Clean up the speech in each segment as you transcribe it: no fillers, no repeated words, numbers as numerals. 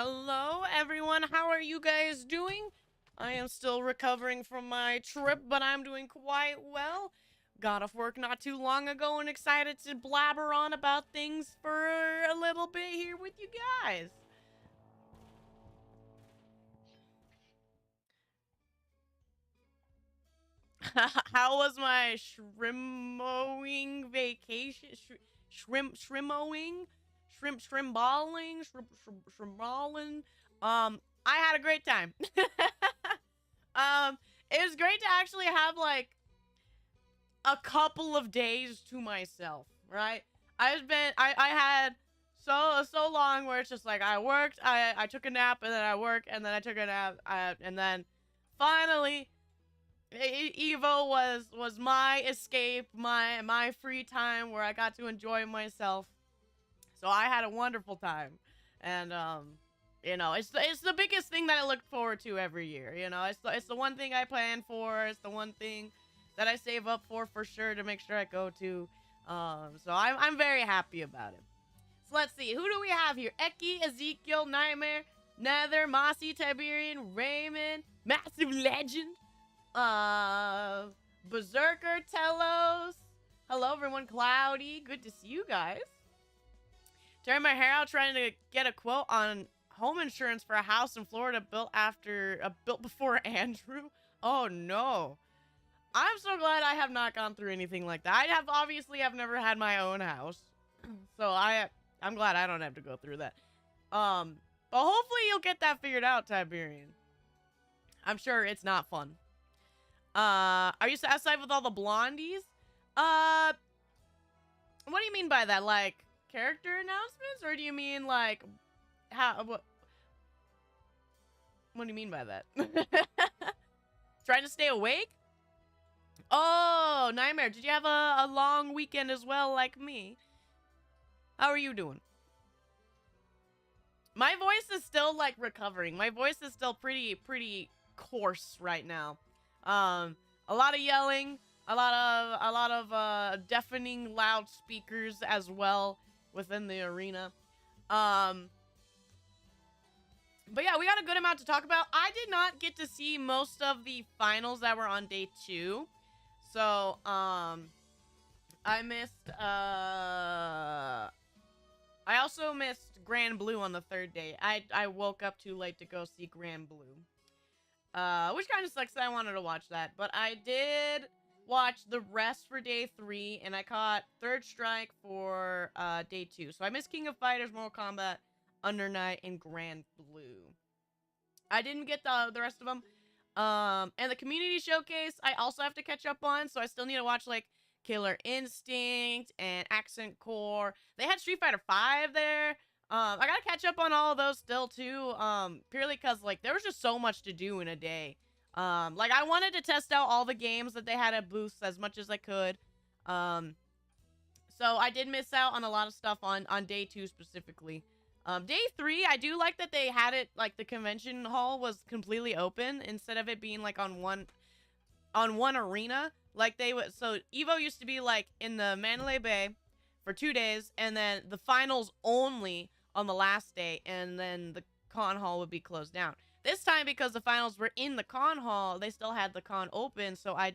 Hello, everyone. How are you guys doing? I am still recovering from my trip, but I'm doing quite well. Got off work not too long ago and excited to blabber on about things for a little bit here with you guys. How was my shrimmoing vacation? Shrimmoing? Shrimballing? Shrimballing? I had a great time. It was great to actually have, like, a couple of days to myself, right? I had so long where it's just like I worked, I took a nap, and then I worked, and then I took a nap, and then finally Evo was my escape, my free time where I got to enjoy myself. So I had a wonderful time, and you know, it's the biggest thing that I look forward to every year. You know, it's the one thing I plan for. It's the one thing that I save up for sure to make sure I go to. So I'm very happy about it. So let's see, who do we have here? Eki, Ezekiel, Nightmare, Nether, Mossy, Tiberian, Raymond, Massive Legend, Berserker, Telos. Hello everyone, Cloudy. Good to see you guys. Tearing my hair out trying to get a quote on home insurance for a house in Florida built before Andrew. Oh no. I'm so glad I have not gone through anything like that. I've never had my own house. So I'm glad I don't have to go through that. But hopefully you'll get that figured out, Tiberian. I'm sure it's not fun. Are you satisfied with all the blondies? What do you mean by that? Like character announcements, or do you mean like what do you mean by that? Trying to stay awake? Oh, Nightmare, did you have a long weekend as well like me? How are you doing? My voice is still like recovering. My voice is still pretty coarse right now. A lot of yelling, a lot of deafening loudspeakers as well within the arena. But yeah, we got a good amount to talk about. I did not get to see most of the finals that were on day 2. So, I missed, I also missed Grand Blue on the 3rd day. I woke up too late to go see Grand Blue. Which kind of sucks that I wanted to watch that. But I did watch the rest for day 3, and I caught Third Strike for, day 2. So I missed King of Fighters, Mortal Kombat, Under Night, and Grand Blue. I didn't get the rest of them. And the community showcase, I also have to catch up on, so I still need to watch, like, Killer Instinct and Accent Core. They had Street Fighter 5 there. I gotta catch up on all of those still, too, purely because, like, there was just so much to do in a day. Like, I wanted to test out all the games that they had at booths as much as I could. So I did miss out on a lot of stuff on day 2 specifically. Day 3, I do like that they had it, like, the convention hall was completely open instead of it being, like, on one arena. Like, so Evo used to be, like, in the Mandalay Bay for 2 days, and then the finals only on the last day, and then the con hall would be closed down. This time, because the finals were in the con hall, they still had the con open, so I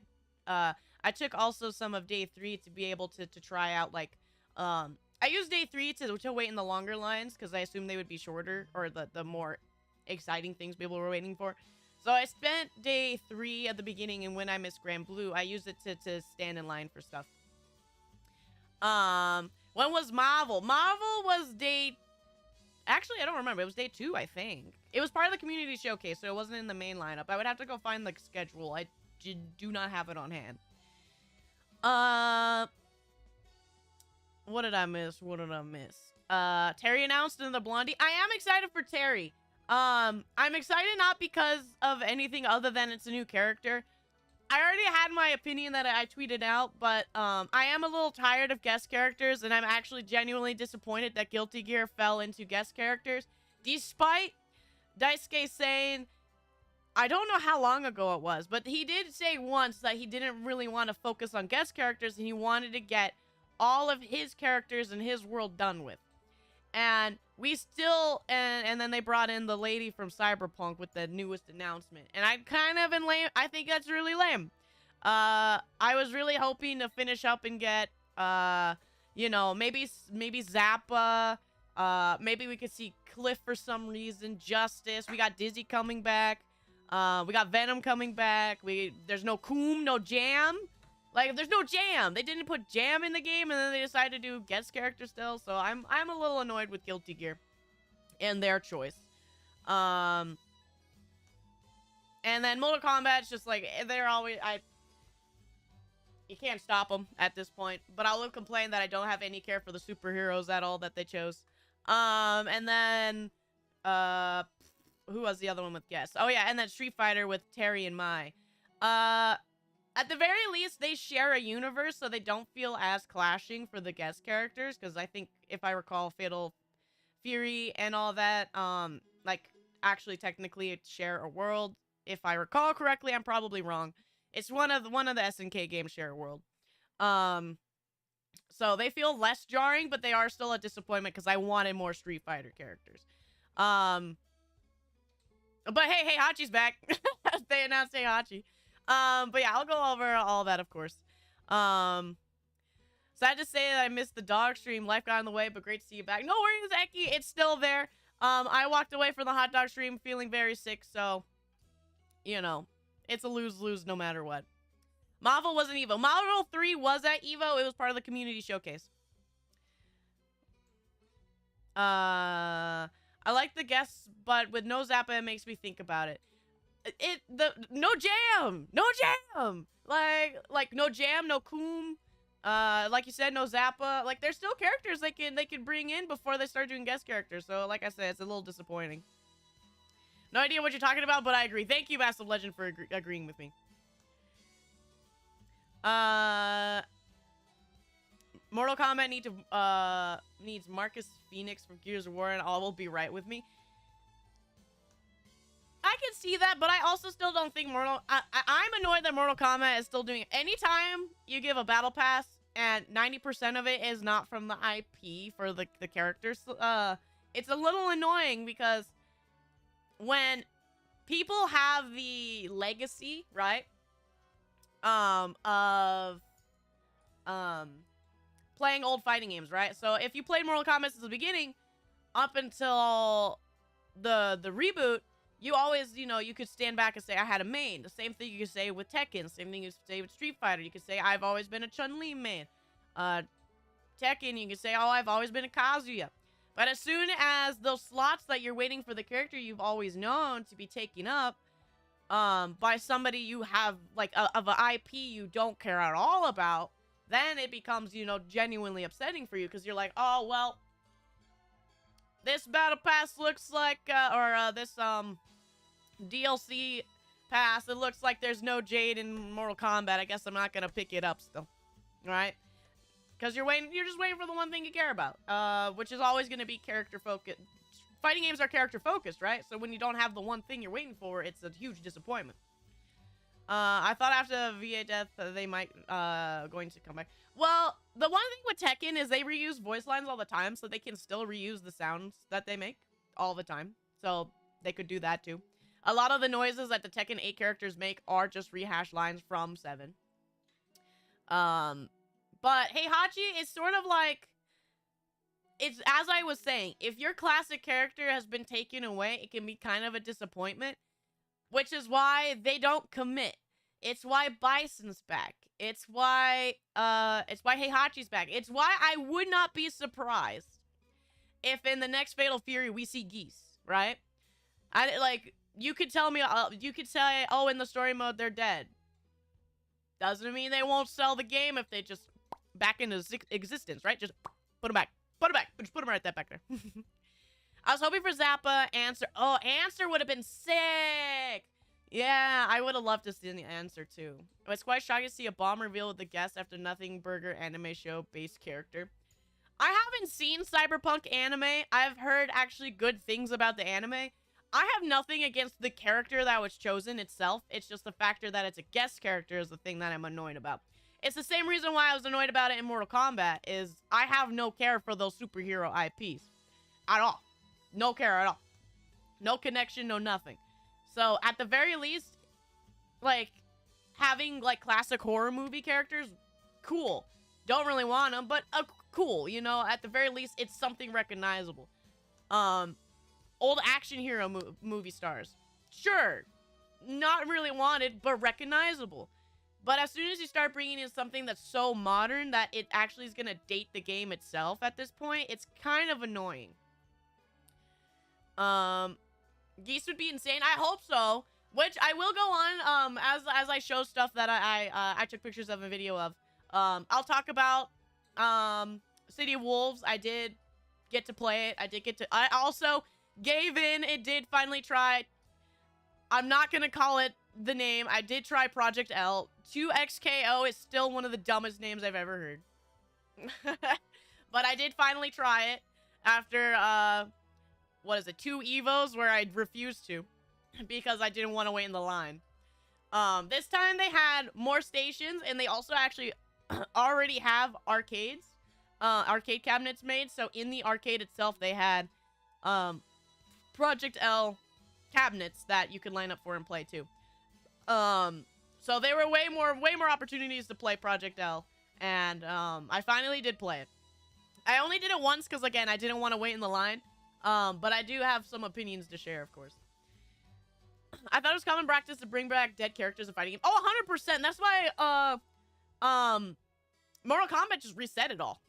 took also some of day 3 to be able to try out, like, I used day 3 to wait in the longer lines, because I assumed they would be shorter, or the more exciting things people were waiting for. So I spent day 3 at the beginning, and when I missed Grand Blue, I used it to stand in line for stuff. When was Marvel? Marvel was day... Actually, I don't remember. It was day 2, I think. It was part of the community showcase, so it wasn't in the main lineup. I would have to go find the schedule. I do not have it on hand. What did I miss? Terry announced in the Blondie. I am excited for Terry. I'm excited not because of anything other than it's a new character. I already had my opinion that I tweeted out, but I am a little tired of guest characters, and I'm actually genuinely disappointed that Guilty Gear fell into guest characters, despite Daisuke saying, I don't know how long ago it was, but he did say once that he didn't really want to focus on guest characters, and he wanted to get all of his characters in his world done with. And we still, and then they brought in the lady from Cyberpunk with the newest announcement. And I kind of am lame. I think that's really lame. I was really hoping to finish up and get, you know, maybe Zappa. Maybe we could see Cliff for some reason. Justice. We got Dizzy coming back. We got Venom coming back. There's no Coom, no Jam. Like, there's no Jam. They didn't put Jam in the game, and then they decided to do guest character still. So I'm a little annoyed with Guilty Gear and their choice. And then Mortal Kombat's just like, they're always, you can't stop them at this point. But I will complain that I don't have any care for the superheroes at all that they chose. And then, who was the other one with guests? Oh yeah, and then Street Fighter with Terry and Mai. At the very least, they share a universe, so they don't feel as clashing for the guest characters. Because I think, if I recall, Fatal Fury and all that, like, actually technically share a world. If I recall correctly, I'm probably wrong. It's one of the SNK games share a world. So they feel less jarring, but they are still a disappointment because I wanted more Street Fighter characters. But hey, Heihachi's back. They announced Heihachi. But yeah, I'll go over all that, of course. Sad to say that I missed the dog stream. Life got in the way, but great to see you back. No worries, Eki. It's still there. I walked away from the hot dog stream feeling very sick, so, you know, it's a lose-lose no matter what. Marvel wasn't Evo. Marvel 3 was at Evo. It was part of the community showcase. I like the guests, but with no Zappa, it makes me think about it. No Jam, like no Jam, no Coom, like you said, no Zappa. Like, there's still characters they can bring in before they start doing guest characters. So like I said, it's a little disappointing. No idea what you're talking about, but I agree. Thank you, Massive Legend, for agreeing with me. Mortal Kombat needs Marcus Phoenix from Gears of War, and all will be right with me. I can see that, but I also still don't think I'm annoyed that Mortal Kombat is still doing it. Anytime you give a battle pass and 90% of it is not from the IP for the characters, it's a little annoying because when people have the legacy, right, of playing old fighting games, right? So if you played Mortal Kombat since the beginning up until the reboot, you always, you know, you could stand back and say, I had a main. The same thing you could say with Tekken. Same thing you could say with Street Fighter. You could say, I've always been a Chun-Li main. Tekken, you could say, oh, I've always been a Kazuya. But as soon as those slots that you're waiting for the character you've always known to be taken up by somebody you have, like, of an IP you don't care at all about, then it becomes, you know, genuinely upsetting for you. Because you're like, oh, well, this battle pass looks like, this, DLC pass, it looks like there's no Jade in Mortal Kombat. I guess I'm not gonna pick it up still. Right? Because you're just waiting for the one thing you care about. Which is always gonna be character focused. Fighting games are character focused, right? So when you don't have the one thing you're waiting for, it's a huge disappointment. I thought after VA death they might going to come back. Well, the one thing with Tekken is they reuse voice lines all the time, so they can still reuse the sounds that they make all the time. So they could do that too. A lot of the noises that the Tekken 8 characters make are just rehashed lines from 7. But Heihachi is sort of like, it's, as I was saying, if your classic character has been taken away, it can be kind of a disappointment, which is why they don't commit. It's why Bison's back. It's why Heihachi's back. It's why I would not be surprised if in the next Fatal Fury we see Geese, right? You could tell me, you could say, oh, in the story mode, they're dead. Doesn't mean they won't sell the game if they just back into existence, right? Just put them back. Put them back. Just put them right back there. I was hoping for Zappa, Answer. Oh, Answer would have been sick. Yeah, I would have loved to see the Answer, too. It's quite shocking to see a bomb reveal with the guest after Nothing Burger anime show-based character. I haven't seen Cyberpunk anime. I've heard actually good things about the anime. I have nothing against the character that was chosen itself. It's just the factor that it's a guest character is the thing that I'm annoyed about. It's the same reason why I was annoyed about it in Mortal Kombat, is I have no care for those superhero IPs. at all. No care at all. No connection, no nothing. So at the very least, like, having like classic horror movie characters, cool. Don't really want them, but cool, you know. At the very least, it's something recognizable. Old action hero movie stars, sure, not really wanted, but recognizable. But as soon as you start bringing in something that's so modern that it actually is gonna date the game itself at this point, it's kind of annoying. Geese would be insane. I hope so. Which I will go on as I show stuff that I took pictures of and video of. I'll talk about City of Wolves. I did get to play it. I also gave in. It did finally try. I'm not gonna call it the name. I did try Project L. 2XKO is still one of the dumbest names I've ever heard. But I did finally try it after what is it, 2 Evos where I refused to because I didn't want to wait in the line. This time they had more stations, and they also actually already have arcade cabinets made. So in the arcade itself, they had Project L cabinets that you could line up for and play too. So there were way more opportunities to play Project L, and I finally did play it. I only did it once because, again, I didn't want to wait in the line. But I do have some opinions to share, of course. I thought it was common practice to bring back dead characters in fighting games. Oh, 100%. That's why Mortal Kombat just reset it all.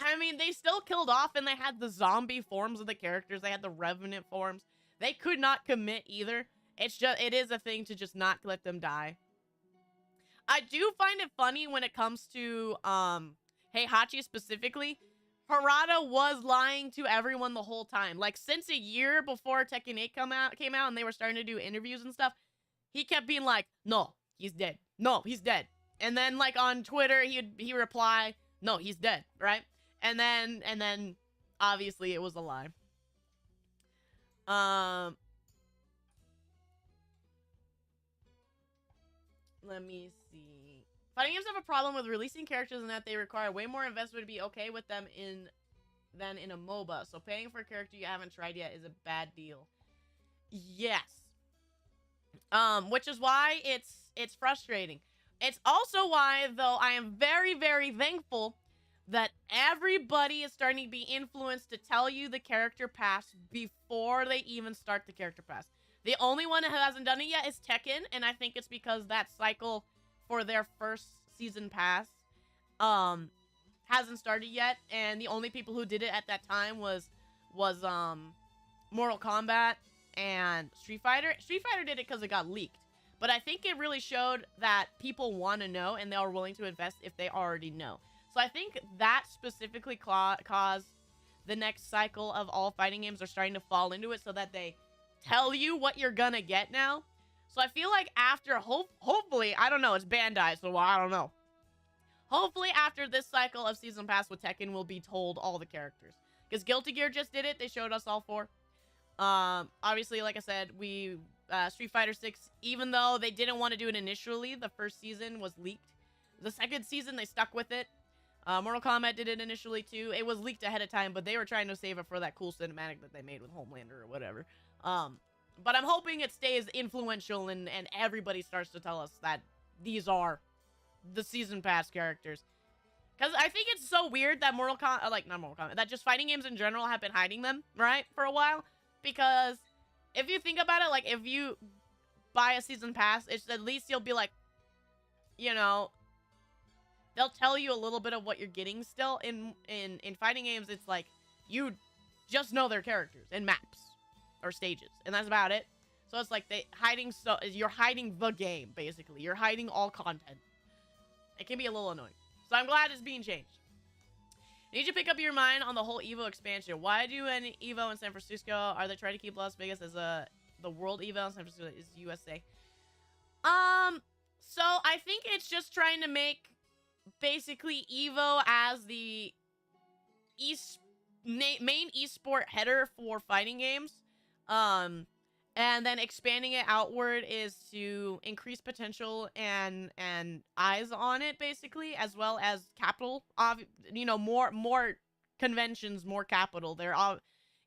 I mean, they still killed off, and they had the zombie forms of the characters. They had the Revenant forms. They could not commit either. It is a thing to just not let them die. I do find it funny when it comes to Heihachi specifically. Harada was lying to everyone the whole time. Like, since a year before Tekken 8 came out and they were starting to do interviews and stuff, he kept being like, no, he's dead. No, he's dead. And then, like, on Twitter, he'd reply, no, he's dead, right? And then, obviously, it was a lie. Let me see. Fighting games have a problem with releasing characters in that they require way more investment to be okay with them than in a MOBA. So paying for a character you haven't tried yet is a bad deal. Yes. Which is why it's frustrating. It's also why, though, I am very, very thankful that everybody is starting to be influenced to tell you the character pass before they even start the character pass. The only one that hasn't done it yet is Tekken, and I think it's because that cycle for their first season pass hasn't started yet, and the only people who did it at that time was Mortal Kombat and Street Fighter. Street Fighter did it because it got leaked, but I think it really showed that people want to know and they are willing to invest if they already know. So I think that specifically caused the next cycle of all fighting games are starting to fall into it, so that they tell you what you're gonna get now. So I feel like after, hopefully, I don't know, it's Bandai, so I don't know. Hopefully after this cycle of Season Pass with Tekken, we'll be told all the characters. Because Guilty Gear just did it, they showed us all 4. Obviously, like I said, Street Fighter 6, even though they didn't want to do it initially, the first season was leaked. The second season, they stuck with it. Mortal Kombat did it initially too. It was leaked ahead of time, but they were trying to save it for that cool cinematic that they made with Homelander or whatever. But I'm hoping it stays influential and everybody starts to tell us that these are the Season Pass characters. Because I think it's so weird that that just fighting games in general have been hiding them, right, for a while. Because if you think about it, like, if you buy a Season Pass, it's at least you'll be like, you know, they'll tell you a little bit of what you're getting still. In fighting games, it's like, you just know their characters and maps or stages, and that's about it. So it's like you're hiding the game, basically. You're hiding all content. It can be a little annoying. So I'm glad it's being changed. I need you to pick up your mind on the whole EVO expansion. Why do an EVO in San Francisco? Are they trying to keep Las Vegas as the world EVO in San Francisco is USA? So I think it's just trying to make basically EVO as the main esport header for fighting games. And then expanding it outward is to increase potential and eyes on it, basically, as well as capital. You know, more conventions, more capital.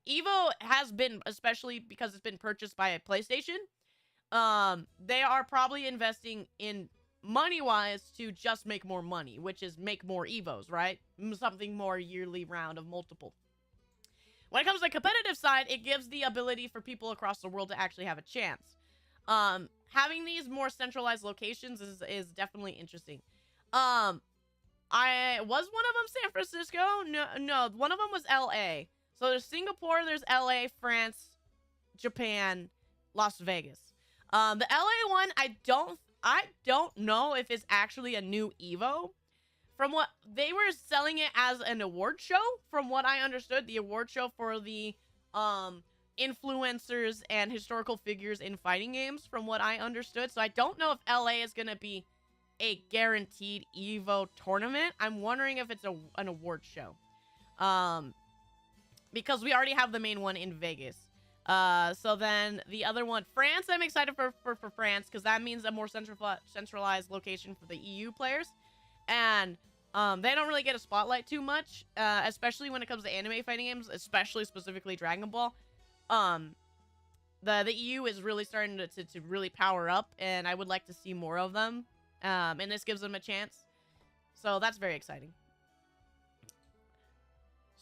Evo has been, especially because it's been purchased by a PlayStation, they are probably investing in money-wise to just make more money, which is make more Evos, right? Something more yearly round of multiple. When it comes to the competitive side, it gives the ability for people across the world to actually have a chance. Having these more centralized locations is definitely interesting. Was one of them San Francisco? No, one of them was LA. So there's Singapore, there's LA, France, Japan, Las Vegas. The LA one, I don't know if it's actually a new Evo. From what they were selling it as an award show, from what I understood, the award show for the influencers and historical figures in fighting games, from what I understood. So I don't know if LA is gonna be a guaranteed Evo tournament. I'm wondering if it's an award show. Because we already have the main one in Vegas. So then the other one, France, I'm excited for France, because that means a more centralized location for the EU players. And they don't really get a spotlight too much, especially when it comes to anime fighting games, especially specifically Dragon Ball. The EU is really starting to really power up, and I would like to see more of them. And this gives them a chance. So that's very exciting.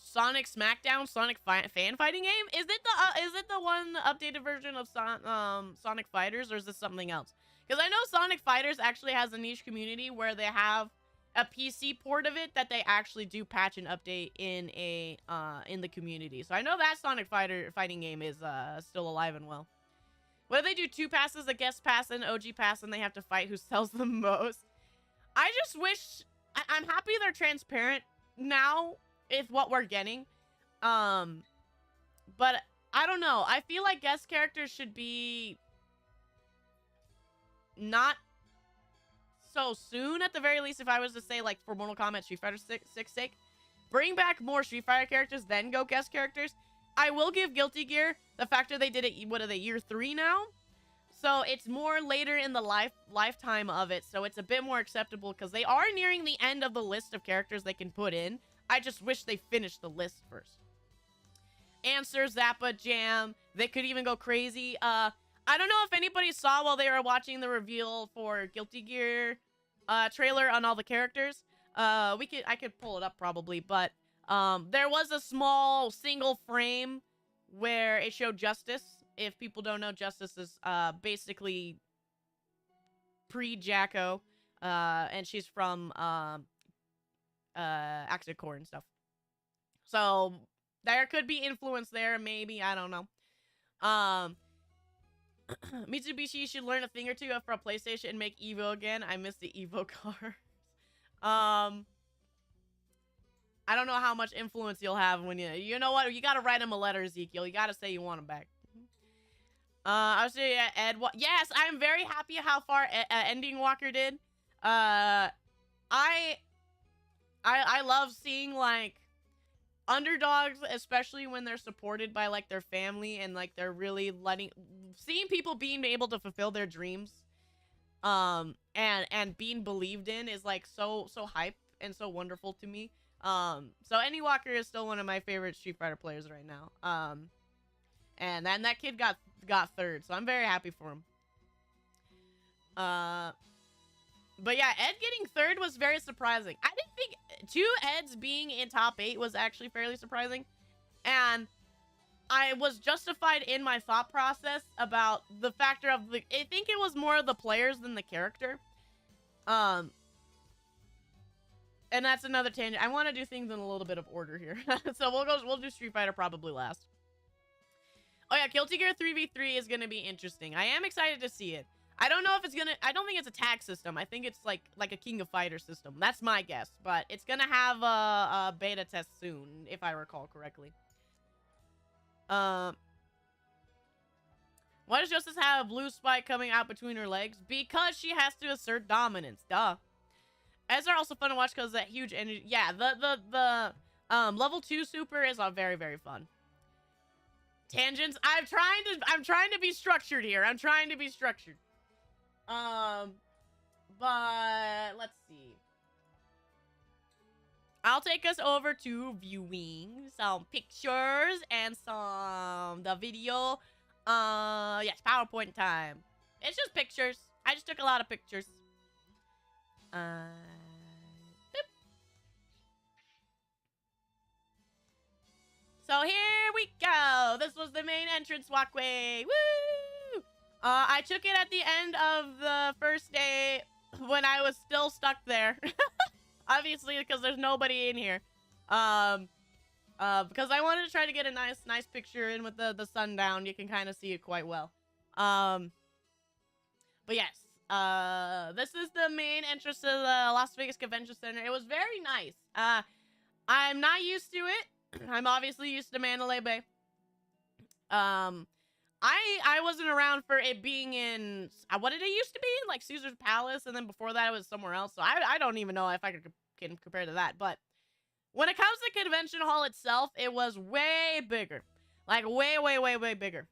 Sonic Smackdown, Sonic fan fighting game? Is it the one updated version of Sonic Fighters, or is this something else? Because I know Sonic Fighters actually has a niche community where they have a PC port of it that they actually do patch and update in the community. So I know that Sonic fighting game is still alive and well. What if they do 2 passes, a guest pass, and an OG pass, and they have to fight who sells the most? I just wish... I'm happy they're transparent now with what we're getting. But I don't know. I feel like guest characters should be... not so soon, at the very least, if I was to say, like, for Mortal Kombat Street Fighter 6 sake. Bring back more Street Fighter characters, then go guest characters. I will give Guilty Gear the fact that they did it, what are they, year 3 now? So it's more later in the lifetime of it, so it's a bit more acceptable because they are nearing the end of the list of characters they can put in. I just wish they finished the list first. Answer, Zappa, Jam, they could even go crazy. I don't know if anybody saw while they were watching the reveal for Guilty Gear trailer on all the characters. I could pull it up probably, but there was a small single frame where it showed Justice. If people don't know, Justice is basically pre-Jacko, and she's from Active Core and stuff. So there could be influence there, maybe, I don't know. Mitsubishi should learn a thing or two for a PlayStation and make Evo again. I miss the Evo cars. I don't know how much influence you'll have when you know what? You gotta write him a letter, Ezekiel. You gotta say you want him back. I was saying, Ed. Yes, I'm very happy how far Ending Walker did. I love seeing like underdogs, especially when they're supported by like their family and like they're really seeing people being able to fulfill their dreams, and being believed in is like so hype and so wonderful to me. So Ending Walker is still one of my favorite Street Fighter players right now. And then that kid got 3rd, so I'm very happy for him. But yeah, Ed getting 3rd was very surprising. I didn't think 2 Eds being in top 8 was actually fairly surprising. And I was justified in my thought process about the factor of I think it was more of the players than the character. And that's another tangent. I want to do things in a little bit of order here. So we'll do Street Fighter probably last. Oh yeah, Guilty Gear 3v3 is going to be interesting. I am excited to see it. I don't know if it's going to... I don't think it's a tag system. I think it's like a King of Fighters system. That's my guess. But it's going to have a beta test soon, if I recall correctly. Why does Justice have a blue spike coming out between her legs? Because she has to assert dominance. Duh. Ezra are also fun to watch because of that huge energy. Yeah, the level 2 super is very, very fun. Tangents. I'm trying to be structured here. I'm trying to be structured. But let's see. I'll take us over to viewing some pictures and the video. Yes, PowerPoint time. It's just pictures. I just took a lot of pictures. Boop. So here we go. This was the main entrance walkway. Woo! I took it at the end of the first day when I was still stuck there. Obviously, because there's nobody in here. Because I wanted to try to get a nice picture in with the sun down. You can kind of see it quite well. But yes, this is the main entrance to the Las Vegas Convention Center. It was very nice. I'm not used to it. I'm obviously used to Mandalay Bay. I wasn't around for it being in, what did it used to be? Like Caesar's Palace, and then before that it was somewhere else. So I don't even know if I can compare to that. But when it comes to Convention Hall itself, it was way bigger. Like way bigger.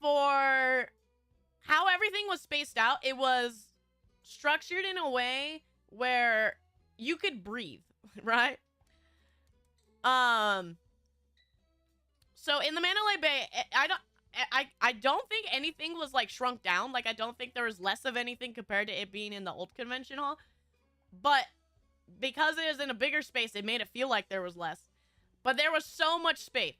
For how everything was spaced out, it was structured in a way where you could breathe, right? So in the Mandalay Bay, I don't think anything was like shrunk down. Like I don't think there was less of anything compared to it being in the old convention hall. But because it was in a bigger space, it made it feel like there was less. But there was so much space.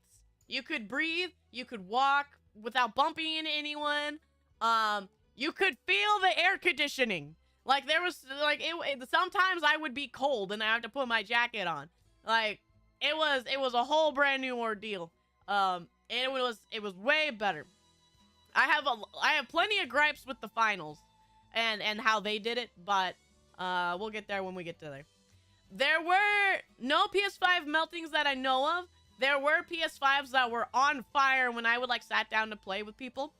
You could breathe, you could walk without bumping into anyone. You could feel the air conditioning. Like there was like sometimes I would be cold and I have to put my jacket on. Like it was a whole brand new ordeal. It was way better. I have plenty of gripes with the finals and how they did it, but we'll get there when we get to there. There were no PS5 meltings that I know of. There were PS5s that were on fire when I would like sat down to play with people.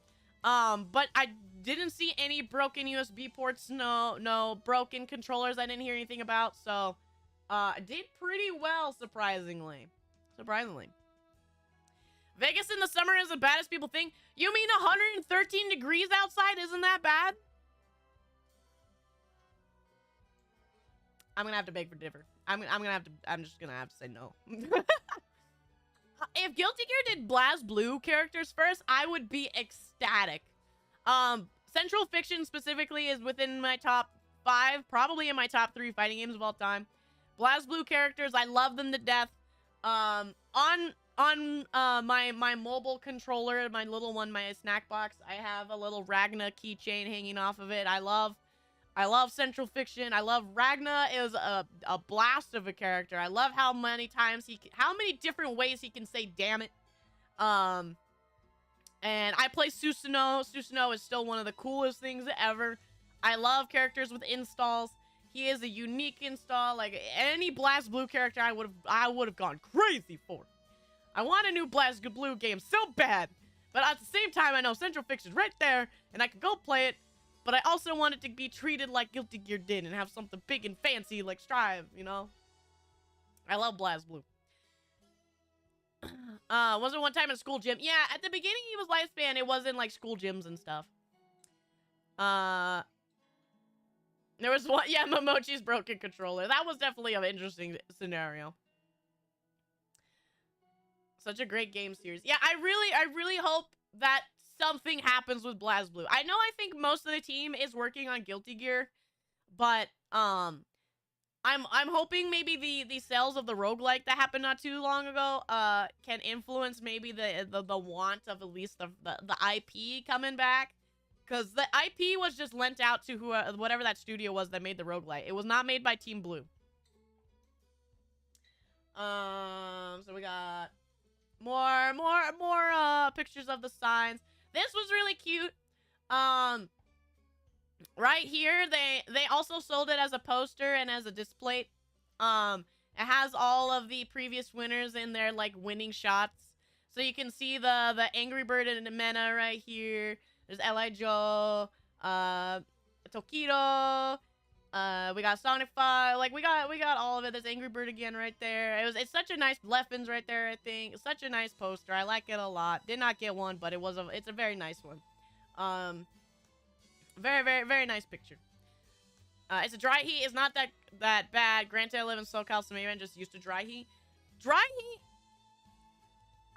But I didn't see any broken USB ports, no broken controllers I didn't hear anything about, so I did pretty well, surprisingly. Vegas in the summer is as bad as people think. You mean 113 degrees outside isn't that bad? I'm gonna have to beg for differ. I'm just gonna have to say no. If Guilty Gear did BlazBlue characters first, I would be ecstatic. Central Fiction specifically is within my top 5, probably in my top 3 fighting games of all time. BlazBlue characters, I love them to death. On my mobile controller, my little one, my snack box, I have a little Ragna keychain hanging off of it. I love Central Fiction. I love Ragna is a blast of a character. I love how many times how many different ways he can say damn it. And I play Susanoo. Susanoo is still one of the coolest things ever. I love characters with installs. He is a unique install. Like any BlazBlue character I would have gone crazy for. I want a new BlazBlue game so bad. But at the same time, I know Central Fiction's right there and I could go play it. But I also want it to be treated like Guilty Gear did and have something big and fancy like Strive, you know? I love BlazBlue. Wasn't one time in a school gym. Yeah, at the beginning he was lifespan, it wasn't like school gyms and stuff. There was one, yeah, Momochi's broken controller. That was definitely an interesting scenario. Such a great game series. Yeah, I really hope that something happens with BlazBlue. I know I think most of the team is working on Guilty Gear, but I'm hoping maybe the sales of the roguelike that happened not too long ago can influence maybe the want of at least the IP coming back, because the IP was just lent out to whatever that studio was that made the roguelike. It was not made by Team Blue. So we got more pictures of the signs. This was really cute. Right here, they also sold it as a poster and as a display. It has all of the previous winners in their like winning shots. So you can see the Angry Bird and Mena right here. There's L.I. Joe, Tokido. We got Sonify. Like we got all of it. There's Angry Bird again right there. It's such a nice Leffins right there, I think. It's such a nice poster. I like it a lot. Did not get one, but it's a very nice one. Very nice picture. It's a dry heat. It's not that bad. Granted, I live in SoCal, so maybe I'm just used to dry heat. Dry heat.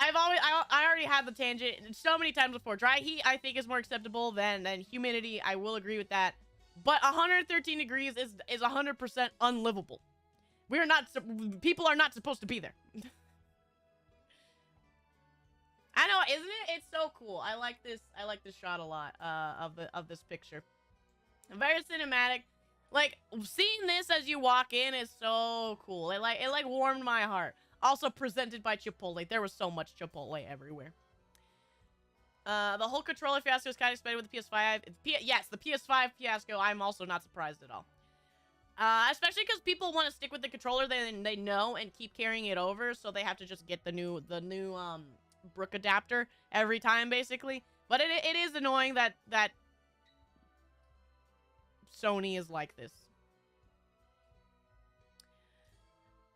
I already had the tangent so many times before. Dry heat, I think, is more acceptable than humidity. I will agree with that. But 113 degrees is 100% unlivable. We're not. People are not supposed to be there. I know, isn't it? It's so cool. I like this shot a lot. Of this picture. Very cinematic. Like, seeing this as you walk in is so cool. It warmed my heart. Also presented by Chipotle. There was so much Chipotle everywhere. The whole controller fiasco is kind of expected with the PS5. Yes, the PS5 fiasco, I'm also not surprised at all. Especially because people want to stick with the controller they know and keep carrying it over, so they have to just get the new Brook adapter every time, basically. But it is annoying that Sony is like this.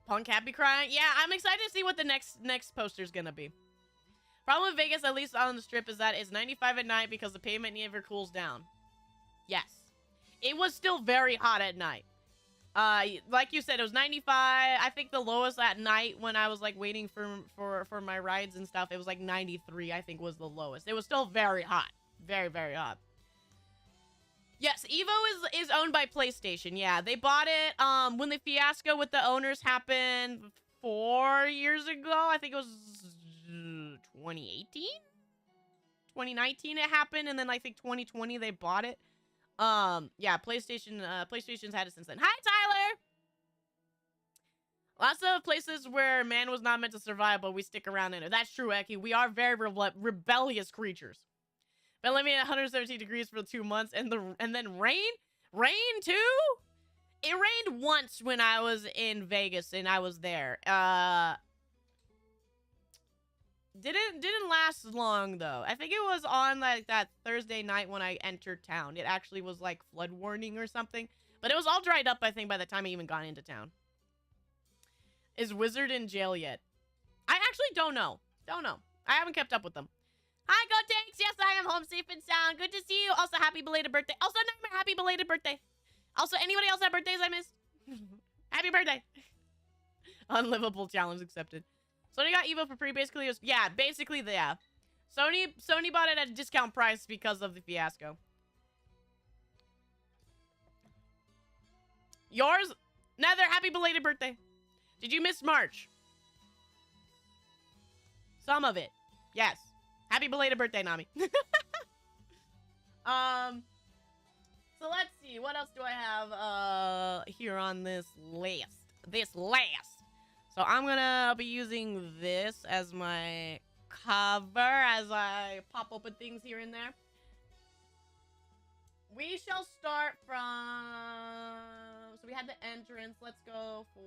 Punk happy crying. Yeah, I'm excited to see what the next poster is gonna be. Problem with Vegas, at least on the strip, is that it's 95 at night because the pavement never cools down. Yes. It was still very hot at night. Like you said, it was 95. I think the lowest at night when I was like waiting for my rides and stuff, it was like 93, I think was the lowest. It was still very hot. Very, very hot. Yes, Evo is owned by PlayStation. Yeah, they bought it when the fiasco with the owners happened 4 years ago. I think it was 2018? 2019 it happened, and then I think 2020 they bought it. Yeah, PlayStation's had it since then. Hi, Tyler! Lots of places where man was not meant to survive, but we stick around in it. That's true, Eki. We are very rebellious creatures. Been living at 117 degrees for 2 months, and then rain? Rain too? It rained once when I was in Vegas, and I was there. Didn't last long, though. I think it was on, like, that Thursday night when I entered town. It actually was, like, flood warning or something. But it was all dried up, I think, by the time I even got into town. Is Wizard in jail yet? I actually don't know. Don't know. I haven't kept up with them. Hi, Go Tanks! Yes, I am home safe and sound. Good to see you. Also, happy belated birthday. Also, Nightmare, happy belated birthday. Also, anybody else have birthdays I missed? Happy birthday. Unlivable challenge accepted. Sony got Evo for free. Basically, it was, yeah, basically, yeah. Sony bought it at a discount price because of the fiasco. Yours? Nether, happy belated birthday. Did you miss March? Some of it. Yes. Happy belated birthday, Nami. So let's see. What else do I have here on this list? So I'm gonna be using this as my cover as I pop open things here and there. We shall start from... So we had the entrance. Let's go for...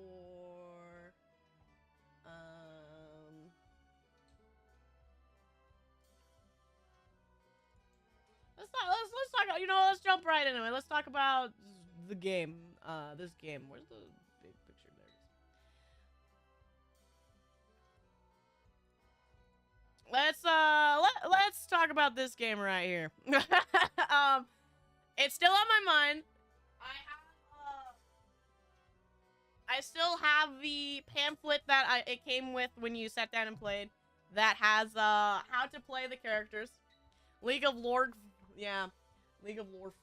Let's talk. You know, let's jump right into it. Let's talk about the game. This game. Where's the big picture? There it is. Let's talk about this game right here. It's still on my mind. I still have the pamphlet that it came with when you sat down and played. That has how to play the characters. League of Lore. Yeah, League of Lore.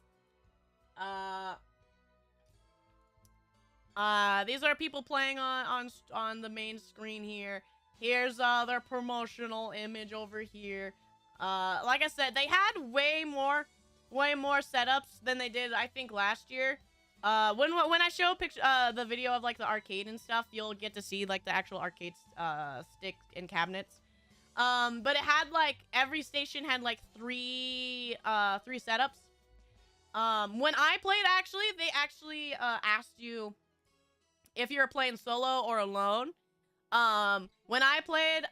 These are people playing on the main screen here. Here's their promotional image over here. Like I said, they had way more setups than they did, I think, last year. When I show the video of like the arcade and stuff, you'll get to see like the actual arcade stick and cabinets. But it had like every station had like three setups. When I played, actually, they actually asked you if you were playing solo or alone. When I played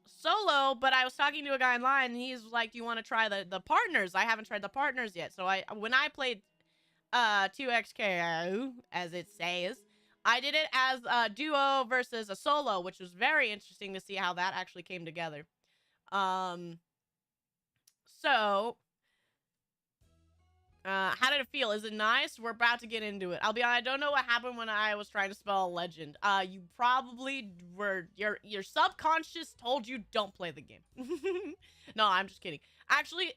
solo, but I was talking to a guy online, and he's like, "Do you want to try the partners?" I haven't tried the partners yet, so when I played 2XKO, as it says, I did it as a duo versus a solo, which was very interesting to see how that actually came together. So How did it feel? Is it nice? We're about to get into it. I'll be honest, I don't know what happened when I was trying to spell legend. You probably were, your subconscious told you don't play the game. No, I'm just kidding. Actually,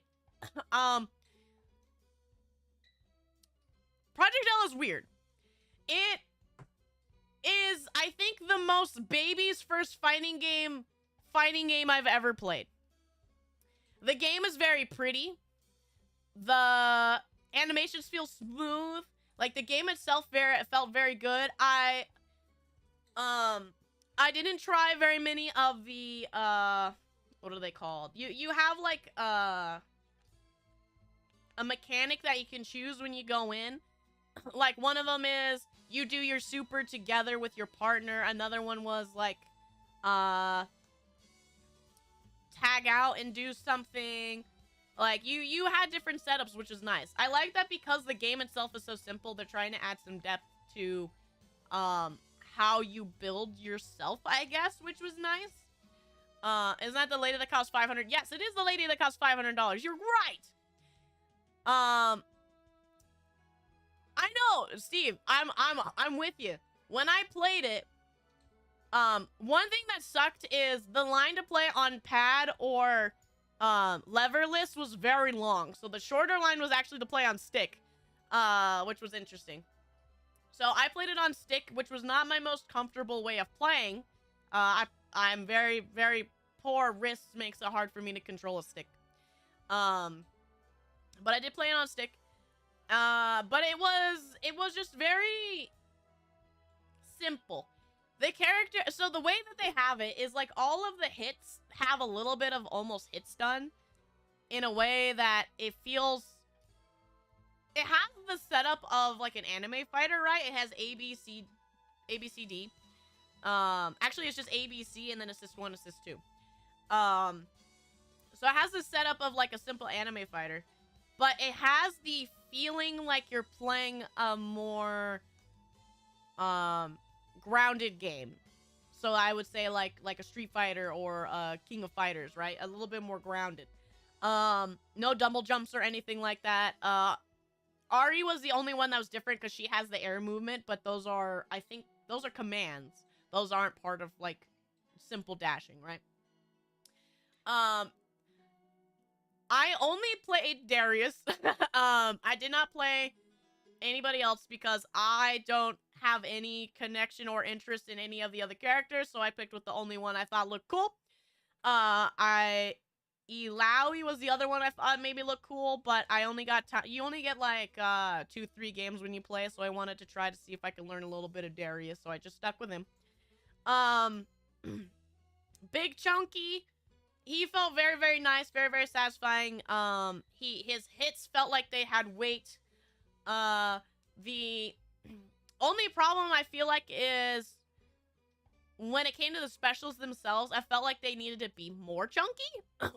Project L is weird. It is, I think, the most baby's first fighting game I've ever played. The game is very pretty. The animations feel smooth. Like, the game itself felt very good. I didn't try very many of the what are they called? You have like a mechanic that you can choose when you go in. Like, one of them is you do your super together with your partner. Another one was like tag out and do something. Like, you had different setups, which is nice. I like that because the game itself is so simple, they're trying to add some depth to how you build yourself, I guess, which was nice. Isn't that the lady that costs $500? Yes, it is the lady that costs $500. You're right. I know, Steve. I'm with you. When I played it, one thing that sucked is the line to play on pad or leverless was very long. So the shorter line was actually to play on stick, which was interesting. So I played it on stick, which was not my most comfortable way of playing. I'm very, very poor. Wrist makes it hard for me to control a stick. But I did play it on stick. But it was just very simple. The character, so the way that they have it is like all of the hits have a little bit of almost hit stun in a way that it feels, it has the setup of like an anime fighter, right? It has ABC, ABCD. Actually it's just ABC and then assist 1, assist 2. So it has the setup of like a simple anime fighter, but it has the feeling like you're playing a more grounded game. So I would say like a Street Fighter or a King of Fighters, right? A little bit more grounded. No double jumps or anything like that. Ari was the only one that was different because she has the air movement, but those are, I think, those are commands. Those aren't part of like simple dashing, right? I only played Darius. I did not play anybody else because I don't have any connection or interest in any of the other characters, so I picked with the only one I thought looked cool. Ilaoi was the other one I thought maybe looked cool, but I only got you only get like 2-3 games when you play, so I wanted to try to see if I could learn a little bit of Darius, so I just stuck with him. Big Chunky, he felt very, very nice, very, very satisfying. His hits felt like they had weight. The only problem I feel like is when it came to the specials themselves, I felt like they needed to be more chunky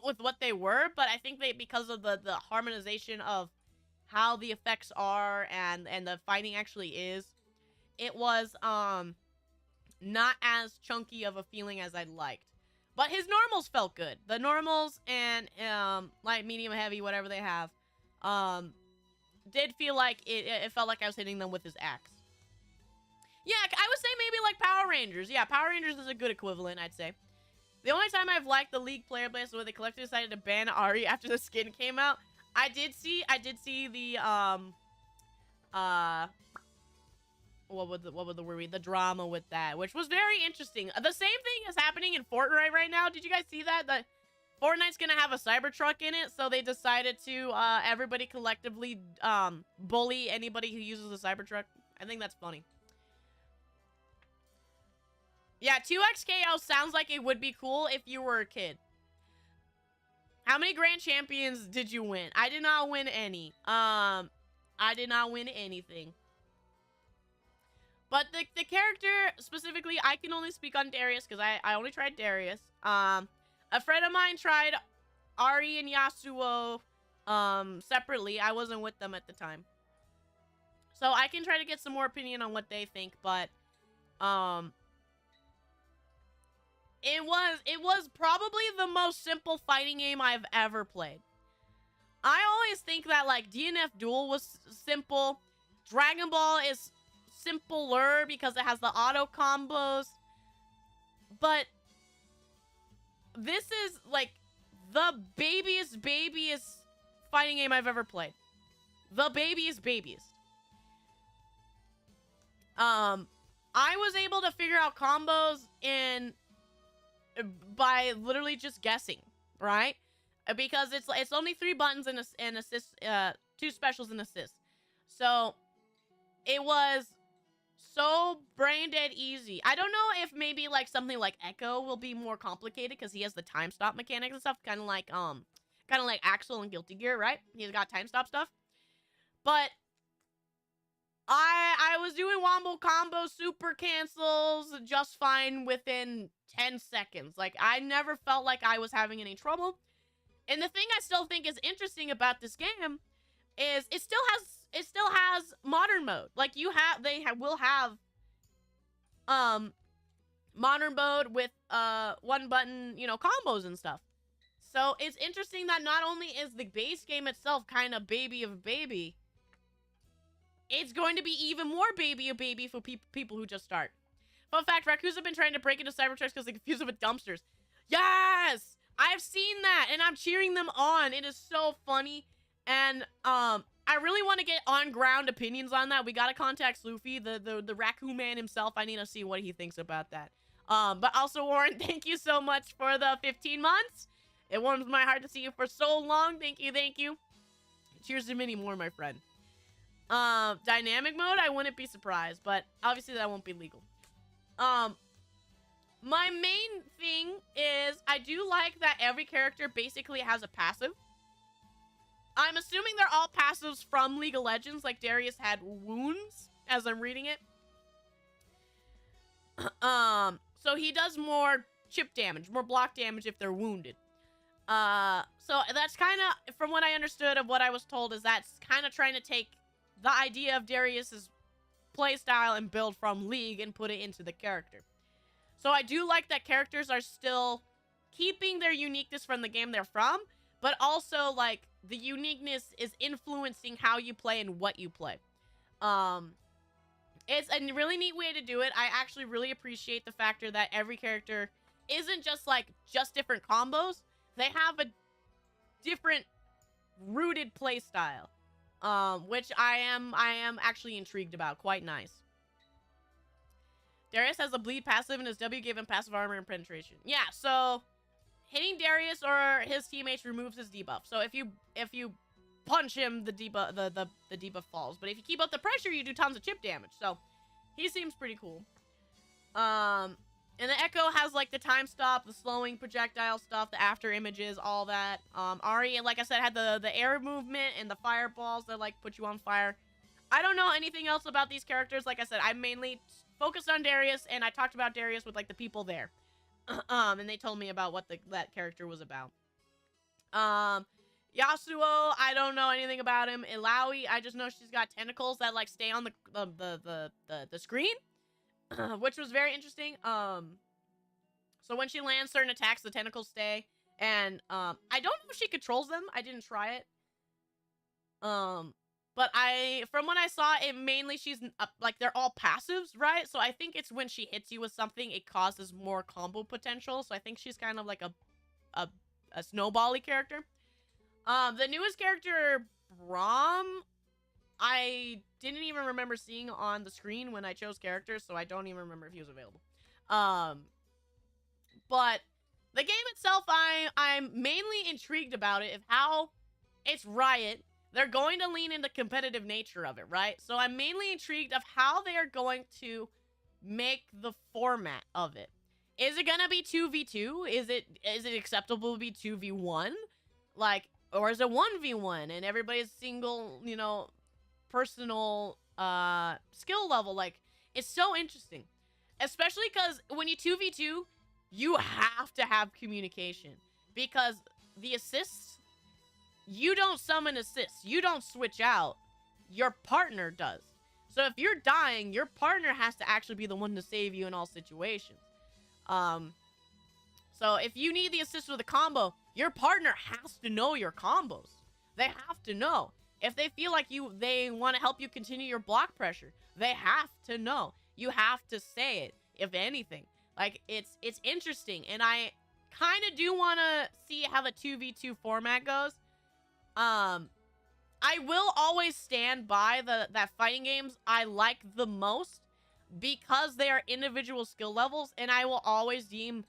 with what they were, but I think because of the harmonization of how the effects are and the fighting actually is, it was not as chunky of a feeling as I'd liked. But his normals felt good. The normals and light, medium, heavy, whatever they have, did feel like it felt like I was hitting them with his axe. Yeah, I would say maybe like Power Rangers. Yeah, Power Rangers is a good equivalent, I'd say. The only time I've liked the League player base was when they collectively decided to ban Ari after the skin came out. I did see the what would the word be? The drama with that, which was very interesting. The same thing is happening in Fortnite right now. Did you guys see that? The Fortnite's gonna have a Cybertruck in it, so they decided to everybody collectively bully anybody who uses a Cybertruck. I think that's funny. Yeah, 2XKO sounds like it would be cool if you were a kid. How many Grand Champions did you win? I did not win any. I did not win anything. But the character, specifically, I can only speak on Darius, because I only tried Darius. A friend of mine tried Ari and Yasuo separately. I wasn't with them at the time. So I can try to get some more opinion on what they think, but it was probably the most simple fighting game I've ever played. I always think that, like, DNF Duel was simple. Dragon Ball is simpler because it has the auto combos. But this is, like, the babiest fighting game I've ever played. The babiest. I was able to figure out combos by literally just guessing, right? Because it's only 3 buttons and assist, 2 specials and assist. So it was so brain dead easy. I don't know if maybe like something like Echo will be more complicated because he has the time stop mechanics and stuff, kind of like Axel and Guilty Gear, right? He's got time stop stuff. But I was doing wombo combo super cancels just fine within 10 seconds. Like, I never felt like I was having any trouble. And the thing I still think is interesting about this game is it still has modern mode. Like, will have modern mode with 1 button, you know, combos and stuff. So it's interesting that not only is the base game itself kind of baby of baby, it's going to be even more baby of baby for people who just start. Fun fact, raccoons have been trying to break into Cybertrucks because they confuse them with dumpsters. Yes! I've seen that, and I'm cheering them on. It is so funny. And I really want to get on-ground opinions on that. We gotta contact Sloofy, the raccoon man himself. I need to see what he thinks about that. But also, Warren, thank you so much for the 15 months. It warms my heart to see you for so long. Thank you. Cheers to many more, my friend. Dynamic mode, I wouldn't be surprised, but obviously that won't be legal. My main thing is I do like that every character basically has a passive. I'm assuming they're all passives from League of Legends, like Darius had wounds, as I'm reading it. So he does more chip damage, more block damage if they're wounded. So that's kind of, from what I understood of what I was told, is that's kind of trying to take the idea of Darius's playstyle and build from League and put it into the character. So I do like that characters are still keeping their uniqueness from the game they're from, but also, like, the uniqueness is influencing how you play and what you play. It's a really neat way to do it. I actually really appreciate the factor that every character isn't just, like, just different combos. They have a different rooted play style, which I am actually intrigued about. Quite nice. Darius has a bleed passive, and his W gave him passive armor and penetration. Yeah, so hitting Darius or his teammates removes his debuff. So if you punch him, the debuff the debuff falls. But if you keep up the pressure, you do tons of chip damage. So he seems pretty cool. And the Echo has, like, the time stop, the slowing projectile stuff, the after images, all that. Ari, like I said, had the air movement and the fireballs that, like, put you on fire. I don't know anything else about these characters. Like I said, I mainly focused on Darius, and I talked about Darius with, like, the people there. And they told me about what that character was about. Yasuo, I don't know anything about him. Ilaoi, I just know she's got tentacles that, like, stay on the screen. Which was very interesting. So when she lands certain attacks, the tentacles stay. And, I don't know if she controls them. I didn't try it. But from what I saw, it mainly like, they're all passives, right? So I think it's when she hits you with something, it causes more combo potential. So I think she's kind of like a snowbally character. The newest character, Braum, I didn't even remember seeing on the screen when I chose characters, so I don't even remember if he was available. But the game itself, I'm mainly intrigued about it, of how it's Riot. They're going to lean into competitive nature of it, right? So I'm mainly intrigued of how they are going to make the format of it. Is it gonna be 2v2? Is it acceptable to be 2v1? Like, or is it 1v1 and everybody's single, you know, personal skill level? Like, it's so interesting, especially because when you 2v2, you have to have communication, because the assists, you don't summon assists, you don't switch out, your partner does. So if you're dying, your partner has to actually be the one to save you in all situations. So if you need the assist with a combo, your partner has to know your combos. They have to know. If they feel like they want to help you continue your block pressure, they have to know. You have to say it, if anything. Like, it's interesting, and I kind of do want to see how the 2v2 format goes. I will always stand by that fighting games I like the most because they are individual skill levels, and I will always deem,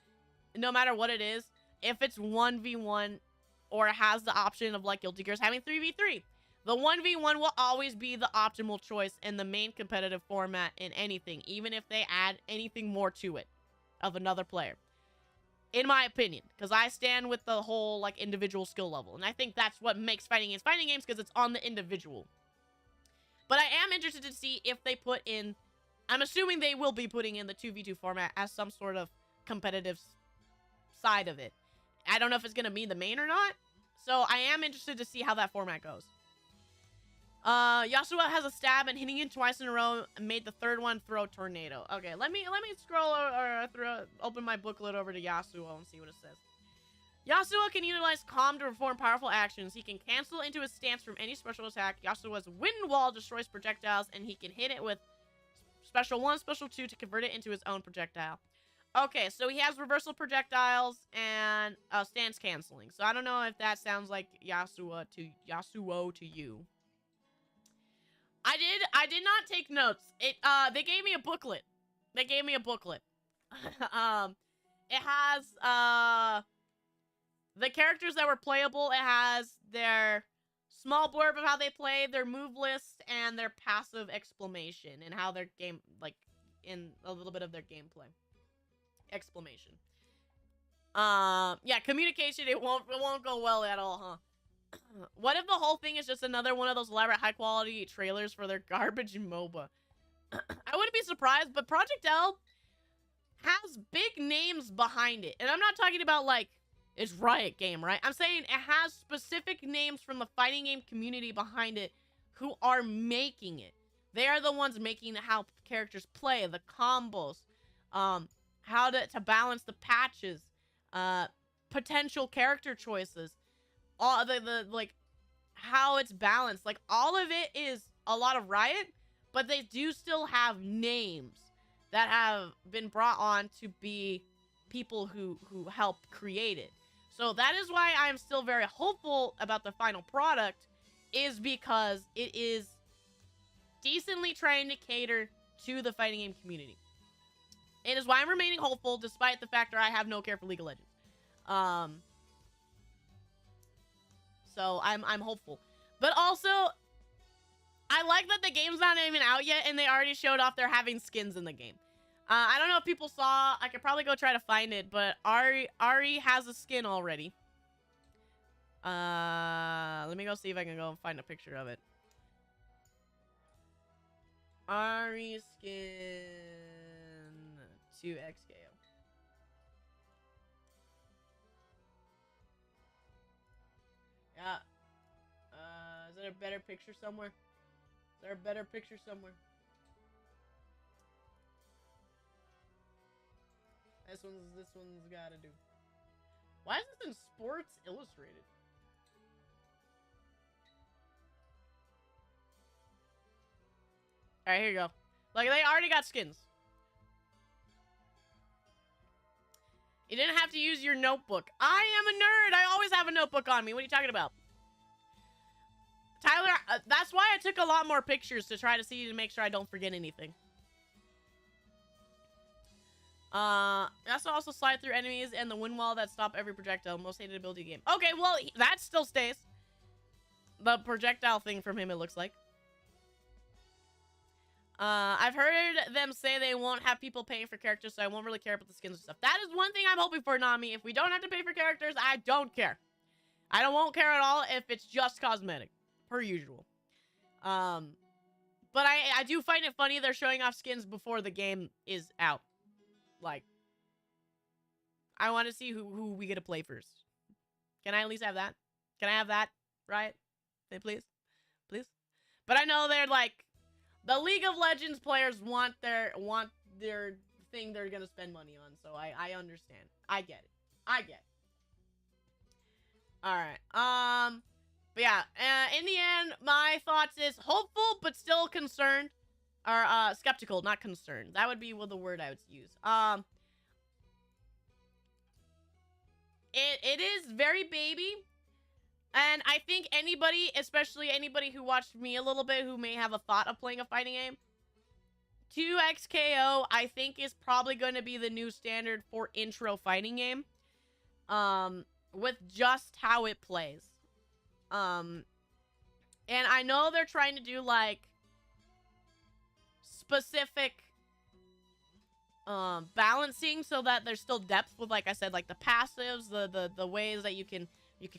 no matter what it is, if it's 1v1 or it has the option of, like, Guilty Gears having 3v3, the 1v1 will always be the optimal choice in the main competitive format in anything, even if they add anything more to it of another player. In my opinion, because I stand with the whole, like, individual skill level. And I think that's what makes fighting games, because it's on the individual. But I am interested to see if they put in... I'm assuming they will be putting in the 2v2 format as some sort of competitive side of it. I don't know if it's going to be the main or not. So I am interested to see how that format goes. Yasuo has a stab, and hitting it twice in a row made the third one throw tornado. Okay, let me scroll or open my booklet over to Yasuo and see what it says. Yasuo can utilize Calm to perform powerful actions. He can cancel into his stance from any special attack. Yasuo's Wind Wall destroys projectiles, and he can hit it with Special 1, Special 2 to convert it into his own projectile. Okay, so he has reversal projectiles and stance canceling. So I don't know if that sounds like Yasuo to you. I did not take notes. They gave me a booklet. It has, the characters that were playable. It has their small blurb of how they play, their move list, and their passive exclamation, and how their game, like, in a little bit of their gameplay. Exclamation. Yeah, communication, it won't go well at all, huh? What if the whole thing is just another one of those elaborate high-quality trailers for their garbage MOBA? I wouldn't be surprised, but Project L has big names behind it. And I'm not talking about, like, it's Riot Game, right? I'm saying it has specific names from the fighting game community behind it who are making it. They are the ones making how characters play, the combos, how to balance the patches, potential character choices, all the like, how it's balanced. Like, all of it is a lot of Riot, but they do still have names that have been brought on to be people who help create it. So that is why I'm still very hopeful about the final product, is because it is decently trying to cater to the fighting game community. It is why I'm remaining hopeful, despite the fact that I have no care for League of Legends. So I'm hopeful. But also, I like that the game's not even out yet, and they already showed off they're having skins in the game. I don't know if people saw. I could probably go try to find it, but Ari has a skin already. Let me go see if I can go and find a picture of it. Ari skin 2XKO. Yeah. Is there a better picture somewhere? This one's gotta do. Why is this in Sports Illustrated? Alright, here you go. Like, they already got skins. You didn't have to use your notebook. I am a nerd. I always have a notebook on me. What are you talking about? Tyler, that's why I took a lot more pictures to try to see, to make sure I don't forget anything. Also slide through enemies and the wind wall that stop every projectile. Most hated ability game. Okay, well, that still stays. The projectile thing from him, it looks like. I've heard them say they won't have people paying for characters, so I won't really care about the skins and stuff. That is one thing I'm hoping for, Nami. If we don't have to pay for characters, I don't care. I won't care at all if it's just cosmetic, per usual. But I do find it funny they're showing off skins before the game is out. Like, I want to see who we get to play first. Can I at least have that? Can I have that? Right? Say please? Please? But I know they're like, the League of Legends players want their thing they're gonna spend money on, so I understand. I get it. Alright. But yeah, in the end, my thoughts is hopeful, but still concerned. Or, skeptical, not concerned. That would be the word I would use. It is very baby. And I think anybody, especially anybody who watched me a little bit, who may have a thought of playing a fighting game, 2xKO, I think, is probably going to be the new standard for intro fighting game. With just how it plays. And I know they're trying to do, like, specific balancing so that there's still depth with, like I said, like the passives, the ways that you can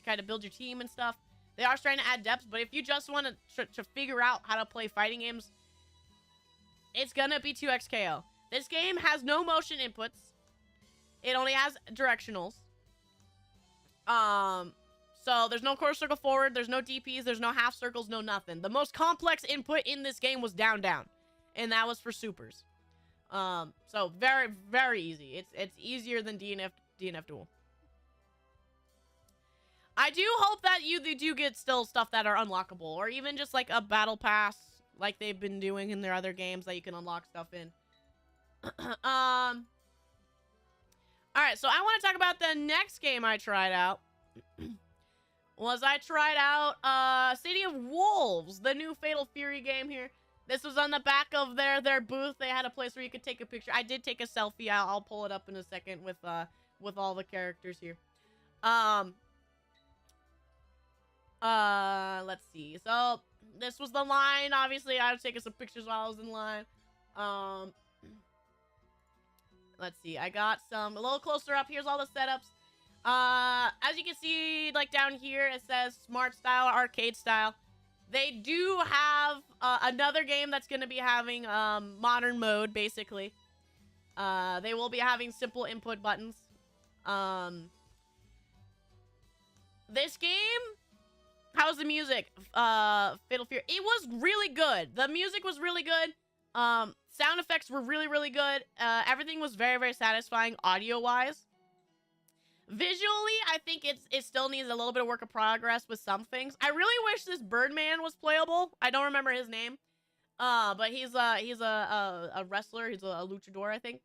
kind of build your team and stuff. They are trying to add depth, but if you just want to figure out how to play fighting games, it's gonna be 2xKO. This game has no motion inputs. It only has directionals. So there's no quarter circle forward, there's no DPs, there's no half circles, no nothing. The most complex input in this game was down, down. And that was for supers. So very, very easy. It's easier than DNF Duel. I do hope that you do get still stuff that are unlockable, or even just like a battle pass like they've been doing in their other games that you can unlock stuff in. Alright, so I want to talk about the next game I tried out. I tried out City of Wolves, the new Fatal Fury game here. This was on the back of their booth. They had a place where you could take a picture. I did take a selfie. I'll pull it up in a second with all the characters here. Let's see. So this was the line. Obviously, I was taking some pictures while I was in line. Let's see. I got some a little closer up. Here's all the setups. As you can see, like down here, it says smart style, arcade style. They do have another game that's going to be having modern mode, basically. They will be having simple input buttons. This game, how's the music? Fatal Fury. It was really good. The music was really good. Sound effects were really, really good. Everything was very, very satisfying audio-wise. Visually, I think it still needs a little bit of work in progress with some things. I really wish this Birdman was playable. I don't remember his name. But he's a wrestler. He's a luchador, I think.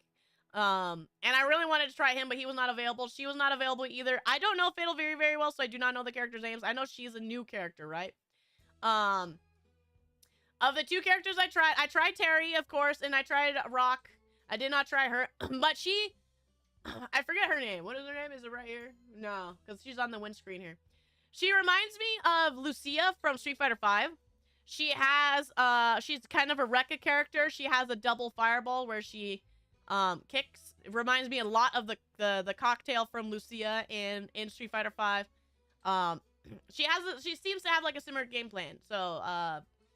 And I really wanted to try him, but he was not available. She was not available either. I don't know Fatal Fury very well, so I do not know the characters' names. I know she's a new character, right? Of the two characters I tried Terry, of course, and I tried Rock. I did not try her, but she... I forget her name. What is her name? Is it right here? No, because she's on the windscreen here. She reminds me of Lucia from Street Fighter V. She has, she's kind of a Rekka character. She has a double fireball where she, kicks. It reminds me a lot of the cocktail from Lucia in Street Fighter V. She seems to have like a similar game plan. So,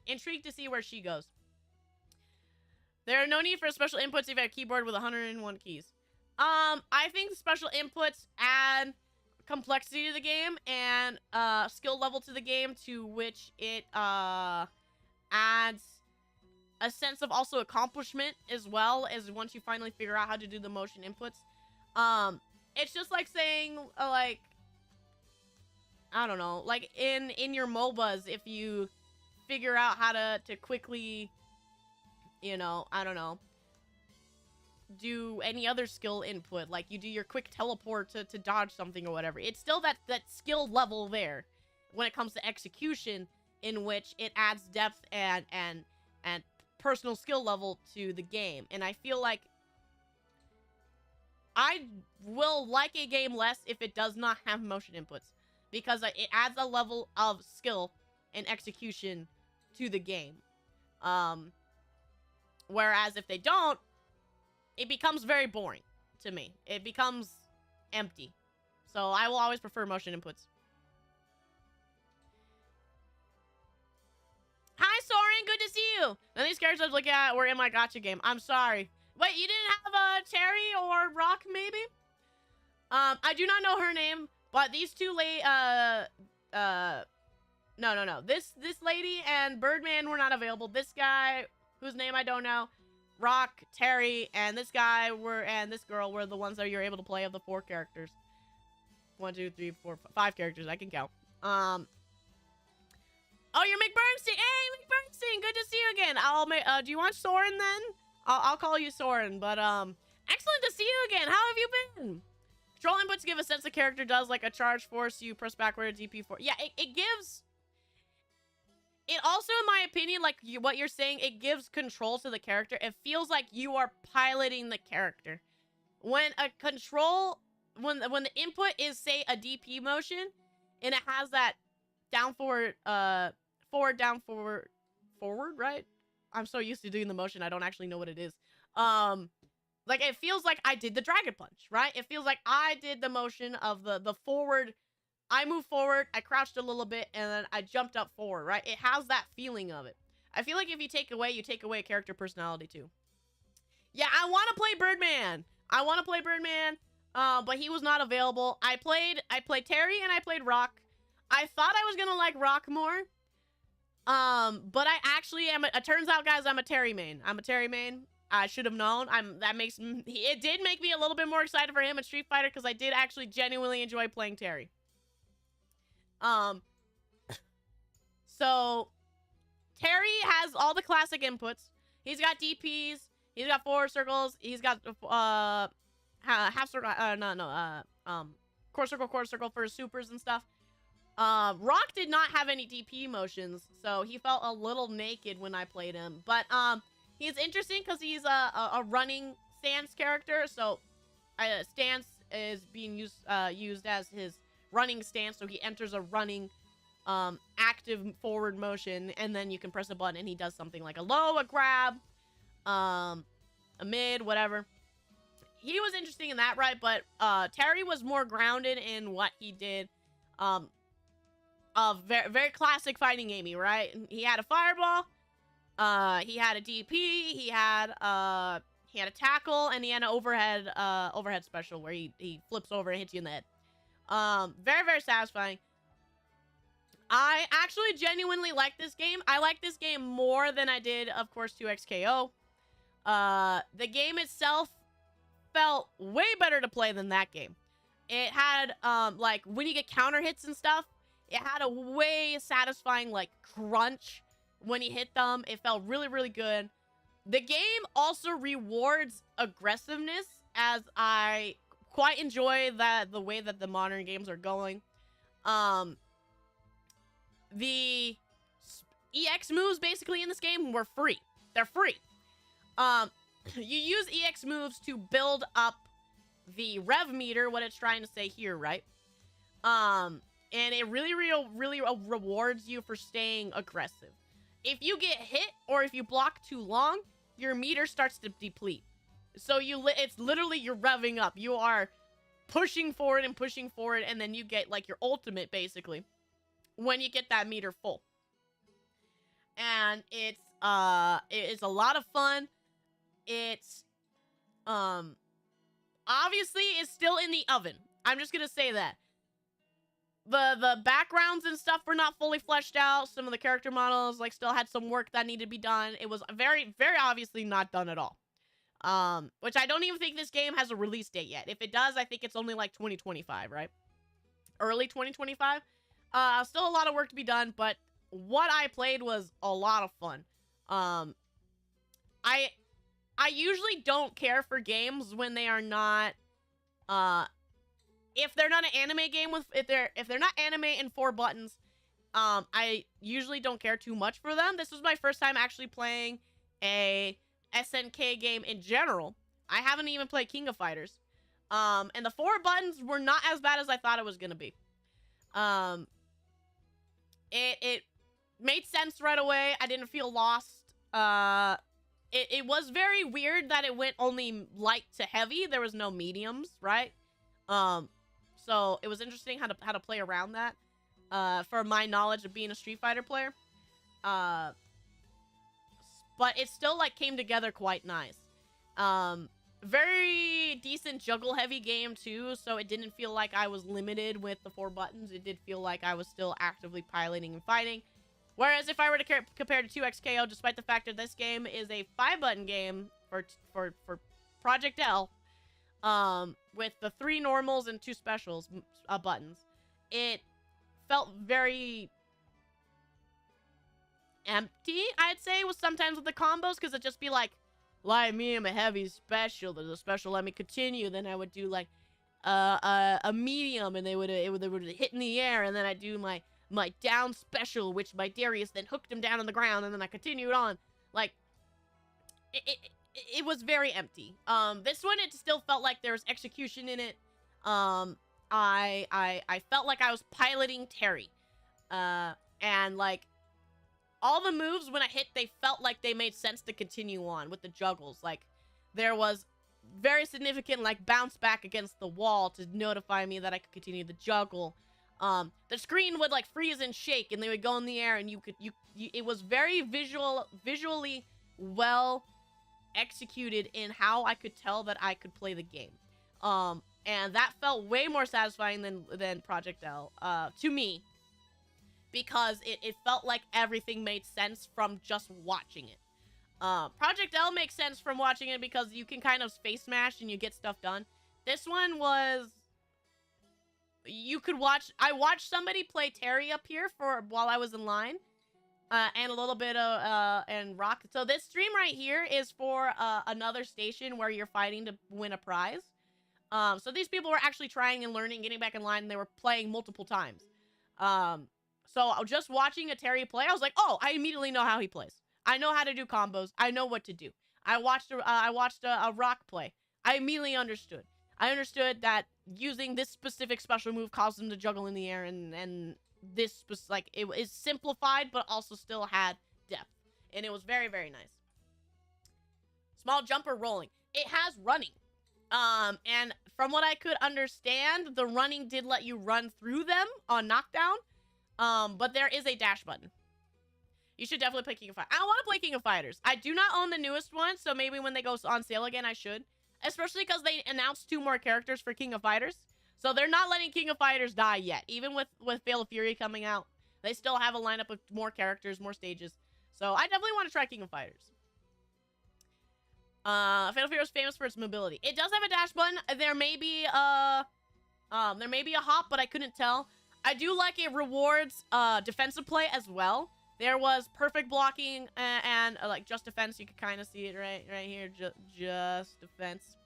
intrigued to see where she goes. There are no need for special inputs if you have a keyboard with 101 keys. I think special inputs add complexity to the game and skill level to the game, to which it adds a sense of also accomplishment as well, as once you finally figure out how to do the motion inputs. It's just like saying like, I don't know, like in your MOBAs, if you figure out how to quickly, you know, I don't know, do any other skill input, like you do your quick teleport to dodge something or whatever. It's still that skill level there when it comes to execution, in which it adds depth and personal skill level to the game. And I feel like I will like a game less if it does not have motion inputs, because it adds a level of skill and execution to the game. Whereas if they don't, it becomes very boring to me. It becomes empty. So I will always prefer motion inputs. Hi, Soren. Good to see you. Now these characters I was looking at were in my gacha game. I'm sorry. Wait, you didn't have Terry or Rock, maybe? I do not know her name, but these two no. This lady and Birdman were not available. This guy, whose name I don't know, Rock, Terry, and this guy and this girl were the ones that you're able to play of the 4 characters. 1, 2, 3, 4, 5 characters. I can count. Oh, you're McBernstein. Hey, McBernstein, good to see you again. I'll make. Do you want Soren then? I'll call you Soren. But excellent to see you again. How have you been? Control inputs give a sense the character does, like a charge force. You press backward, DP force. Yeah, it gives. It also, in my opinion, like what you're saying, it gives control to the character. It feels like you are piloting the character. When a control, when the input is, say, a DP motion, and it has that down forward, forward, down forward, forward, right? I'm so used to doing the motion, I don't actually know what it is. Like, it feels like I did the Dragon Punch, right? It feels like I did the motion of the forward. I moved forward, I crouched a little bit, and then I jumped up forward, right? It has that feeling of it. I feel like if you take away a character personality, too. Yeah, I want to play Birdman. But he was not available. I played Terry and I played Rock. I thought I was gonna like Rock more. But I actually am. It turns out, guys, I'm a Terry main. I should have known. It did make me a little bit more excited for him in Street Fighter because I did actually genuinely enjoy playing Terry. So Terry has all the classic inputs. He's got DPs. He's got forward circles. He's got half circle. Quarter circle for his supers and stuff. Rock did not have any DP motions, so he felt a little naked when I played him. But he's interesting because he's a running stance character. So stance is being used as his running stance. So he enters a running active forward motion, and then you can press a button and he does something like a low, a grab, a mid, whatever. He was interesting in that, right? But Terry was more grounded in what he did. Very, very classic fighting gamey, right? He had a fireball, he had a DP, he had a tackle, and he had an overhead special where he flips over and hits you in the head. Very, very satisfying. I actually genuinely like this game. I like this game more than I did, of course, 2XKO. The game itself felt way better to play than that game. It had, like, when you get counter hits and stuff, it had a way satisfying, like, crunch when you hit them. It felt really, really good. The game also rewards aggressiveness, as I quite enjoy the way that the modern games are going. The EX moves basically in this game were free. They're free. You use EX moves to build up the rev meter, what it's trying to say here, right? And it really rewards you for staying aggressive. If you get hit or if you block too long, your meter starts to deplete. So it's literally you're revving up. You are pushing forward, and then you get like your ultimate basically when you get that meter full. And it's a lot of fun. It's obviously it's still in the oven. I'm just gonna say that. The backgrounds and stuff were not fully fleshed out. Some of the character models like still had some work that needed to be done. It was very, very obviously not done at all. Which I don't even think this game has a release date yet. If it does, I think it's only like 2025, right? Early 2025. Still a lot of work to be done, but what I played was a lot of fun. I usually don't care for games when they are not, if they're not an anime game with, if they're not anime and 4 buttons, I usually don't care too much for them. This was my first time actually playing a SNK game in general. I haven't even played King of Fighters. And the 4 buttons were not as bad as I thought it was gonna be. It made sense right away. I didn't feel lost. It was very weird that it went only light to heavy. There was no mediums, right? So it was interesting how to play around that. For my knowledge of being a Street Fighter player. But it still like came together quite nice. Very decent juggle heavy game too, so it didn't feel like I was limited with the 4 buttons. It did feel like I was still actively piloting and fighting. Whereas if I were to compare to 2XKO, despite the fact that this game is a 5-button game for Project L, with the 3 normals and 2 specials buttons, it felt very empty, I'd say, was sometimes with the combos, because it'd just be like, me, I'm a heavy special, there's a special, let me continue, then I would do like a medium, and they would hit in the air, and then I'd do my down special, which my Darius then hooked him down on the ground, and then I continued on. Like, it was very empty. This one, it still felt like there was execution in it. I felt like I was piloting Terry. And like, all the moves when I hit, they felt like they made sense to continue on with the juggles. Like, there was very significant, like, bounce back against the wall to notify me that I could continue the juggle. The screen would, like, freeze and shake, and they would go in the air, and it was very visually well executed in how I could tell that I could play the game. And that felt way more satisfying than Project L, to me, because it felt like everything made sense from just watching it. Project L makes sense from watching it because you can kind of space smash and you get stuff done. This one was, I watched somebody play Terry up here while I was in line, and a little bit of, and Rock. So this stream right here is for, another station where you're fighting to win a prize. So these people were actually trying and learning, getting back in line, and they were playing multiple times. So just watching a Terry play, I was like, oh, I immediately know how he plays. I know how to do combos. I know what to do. I watched a Rock play. I immediately understood. I understood that using this specific special move caused him to juggle in the air, and this was like, it is simplified, but also still had depth. And it was very, very nice. Small jumper rolling. It has running. And from what I could understand, the running did let you run through them on knockdown. But there is a dash button. You should definitely play King of Fighters. I want to play King of Fighters. I do not own the newest one, so maybe when they go on sale again, I should. Especially because they announced 2 more characters for King of Fighters. So they're not letting King of Fighters die yet. Even with Fatal Fury coming out, they still have a lineup of more characters, more stages. So I definitely want to try King of Fighters. Fatal Fury is famous for its mobility. It does have a dash button. There may be a hop, but I couldn't tell. I do like it rewards defensive play as well. There was perfect blocking and like just defense. You can kind of see it right here. Just defense.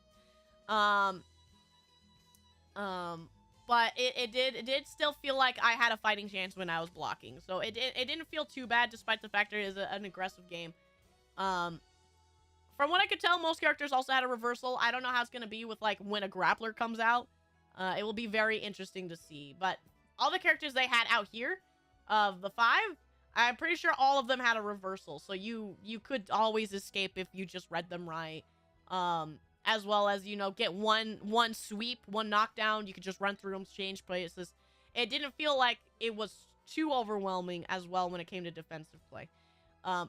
But it did still feel like I had a fighting chance when I was blocking. So it didn't feel too bad, despite the fact that it is an aggressive game. From what I could tell, most characters also had a reversal. I don't know how it's gonna be with like when a grappler comes out. It will be very interesting to see. But all the characters they had out here, of the 5, I'm pretty sure all of them had a reversal, so you could always escape if you just read them right. As well as, you know, get one sweep, one knockdown, you could just run through them, change places. It didn't feel like it was too overwhelming as well when it came to defensive play.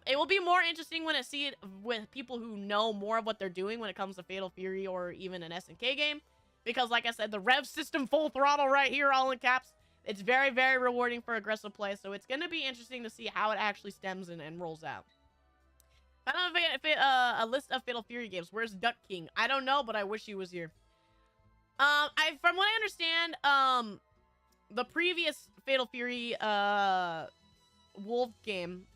It will be more interesting when I see it with people who know more of what they're doing when it comes to Fatal Fury or even an SNK game. Because, like I said, the rev system full throttle right here, all in caps. It's very, very rewarding for aggressive play, so it's going to be interesting to see how it actually stems and rolls out. Found a list of Fatal Fury games. Where's Duck King? I don't know, but I wish he was here. From what I understand, the previous Fatal Fury Wolf game,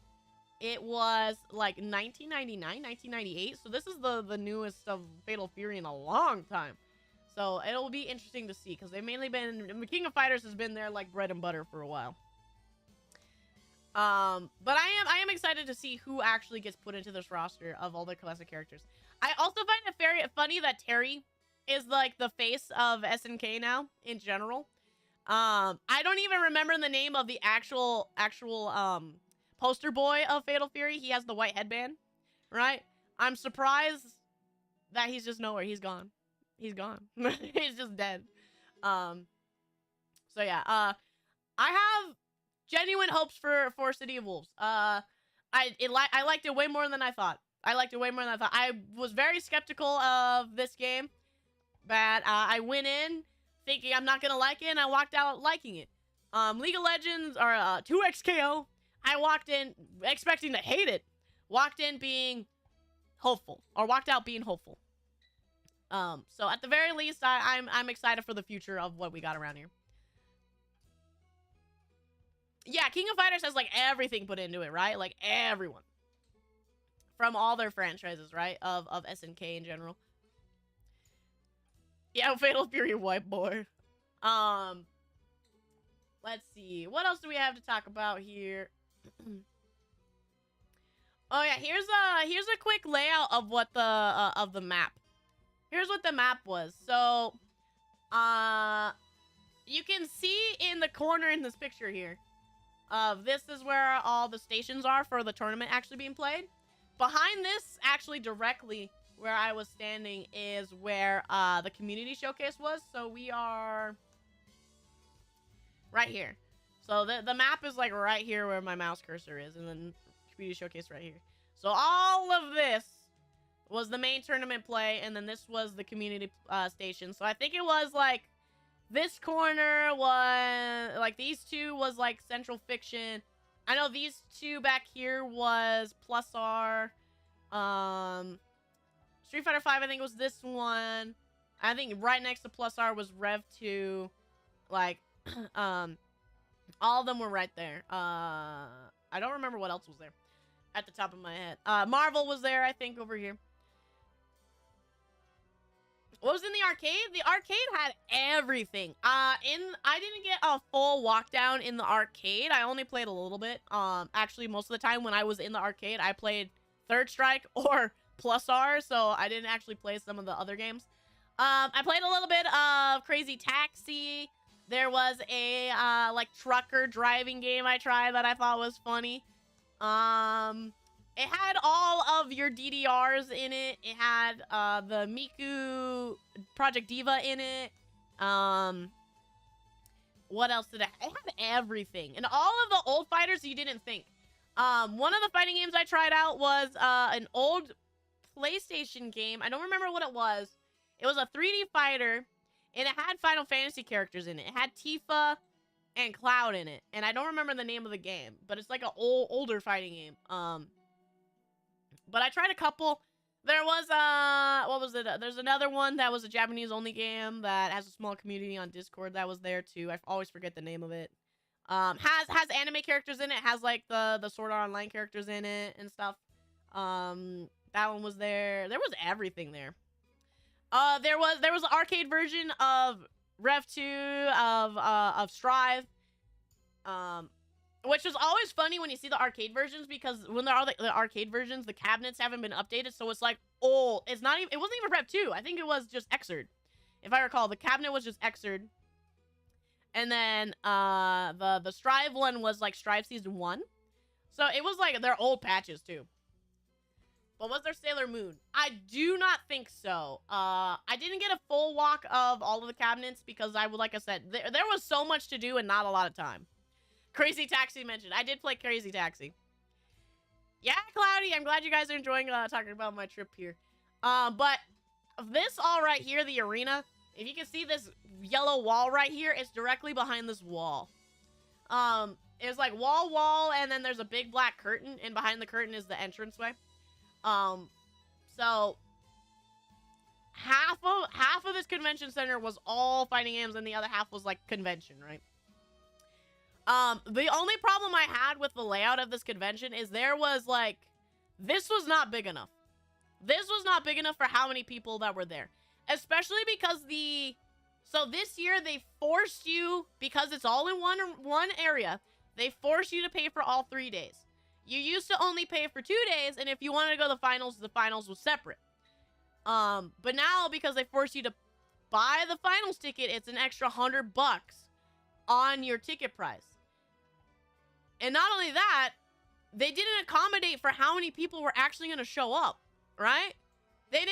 it was like 1999, 1998, so this is the newest of Fatal Fury in a long time. So it'll be interesting to see, because they've mainly been, King of Fighters has been there like bread and butter for a while. But I am excited to see who actually gets put into this roster of all the classic characters. I also find it very funny that Terry is like the face of SNK now in general. I don't even remember the name of the actual poster boy of Fatal Fury. He has the white headband, right? I'm surprised that he's just nowhere. He's gone. He's gone. He's just dead. So yeah, I have genuine hopes for City of Wolves. I liked it way more than I thought. I was very skeptical of this game, but I went in thinking I'm not gonna like it, and I walked out liking it. League of Legends or 2XKO, I walked in expecting to hate it. Walked in being hopeful, or walked out being hopeful. So at the very least, I'm excited for the future of what we got around here. yeah, King of Fighters has like everything put into it, right? Like everyone from all their franchises, right? Of SNK in general. Yeah, Fatal Fury Whiteboard. Let's see. What else do we have to talk about here? Oh yeah, here's a quick layout of what the map. Here's what the map was. So, you can see in the corner in this picture here. This is where all the stations are for the tournament actually being played. Behind this, actually directly where I was standing, is where the community showcase was. So we are right here. So the map is like right here where my mouse cursor is, and then community showcase right here. So all of this was the main tournament play, and then this was the community station. So I think it was like this corner was like these two was like Central Fiction. I know these two back here was Plus R. Street Fighter 5, I think was this one. I think right next to Plus R was Rev 2. Like, all of them were right there. I don't remember what else was there at the top of my head. Marvel was there, I think, over here. What was in the arcade? The arcade had everything. I didn't get a full walk down in the arcade. I only played a little bit. Actually, most of the time when I was in the arcade, I played Third Strike or Plus R, so I didn't actually play some of the other games. I played a little bit of Crazy Taxi. There was a like trucker driving game I tried that I thought was funny. It had all of your DDRs in it. It had the Miku Project Diva in it. What else did it have? It had everything. And all of the old fighters you didn't think. One of the fighting games I tried out was an old PlayStation game. I don't remember what it was. It was a 3D fighter, and it had Final Fantasy characters in it. It had Tifa and Cloud in it. And I don't remember the name of the game, but it's like an older fighting game. But I tried a couple. There was, what was it? There's another one that was a Japanese-only game that has a small community on Discord that was there, too. I always forget the name of it. Has anime characters in it. Has, like, the Sword Art Online characters in it and stuff. That one was there. There was everything there. There was an arcade version of Rev 2, of Strive. Which was always funny when you see the arcade versions, because when there are the arcade versions, the cabinets haven't been updated, so it's like old. It's not even. It wasn't even Rev 2. I think it was just Xrd, if I recall. The cabinet was just Xrd, and then the Strive one was like Strive Season 1. So it was like their old patches too. But was there Sailor Moon? I do not think so. I didn't get a full walk of all of the cabinets because like I said, there was so much to do and not a lot of time. Crazy Taxi mentioned. I did play Crazy Taxi. Yeah, Cloudy, I'm glad you guys are enjoying talking about my trip here. But this all right here, the arena, if you can see this yellow wall right here, it's directly behind this wall. It's like wall, and then there's a big black curtain, and behind the curtain is the entranceway. So half of this convention center was all fighting games, and the other half was like convention, right? The only problem I had with the layout of this convention is there was like, this was not big enough. This was not big enough for how many people that were there. Especially because so this year they forced you, because it's all in one area, they forced you to pay for all 3 days. You used to only pay for 2 days, and if you wanted to go to the finals was separate. But now, because they forced you to buy the finals ticket, it's an extra $100 on your ticket price. And not only that, they didn't accommodate for how many people were actually going to show up, right? They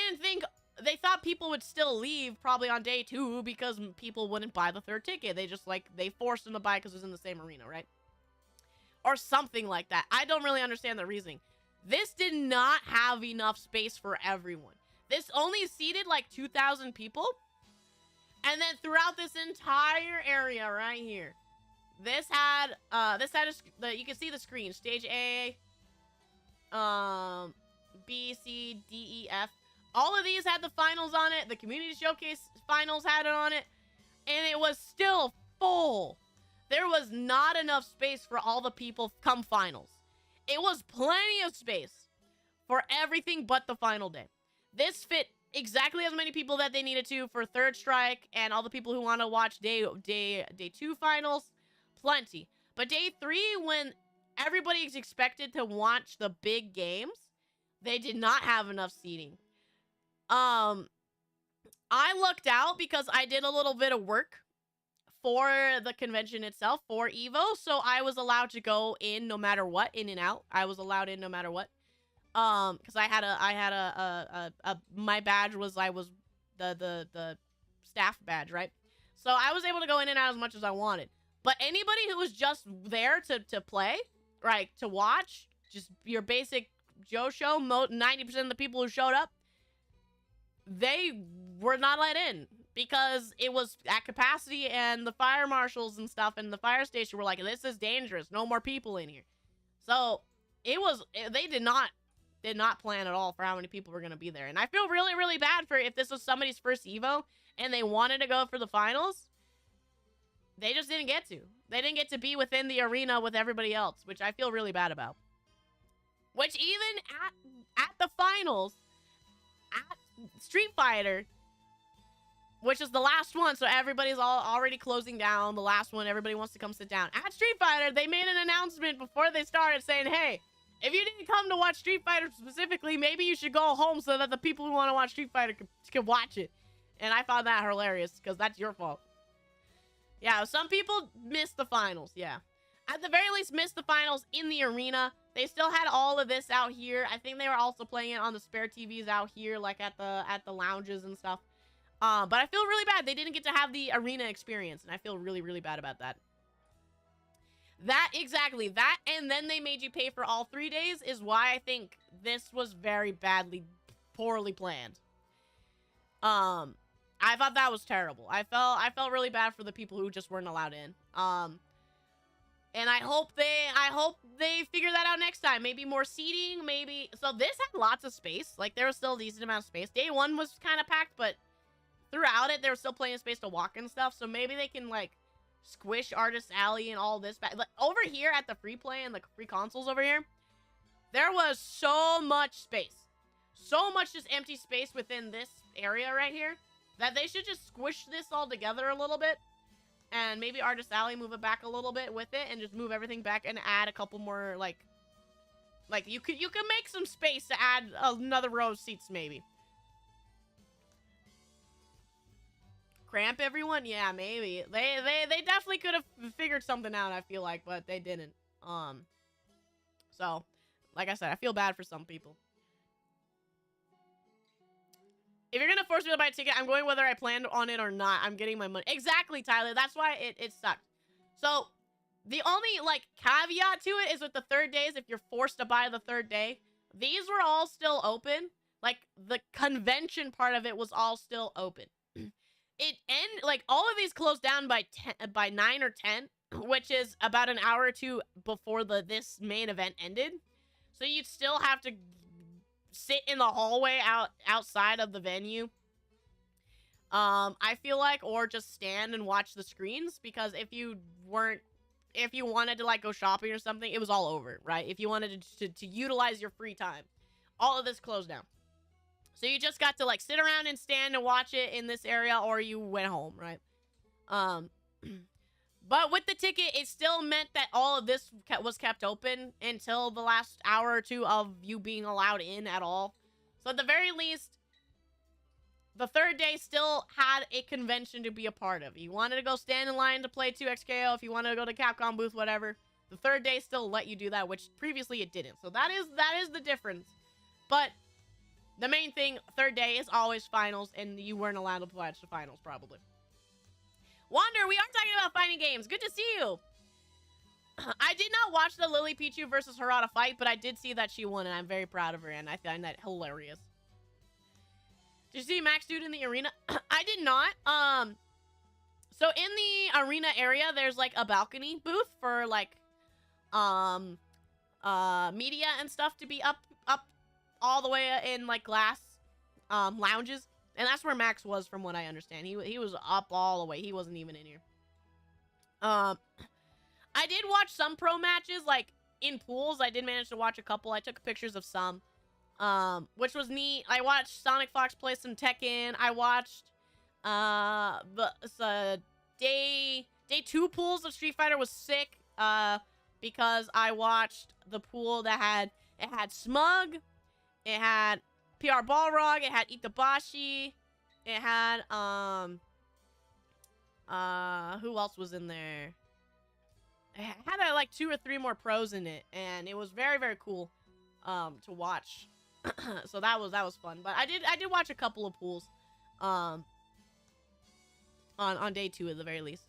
thought people would still leave probably on day 2 because people wouldn't buy the 3rd ticket. They forced them to buy because it was in the same arena, right? Or something like that. I don't really understand the reasoning. This did not have enough space for everyone. This only seated like 2,000 people. And then throughout this entire area right here, this had you can see the screen. Stage A, B, C, D, E, F. All of these had the finals on it. The community showcase finals had it on it. And it was still full. there was not enough space for all the people come finals. It was plenty of space for everything but the final day. This fit exactly as many people that they needed to for third strike and all the people who want to watch day 2 finals. Plenty. But day 3, when everybody is expected to watch the big games, they did not have enough seating. I lucked out because I did a little bit of work for the convention itself, for Evo, so I was allowed to go in no matter what, in and out. I was allowed in no matter what. Because my badge was, I was the staff badge, right? So I was able to go in and out as much as I wanted. But anybody who was just there to play, right, to watch, just your basic Joe show, 90% of the people who showed up, they were not let in because it was at capacity, and the fire marshals and stuff and the fire station were like, this is dangerous, no more people in here. So they did not plan at all for how many people were going to be there. And I feel really, really bad for if this was somebody's first Evo and they wanted to go for the finals. They just didn't get to. They didn't get to be within the arena with everybody else, which I feel really bad about. Which even at the finals, at Street Fighter, which is the last one, so everybody's already closing down. The last one, everybody wants to come sit down. At Street Fighter, they made an announcement before they started saying, hey, if you didn't come to watch Street Fighter specifically, maybe you should go home so that the people who want to watch Street Fighter can watch it. And I found that hilarious, because that's your fault. Yeah, some people missed the finals, yeah. At the very least, missed the finals in the arena. They still had all of this out here. I think they were also playing it on the spare TVs out here, like at the lounges and stuff. But I feel really bad. They didn't get to have the arena experience, and I feel really, really bad about that. Exactly, that, and then they made you pay for all 3 days is why I think this was very poorly planned. I thought that was terrible. I felt really bad for the people who just weren't allowed in. And I hope they figure that out next time. Maybe more seating, maybe. So this had lots of space. Like, there was still a decent amount of space. Day 1 was kind of packed, but throughout it, there was still plenty of space to walk and stuff. So maybe they can, like, squish Artist Alley and all this back. Like, over here at the free play and the free consoles over here, there was so much space. So much just empty space within this area right here that they should just squish this all together a little bit. And maybe Artist Alley, move it back a little bit with it and just move everything back and add a couple more, like you could make some space to add another row of seats maybe. Cramp everyone? Yeah, maybe. They definitely could have figured something out, I feel like, but they didn't. So, like I said, I feel bad for some people. If you're gonna force me to buy a ticket, I'm going whether I planned on it or not. I'm getting my money. Exactly, Tyler. That's why it sucked. So, the only, like, caveat to it is with the third days, if you're forced to buy the third day, these were all still open. Like, the convention part of it was all still open. All of these closed down by 9 or 10, which is about an hour or two before this main event ended. So you'd still have to sit in the hallway outside of the venue. I feel like, or just stand and watch the screens, because if you wanted to, like, go shopping or something, it was all over, right? If you wanted to utilize your free time, all of this closed down. So you just got to, like, sit around and stand and watch it in this area, or you went home, right? But with the ticket, it still meant that all of this was kept open until the last hour or two of you being allowed in at all. So at the very least, the third day still had a convention to be a part of. You wanted to go stand in line to play 2XKO, if you wanted to go to Capcom booth, whatever. The third day still let you do that, which previously it didn't. So that is the difference. But the main thing, third day is always finals, and you weren't allowed to watch the finals, probably. Wander, we are talking about fighting games. Good to see you. I did not watch the Lily Pichu versus Harada fight, but I did see that she won, and I'm very proud of her, and I find that hilarious. Did you see Max Dude in the arena? I did not. So in the arena area, there's, like, a balcony booth for, like, media and stuff to be up all the way in, like, glass lounges. And that's where Max was, from what I understand. He was up all the way. He wasn't even in here. I did watch some pro matches, like, in pools. I did manage to watch a couple. I took pictures of some, which was neat. I watched Sonic Fox play some Tekken. I watched, the day 2 pools of Street Fighter was sick, because I watched the pool that had Smug, it had PR Balrog, it had Itabashi, it had, who else was in there? It had like 2 or 3 more pros in it, and it was very, very cool, to watch. So that was fun. But I did watch a couple of pools, on day 2 at the very least.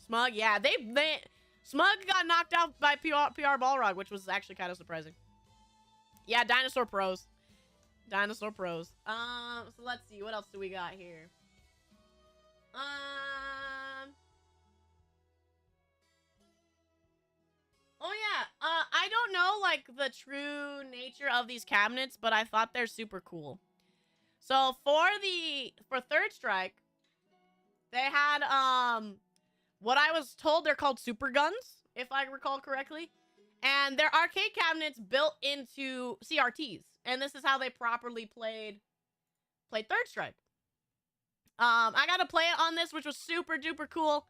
Smug, yeah, Smug got knocked out by PR Balrog, which was actually kind of surprising. Yeah, Dinosaur Pros. Dinosaur Pros. So let's see, what else do we got here? Oh yeah, I don't know, like, the true nature of these cabinets, but I thought they're super cool. So, for Third Strike, they had, what I was told they're called super guns, if I recall correctly. And they're arcade cabinets built into CRTs. And this is how they properly played Third Strike. I got to play it on this, which was super duper cool.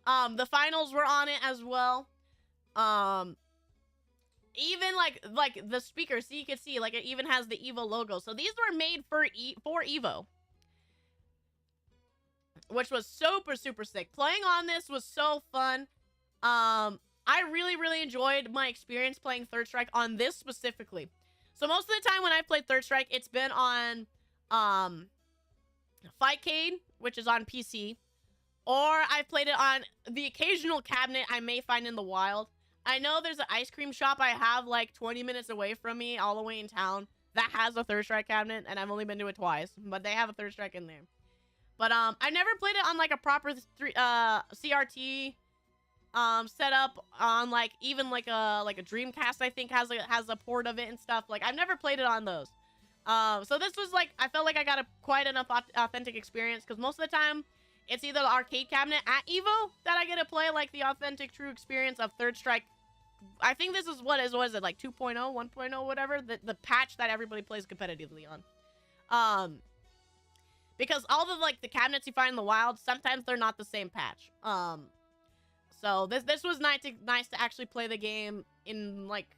The finals were on it as well. Even like the speaker, so you can see, like, it even has the Evo logo. So these were made for Evo, which was super, super sick. Playing on this was so fun. I really, really enjoyed my experience playing Third Strike on this specifically. So most of the time when I played Third Strike, it's been on, Fightcade, which is on PC, or I've played it on the occasional cabinet I may find in the wild. I know there's an ice cream shop I have, like, 20 minutes away from me, all the way in town, that has a Third Strike cabinet, and I've only been to it twice, but they have a Third Strike in there. But, I never played it on, like, a proper CRT, setup on, like, even, like a Dreamcast, I think, has a port of it and stuff. Like, I've never played it on those. So this was, like, I felt like I got quite enough authentic experience, because most of the time, it's either the arcade cabinet at Evo that I get to play, like, the authentic, true experience of Third Strike. I think this is, what is it, like, 2.0, 1.0, whatever? The patch that everybody plays competitively on. Because all the, like, the cabinets you find in the wild, sometimes they're not the same patch. So this was nice to actually play the game in, like,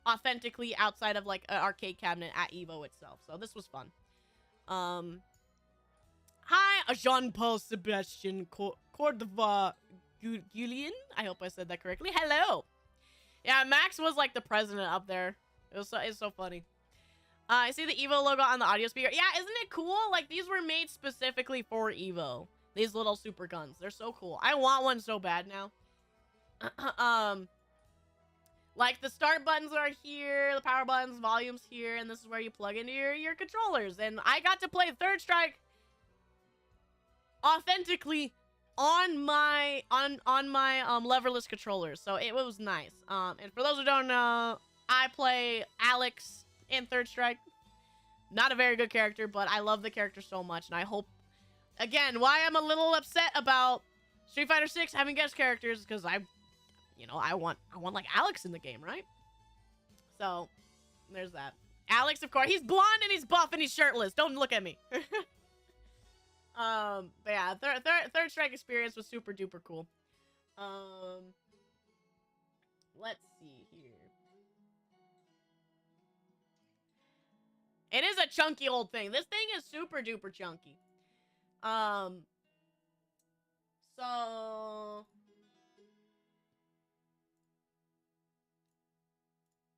authentically outside of, like, an arcade cabinet at Evo itself. So this was fun. Hi, Jean-Paul Sebastian Cordova Gulian. I hope I said that correctly. Hello. Yeah, Max was, like, the president up there. It's so funny. I see the Evo logo on the audio speaker. Yeah, isn't it cool? Like, these were made specifically for Evo. These little super guns. They're so cool. I want one so bad now. Like, the start buttons are here, the power buttons, volume's here, and this is where you plug into your controllers. And I got to play Third Strike authentically on my leverless controllers, so it was nice. And for those who don't know, I play Alex in Third Strike. Not a very good character, but I love the character so much, and I hope, again, why I'm a little upset about Street Fighter 6 having guest characters, because I want like Alex in the game, right? So there's that. Alex, of course, he's blonde and he's buff and he's shirtless. Don't look at me. But yeah, Third Strike experience was super duper cool. Let's see here. It is a chunky old thing. This thing is super duper chunky. So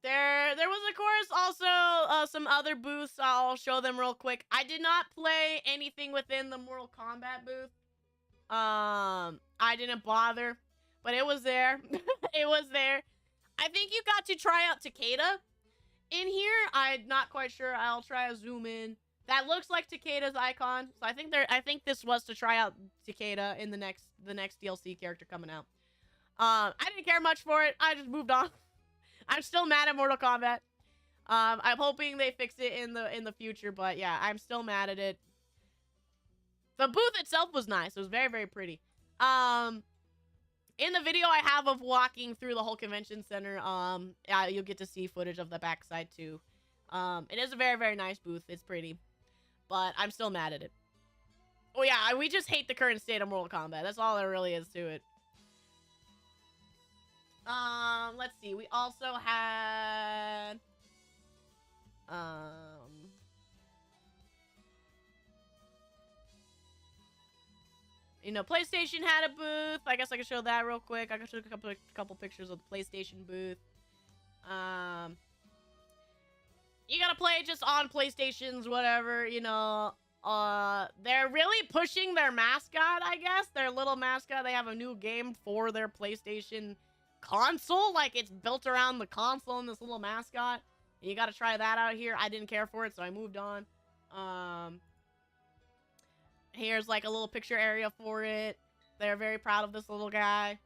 there was, of course, also some other booths. I'll show them real quick. I did not play anything within the Mortal Kombat booth. I didn't bother, but it was there. It was there. I think you got to try out Takeda in here. I'm not quite sure. I'll try to zoom in. That looks like Takeda's icon. So I think this was to try out Takeda in the next DLC character coming out. I didn't care much for it. I just moved on. I'm still mad at Mortal Kombat. I'm hoping they fix it in the future, but yeah, I'm still mad at it. The booth itself was nice. It was very, very pretty. in the video I have of walking through the whole convention center, you'll get to see footage of the backside too. It is a very, very nice booth. It's pretty, but I'm still mad at it. Oh yeah, we just hate the current state of Mortal Kombat. That's all there really is to it. Let's see. We also had, you know, PlayStation had a booth. I guess I can show that real quick. I can show a couple pictures of the PlayStation booth. You gotta play it just on PlayStations, whatever, you know. They're really pushing their mascot, I guess. Their little mascot. They have a new game for their PlayStation console. Like, it's built around the console and this little mascot. And you gotta try that out here. I didn't care for it, so I moved on. Here's, like, a little picture area for it. They're very proud of this little guy.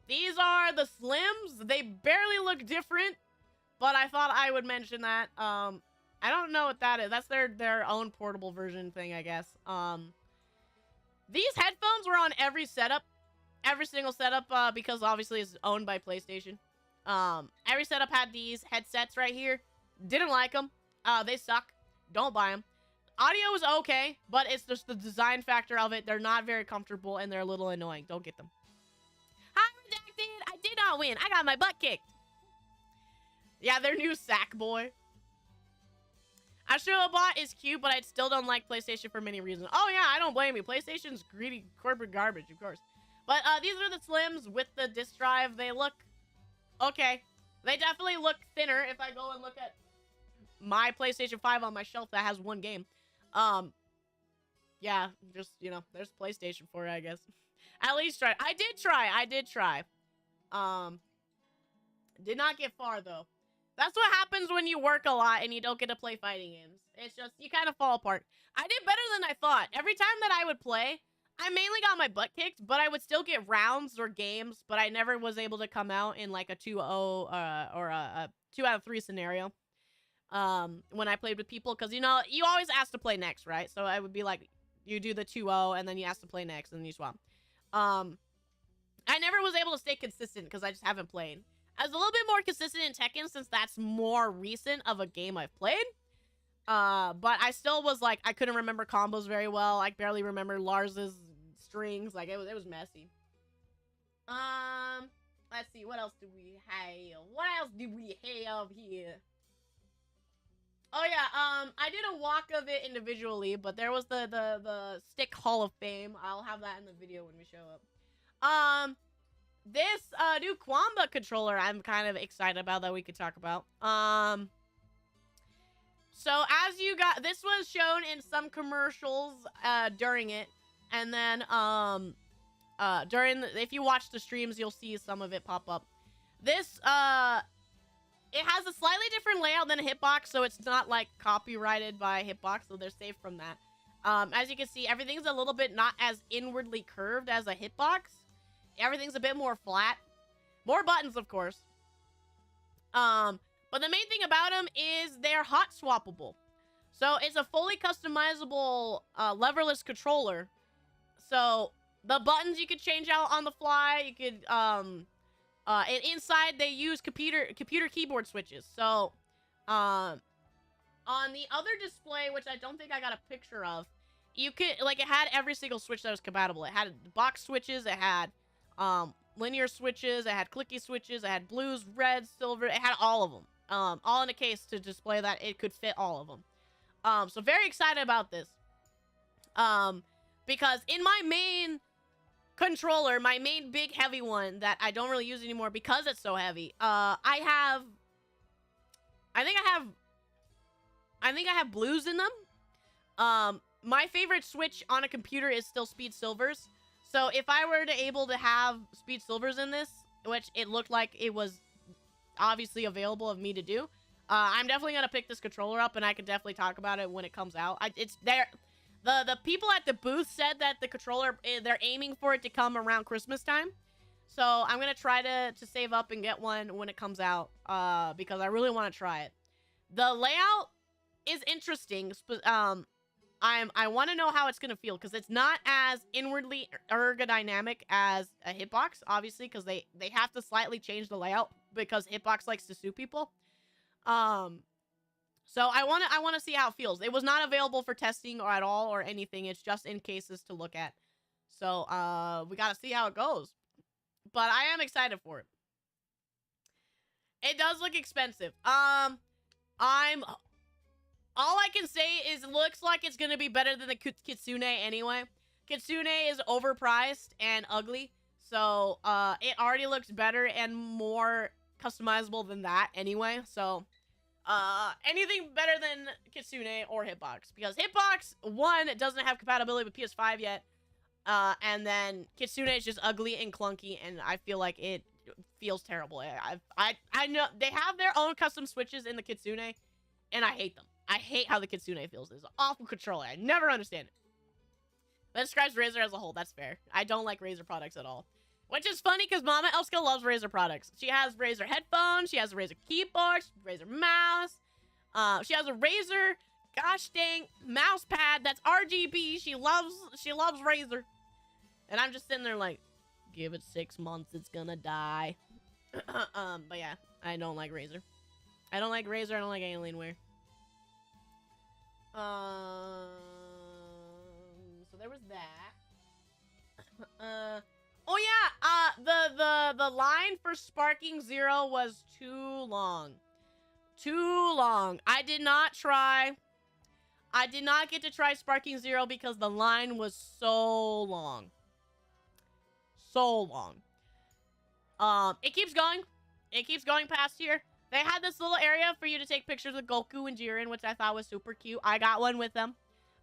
These are the Slims. They barely look different, but I thought I would mention that. I don't know what that is. That's their own portable version thing, I guess. These headphones were on every setup. Every single setup, because obviously it's owned by PlayStation. Every setup had these headsets right here. Didn't like them. They suck. Don't buy them. Audio is okay, but it's just the design factor of it. They're not very comfortable, and they're a little annoying. Don't get them. Hi, Redacted! I did not win. I got my butt kicked. Yeah, their new sack boy. Astrobot is cute, but I still don't like PlayStation for many reasons. Oh, yeah, I don't blame you. PlayStation's greedy corporate garbage, of course. But these are the Slims with the disc drive. They look okay. They definitely look thinner if I go and look at my PlayStation 5 on my shelf that has one game. Yeah, just, you know, there's PlayStation for it, I guess. At least try. I did try. Did not get far, though. That's what happens when you work a lot and you don't get to play fighting games. It's just, you kind of fall apart. I did better than I thought. Every time that I would play, I mainly got my butt kicked, but I would still get rounds or games, but I never was able to come out in like a 2-0 or a 2 out of 3 scenario. When I played with people, because, you know, you always ask to play next, right? So I would be like, you do the 2-0, and then you ask to play next, and then you swap. I never was able to stay consistent, because I just haven't played. I was a little bit more consistent in Tekken, since that's more recent of a game I've played. But I still was like, I couldn't remember combos very well. I barely remember Lars's strings. Like, it was messy. Let's see, what else do we have? What else do we have here? Oh yeah, I did a walk of it individually, but there was the Stick Hall of Fame. I'll have that in the video when we show up. This new Kwamba controller I'm kind of excited about that we could talk about. So as you got, this was shown in some commercials during it, and then if you watch the streams, you'll see some of it pop up. This it has a slightly different layout than a hitbox, so it's not like copyrighted by hitbox, so they're safe from that. As you can see, everything's a little bit not as inwardly curved as a hitbox. Everything's a bit more flat. More buttons, of course. But the main thing about them is they're hot swappable. So it's a fully customizable leverless controller. So the buttons you could change out on the fly. You could and inside they use computer keyboard switches. So on the other display, which I don't think I got a picture of, you could, like, it had every single switch that was compatible. It had box switches, it had linear switches, it had clicky switches, it had blues, reds, silver, it had all of them. All in a case to display that it could fit all of them. So very excited about this. Because in my main controller, my main big heavy one that I don't really use anymore because it's so heavy, I think I have blues in them. My favorite switch on a computer is still speed silvers. So if I were able to have speed silvers in this, which it looked like it was obviously available of me to do, I'm definitely gonna pick this controller up, and I can definitely talk about it when it comes out. It's there. The people at the booth said that the controller, they're aiming for it to come around Christmas time. So I'm gonna try to save up and get one when it comes out, because I really want to try it. The layout is interesting. I want to know how it's gonna feel because it's not as inwardly ergodynamic as a hitbox, obviously, because they have to slightly change the layout because hitbox likes to sue people. So I want to see how it feels. It was not available for testing or at all or anything. It's just in cases to look at. So we gotta see how it goes. But I am excited for it. It does look expensive. All I can say is it looks like it's gonna be better than the Kitsune anyway. Kitsune is overpriced and ugly, so it already looks better and more customizable than that anyway. So anything better than Kitsune or Hitbox, because Hitbox 1 doesn't have compatibility with PS5 yet, and then Kitsune is just ugly and clunky, and I feel like it feels terrible. I know they have their own custom switches in the Kitsune, and I hate them. I hate how the Kitsune feels. It's an awful controller. I never understand it. That describes Razer as a whole. That's fair. I don't like Razer products at all. Which is funny because Mama Elska loves Razer products. She has Razer headphones. She has a Razer keyboard. Razer mouse. She has a Razer, gosh dang, mouse pad that's RGB. She loves Razer. And I'm just sitting there like, give it 6 months. It's gonna die. But yeah, I don't like Razer. I don't like Razer. I don't like Alienware. So there was that. Oh yeah, the line for Sparking Zero was too long. Too long. I did not get to try Sparking Zero because the line was so long. So long. It keeps going. It keeps going past here. They had this little area for you to take pictures with Goku and Jiren, which I thought was super cute. I got one with them.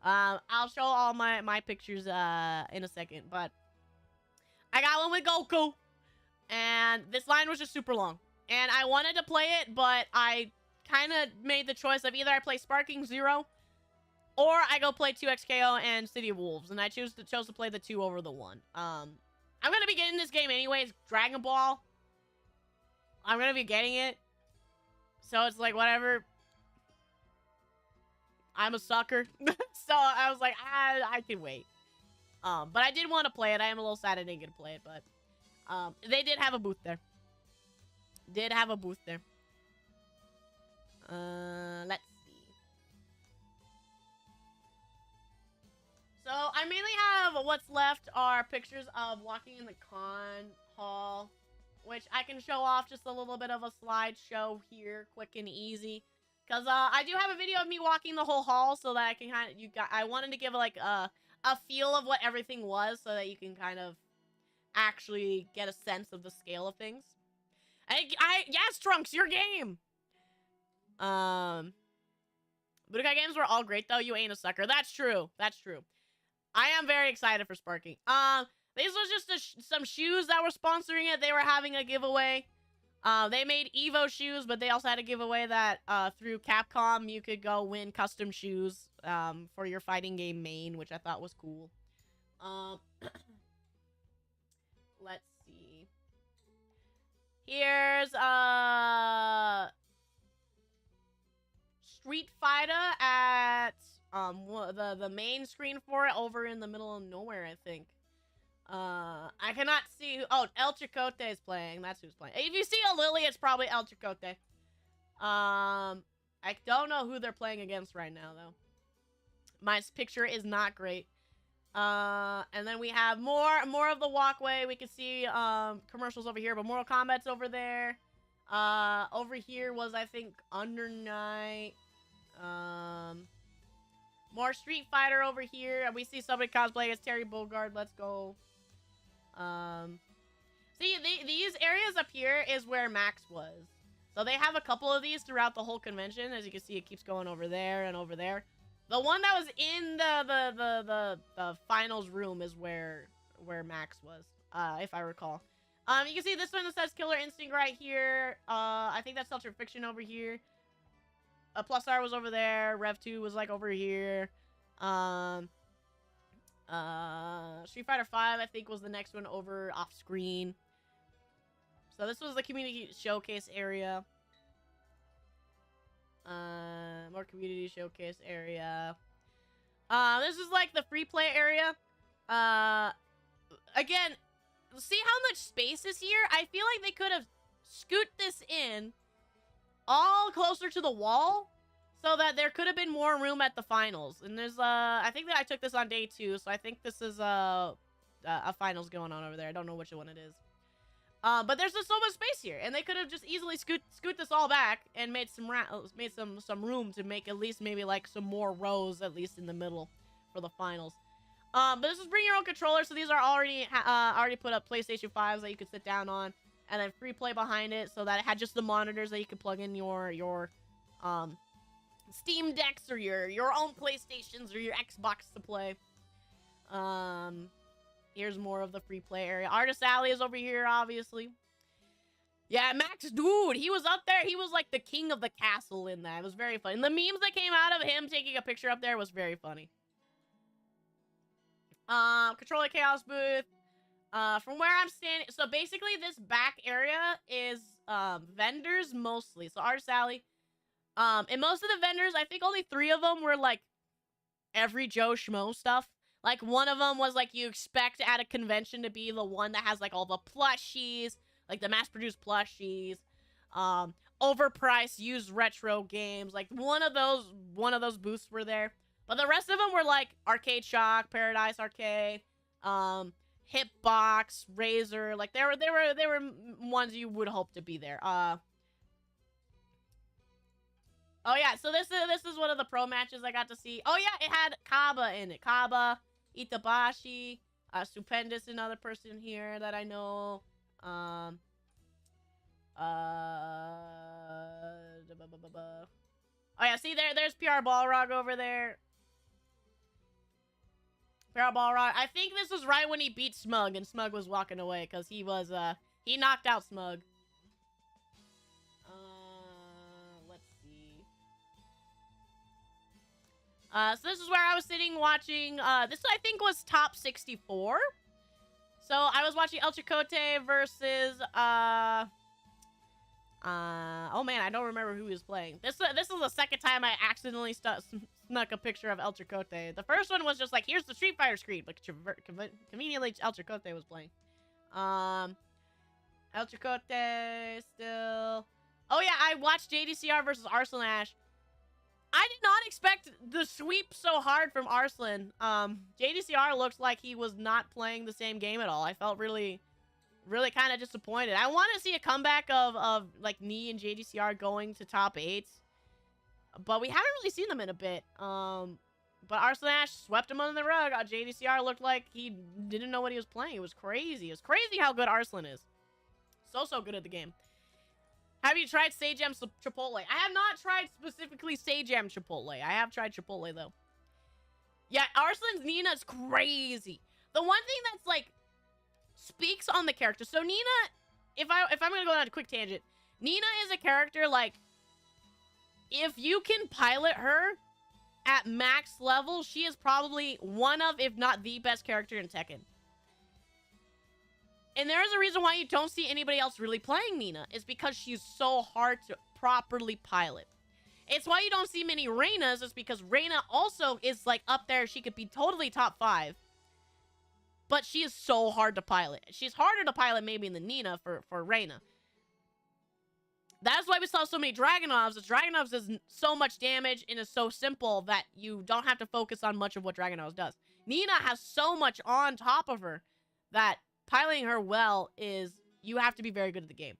I'll show all my pictures in a second, but I got one with Goku, and this line was just super long, and I wanted to play it, but I kind of made the choice of either I play Sparking Zero, or I go play 2XKO and City of Wolves, and I chose to play the 2 over the 1. I'm gonna be getting this game anyways. Dragon Ball. I'm gonna be getting it, so it's like whatever. I'm a sucker, so I was like, I can wait. But I did want to play it. I am a little sad I didn't get to play it, but they did have a booth there. Let's see. So I mainly have what's left are pictures of walking in the con hall, which I can show off just a little bit of a slideshow here, quick and easy. Because I do have a video of me walking the whole hall so that I can kind of, I wanted to give like a feel of what everything was so that you can kind of actually get a sense of the scale of things. Yes, Trunks, your game! Budokai games were all great though. You ain't a sucker. That's true. I am very excited for Sparking. These was just some shoes that were sponsoring it. They were having a giveaway. They made Evo shoes, but they also had a giveaway that through Capcom you could go win custom shoes for your fighting game main, which I thought was cool. Let's see. Here's Street Fighter at the main screen for it over in the middle of nowhere, I think. I cannot see who. Oh, El Chicote is playing. That's who's playing. If you see a Lily, it's probably El Chicote. I don't know who they're playing against right now, though. My picture is not great. And then we have more of the walkway. We can see commercials over here, but Mortal Kombat's over there. Over here was, I think, Under Night. More Street Fighter over here. We see somebody cosplay as Terry Bogard. Let's go. See, these areas up here is where Max was. So they have a couple of these throughout the whole convention. As you can see, it keeps going over there and over there. The one that was in the finals room is where Max was, if I recall. You can see this one that says Killer Instinct right here. I think that's Ultra Fiction over here. Plus R was over there. Rev 2 was like over here. Street Fighter 5, I think, was the next one over off screen. So this was the community showcase area. More community showcase area. This is like the free play area. Again, see how much space is here? I feel like they could have scoot this in all closer to the wall so that there could have been more room at the finals. And there's, I think that I took this on day 2, so I think this is, a finals going on over there. I don't know which one it is. But there's just so much space here, and they could have just easily scoot this all back and made some room to make at least maybe like some more rows at least in the middle for the finals. But this is bring your own controller, so these are already put up PlayStation 5s that you could sit down on, and then free play behind it, so that it had just the monitors that you could plug in your Steam Decks or your own PlayStations or your Xbox to play. Here's more of the free play area. Artist Alley is over here, obviously. Yeah, Max, dude, he was up there. He was like the king of the castle in that. It was very funny. And the memes that came out of him taking a picture up there was very funny. Controller Chaos booth. From where I'm standing, so basically this back area is vendors mostly. So Artist Alley. And most of the vendors, I think only 3 of them were like every Joe Schmo stuff. Like, one of them was, like, you expect at a convention to be the one that has, like, all the plushies, like, the mass-produced plushies, overpriced used retro games. Like, one of those booths were there. But the rest of them were, like, Arcade Shock, Paradise Arcade, Hitbox, Razer. Like, they were ones you would hope to be there. Oh, yeah, so this is one of the pro matches I got to see. Oh, yeah, it had Kaba in it. Kaba, Itabashi, Stupendous, another person here that I know. Oh, yeah, see, there's PR Balrog over there. PR Balrog. I think this was right when he beat Smug, and Smug was walking away, because he knocked out Smug. So this is where I was sitting watching, this I think was top 64. So I was watching El Chicote versus, oh man, I don't remember who he was playing. This is the second time I accidentally snuck a picture of El Chicote. The first one was just like, here's the Street Fighter screen, but conveniently El Chicote was playing. El Chicote still. Oh yeah, I watched JDCR versus Arslan Ash. I did not expect the sweep so hard from Arslan. JDCR looks like he was not playing the same game at all. I felt really kind of disappointed. I want to see a comeback of like Ni and JDCR going to top 8s. But we haven't really seen them in a bit. But Arslan Ash swept him under the rug. JDCR looked like he didn't know what he was playing. It was crazy. It was crazy how good Arslan is. So good at the game. Have you tried Sajam Chipotle? I have not tried specifically Sajam Chipotle. I have tried Chipotle, though. Yeah, Arslan's Nina's crazy. The one thing that's, like, speaks on the character. So Nina, if I'm going to go on a quick tangent, Nina is a character, like, if you can pilot her at max level, she is probably one of, if not the best character in Tekken. And there is a reason why you don't see anybody else really playing Nina. It's because she's so hard to properly pilot. It's why you don't see many Reinas. It's because Reina also is, like, up there. She could be totally top 5. But she is so hard to pilot. She's harder to pilot maybe than Nina for Reina. That's why we saw so many Dragunovs. Dragunovs does so much damage and is so simple that you don't have to focus on much of what Dragunovs does. Nina has so much on top of her that piloting her well is, you have to be very good at the game.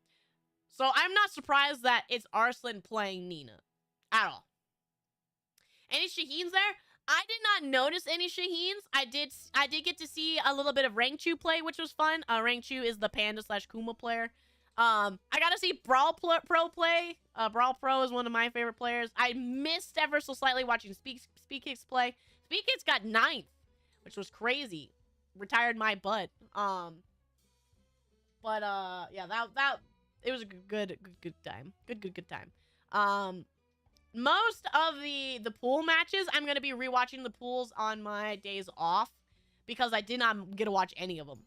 So I'm not surprised that it's Arslan playing Nina at all. Any Shaheens there? I did not notice any Shaheens. I did get to see a little bit of Rangchu play, which was fun. Rangchu is the Panda / Kuma player. I got to see Brawl Pro play. Brawl Pro is one of my favorite players. I missed ever so slightly watching Speedkicks play. Speedkicks got 9th, which was crazy. Retired my butt. Yeah, that it was a good time. Good time. Most of the pool matches, I'm gonna be rewatching the pools on my days off because I did not get to watch any of them.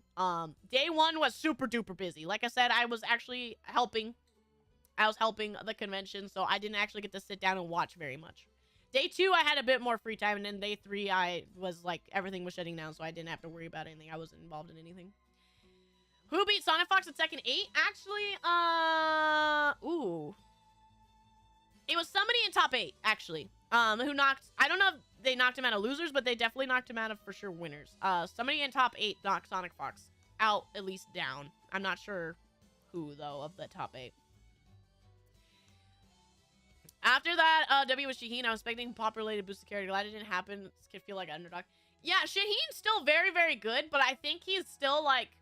Day 1 was super duper busy. Like I said, I was actually helping. I was helping the convention, so I didn't actually get to sit down and watch very much. Day 2, I had a bit more free time, and then day 3, I was like, everything was shutting down, so I didn't have to worry about anything. I wasn't involved in anything. Who beat Sonic Fox at Tekken 8? Actually, ooh. It was somebody in top 8, actually. Who knocked, I don't know if they knocked him out of losers, but they definitely knocked him out of, for sure, winners. Somebody in top 8 knocked Sonic Fox out, at least down. I'm not sure who, though, of the top 8. After that, W was Shaheen. I was expecting popular boosted character. Glad it didn't happen. Could feel like an underdog. Yeah, Shaheen's still very, very good, but I think he's still, like,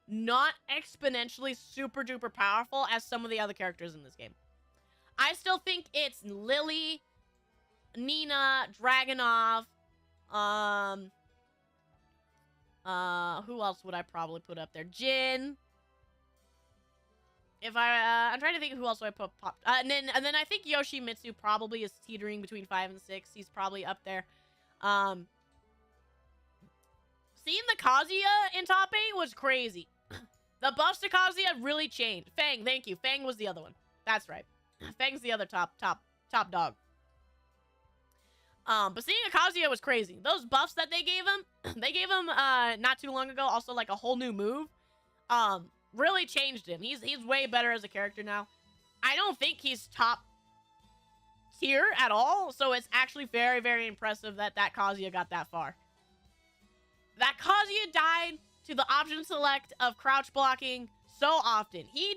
not exponentially super duper powerful as some of the other characters in this game. I still think it's Lily, Nina, Dragunov, who else would I probably put up there? Jin. If I'm trying to think of who else would I put and then I think Yoshimitsu probably is teetering between 5 and 6. He's probably up there. Seeing the Kazuya in top 8 was crazy. The buffs to Kazuya really changed. Fang, thank you. Fang was the other one. That's right. Fang's the other top dog. But seeing a Kazuya was crazy. Those buffs that they gave him not too long ago, also like a whole new move, really changed him. He's way better as a character now. I don't think he's top tier at all, so it's actually very, very impressive that Kazuya got that far. That Kazuya died to the option select of crouch blocking so often. He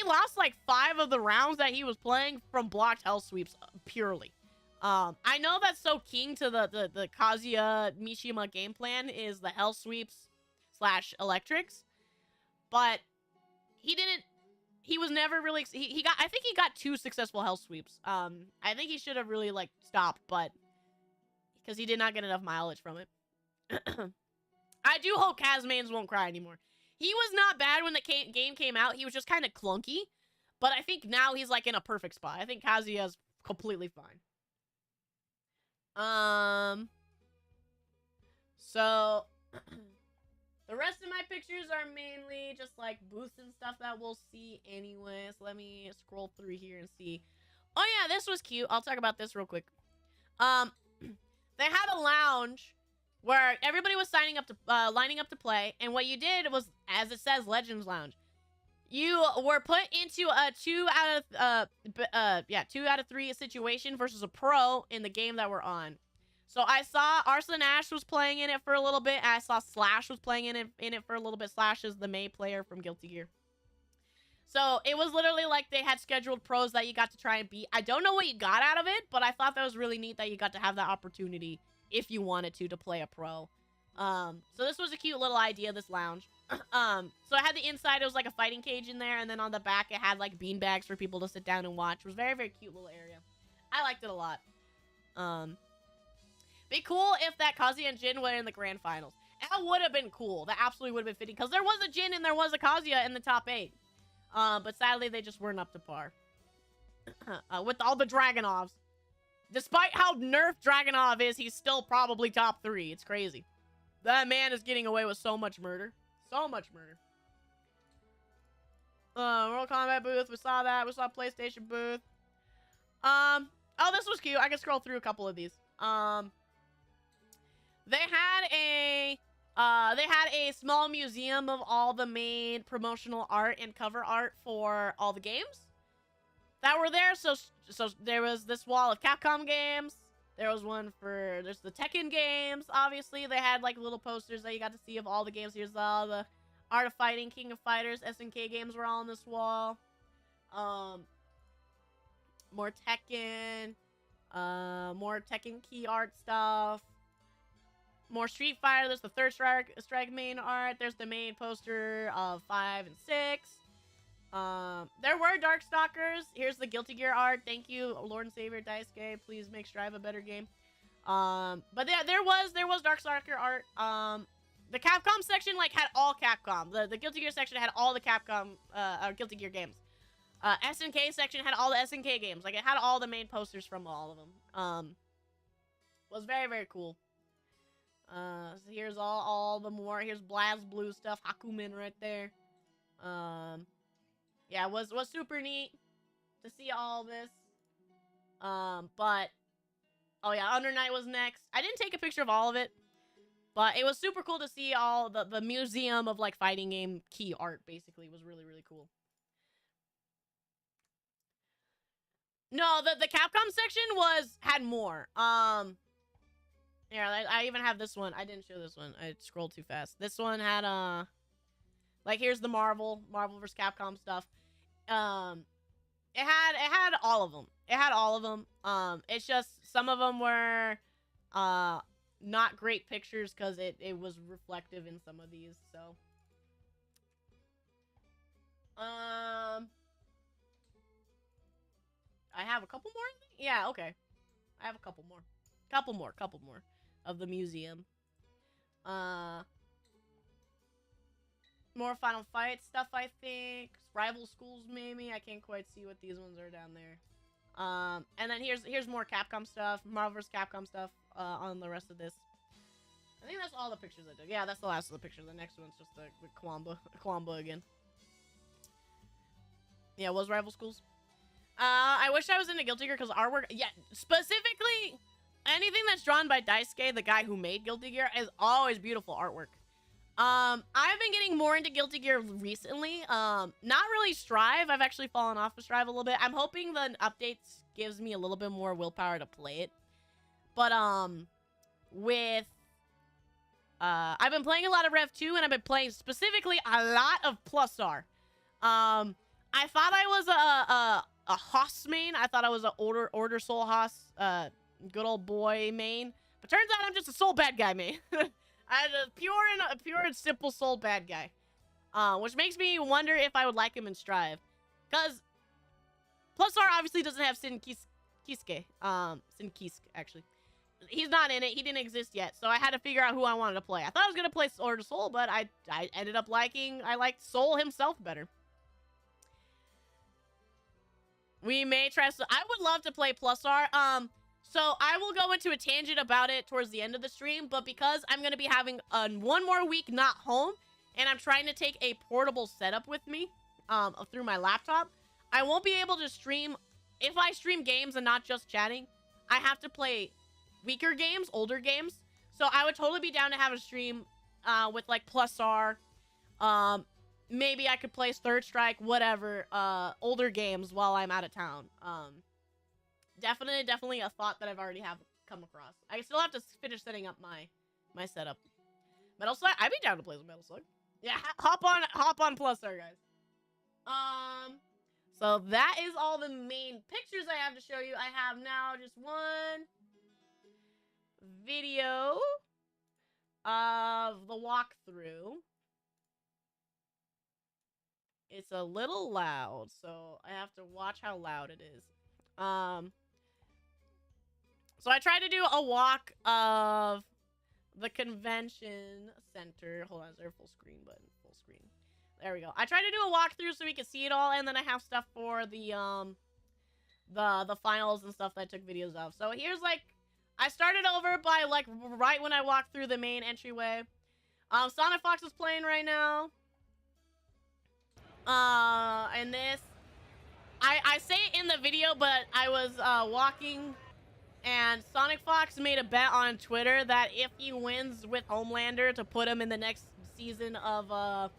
lost like 5 of the rounds that he was playing from blocked hell sweeps purely. I know that's so king to the Kazuya Mishima game plan is the hell sweeps / electrics, but he was never really, I think he got 2 successful hell sweeps. I think he should have really like stopped, but because he did not get enough mileage from it. I do hope Kazmains won't cry anymore. He was not bad when the game came out. He was just kind of clunky. But I think now he's like in a perfect spot. I think Kazuya's completely fine. So the rest of my pictures are mainly just like booths and stuff that we'll see anyway. So let me scroll through here and see. Oh yeah, this was cute. I'll talk about this real quick. They had a lounge where everybody was lining up to play, and what you did was, as it says, Legends Lounge. You were put into a 2 out of 3 situation versus a pro in the game that we're on. So I saw Arslan Ash was playing in it for a little bit, and I saw Slash was playing in it for a little bit. Slash is the May player from Guilty Gear. So it was literally like they had scheduled pros that you got to try and beat. I don't know what you got out of it, but I thought that was really neat that you got to have that opportunity if you wanted to play a pro. So this was a cute little idea, this lounge. So it had the inside, it was like a fighting cage in there, and then on the back it had like bean bags for people to sit down and watch. It was very, very cute little area. I liked it a lot. Be cool if that Kazuya and Jin were in the grand finals. That would have been cool. That absolutely would have been fitting, because there was a Jin and there was a Kazuya in the top 8. But sadly they just weren't up to par. With all the Dragunovs. Despite how nerfed Dragunov is, he's still probably top 3. It's crazy. That man is getting away with so much murder. So much murder. Mortal Kombat booth. We saw that. We saw PlayStation booth. Oh, this was cute. I can scroll through a couple of these. They had a small museum of all the main promotional art and cover art for all the games that were there. So there was this wall of Capcom games. There's the Tekken games. Obviously, they had like little posters that you got to see of all the games. Here's all the Art of Fighting, King of Fighters, SNK games were all on this wall. More Tekken key art stuff. More Street Fighter. There's the Third Strike main art. There's the main poster of 5 and 6. There were Darkstalkers. Here's the Guilty Gear art. Thank you, Lord and Savior Daisuke. Please make sure I have a better game. But there was Darkstalker art. The Capcom section like had all Capcom. The Guilty Gear section had all the Capcom Guilty Gear games. SNK section had all the SNK games. Like it had all the main posters from all of them. Was very, very cool. So here's all the more. Here's BlazBlue stuff. Hakumen right there. Yeah, it was super neat to see all this. But Oh yeah, Under Night was next. I didn't take a picture of all of it, but it was super cool to see all the museum of like fighting game key art. Basically, it was really really cool. No, the Capcom section had more. Yeah, I even have this one. I didn't show this one. I scrolled too fast. This one had like here's the Marvel vs. Capcom stuff. It had all of them. It had all of them. It's just some of them were not great pictures because it was reflective in some of these. So I have a couple more. Yeah, okay. I have a couple more. Couple more of the museum. More Final Fight stuff, I think. Rival schools, maybe. I can't quite see what these ones are down there. And then here's more Capcom stuff, Marvel vs. Capcom stuff on the rest of this. I think that's all the pictures I took. Yeah, that's the last of the pictures. The next one's just the Kwamba again. Yeah, was Rival Schools. I wish I was into Guilty Gear because artwork, yeah, specifically anything that's drawn by Daisuke, the guy who made Guilty Gear, is always beautiful artwork. I've been getting more into Guilty Gear recently. Not really Strive. I've actually fallen off of Strive a little bit. I'm hoping the updates gives me a little bit more willpower to play it. But, with, I've been playing a lot of Rev 2, and I've been playing specifically a lot of Plus R. I thought I was a Hoss main. I thought I was an Order Soul Hoss, good old boy main. But turns out I'm just a Soul bad guy main. I'm a pure and simple Soul bad guy. Which makes me wonder if I would like him in Strive. Because Plus R obviously doesn't have Sin Kisuke. Sin Kisuke, actually. He's not in it. He didn't exist yet. So I had to figure out who I wanted to play. I thought I was going to play Order Soul, but I ended up I liked Soul himself better. We may try. I would love to play Plus R. So I will go into a tangent about it towards the end of the stream, but because I'm going to be having one more week not home, and I'm trying to take a portable setup with me through my laptop, I won't be able to stream. If I stream games and not just chatting, I have to play weaker games, older games. So I would totally be down to have a stream with like Plus R. Maybe I could play Third Strike, whatever, older games while I'm out of town. Definitely a thought that I've already come across. I still have to finish setting up my setup. Metal Slug? I'd be down to play some Metal Slug. Yeah, hop on Plus R, guys. So that is all the main pictures I have to show you. I have now just one video of the walkthrough. It's a little loud, so I have to watch how loud it is. So I tried to do a walk of the convention center. Hold on, is there a full screen button? Full screen. There we go. I tried to do a walkthrough so we could see it all, and then I have stuff for the finals and stuff that I took videos of. So here's like, I started over by like right when I walked through the main entryway. Sonic Fox is playing right now. And this, I say it in the video, but I was walking, and Sonic Fox made a bet on Twitter that if he wins with Homelander, to put him in the next season of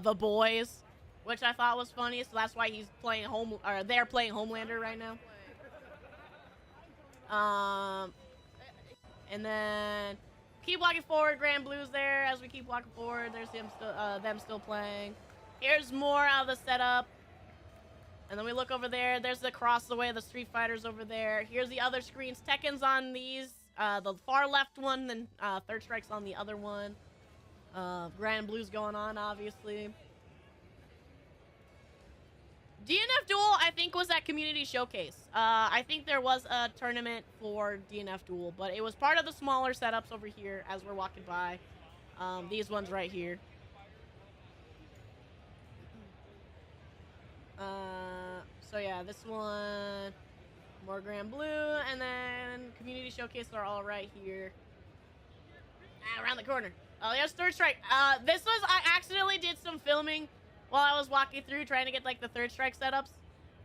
The Boys, which I thought was funny. So that's why he's playing they're playing Homelander right now. And then keep walking forward. Grand Blue's there. As we keep walking forward, there's them still playing. Here's more of the setup. And then we look over there. There's the across the way, the Street Fighters over there. Here's the other screens. Tekken's on these. The far left one, then Third Strike's on the other one. Grand Blue's going on, obviously. DNF Duel, I think, was at Community Showcase. I think there was a tournament for DNF Duel, but it was part of the smaller setups over here as we're walking by. These ones right here. So yeah, this one, more Grand Blue, and then Community Showcase are all right here. Around the corner. Oh, yes, Third Strike. This was, I accidentally did some filming while I was walking through trying to get like the Third Strike setups.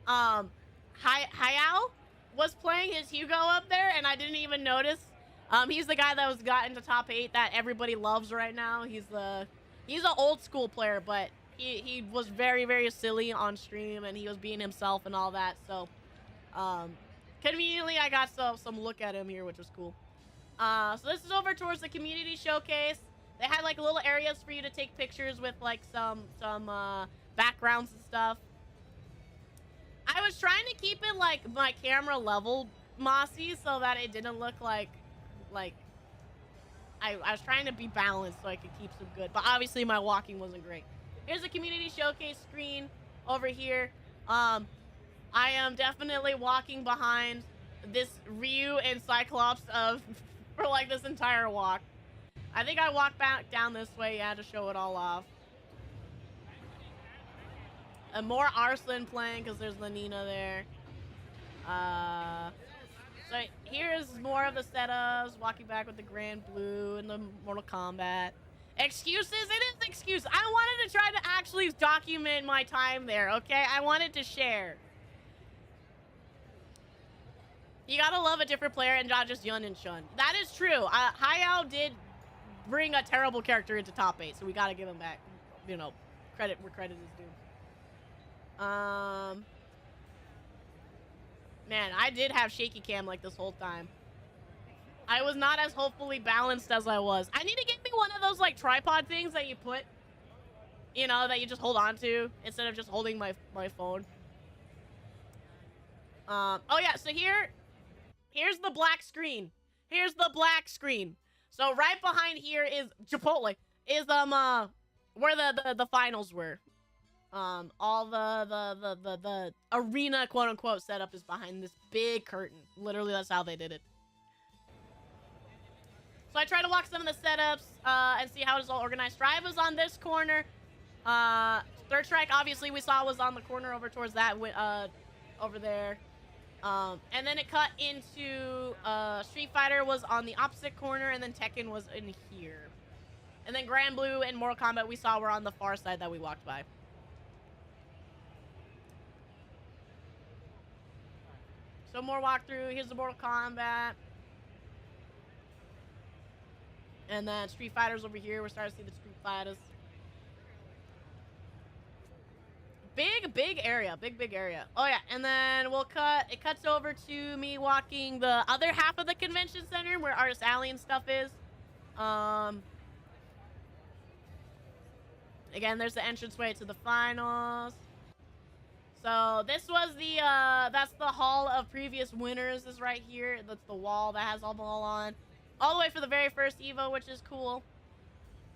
Hayao was playing his Hugo up there, and I didn't even notice. He's the guy that was got into top 8 that everybody loves right now. He's an old school player, but he was very, very silly on stream, and he was being himself and all that. So, conveniently, I got some look at him here, which was cool. So this is over towards the community showcase. They had like little areas for you to take pictures with like some backgrounds and stuff. I was trying to keep it like my camera level mossy so that it didn't look like I was trying to be balanced so I could keep some good, but obviously my walking wasn't great. Here's a community showcase screen over here. I am definitely walking behind this Ryu and Cyclops for like this entire walk. I think I walked back down this way, yeah, to show it all off. And more Arslan playing because there's the Nina there. So here's more of the setups. Walking back with the Grand Blue and the Mortal Kombat. Excuses? It is excuse. I wanted to try to actually document my time there, okay? I wanted to share. You gotta love a different player and not just Yun and Shun. That is true. Hayao did bring a terrible character into top 8, so we gotta give him back, you know, credit where credit is due. Man, I did have shaky cam like this whole time. I was not as hopefully balanced as I was. I need to get me one of those like tripod things that you put, you know, that you just hold on to instead of just holding my phone. Oh yeah, so here's the black screen. Here's the black screen. So right behind here is Chipotle. Is where the finals were. All the arena quote unquote setup is behind this big curtain. Literally, that's how they did it. So I tried to walk some of the setups and see how it's all organized. Strive was on this corner. Third Strike, obviously, we saw was on the corner over towards that over there. And then it cut into Street Fighter was on the opposite corner, and then Tekken was in here. And then Grand Blue and Mortal Kombat we saw were on the far side that we walked by. So more walkthrough. Here's the Mortal Kombat. And then Street Fighters over here. We're starting to see the Street Fighters. Big area. Big area. Oh, yeah. And then it cuts over to me walking the other half of the convention center where Artist Alley and stuff is. Again, there's the entranceway to the finals. So this was that's the hall of previous winners is right here. That's the wall that has all the all on. All the way for the very first Evo, which is cool.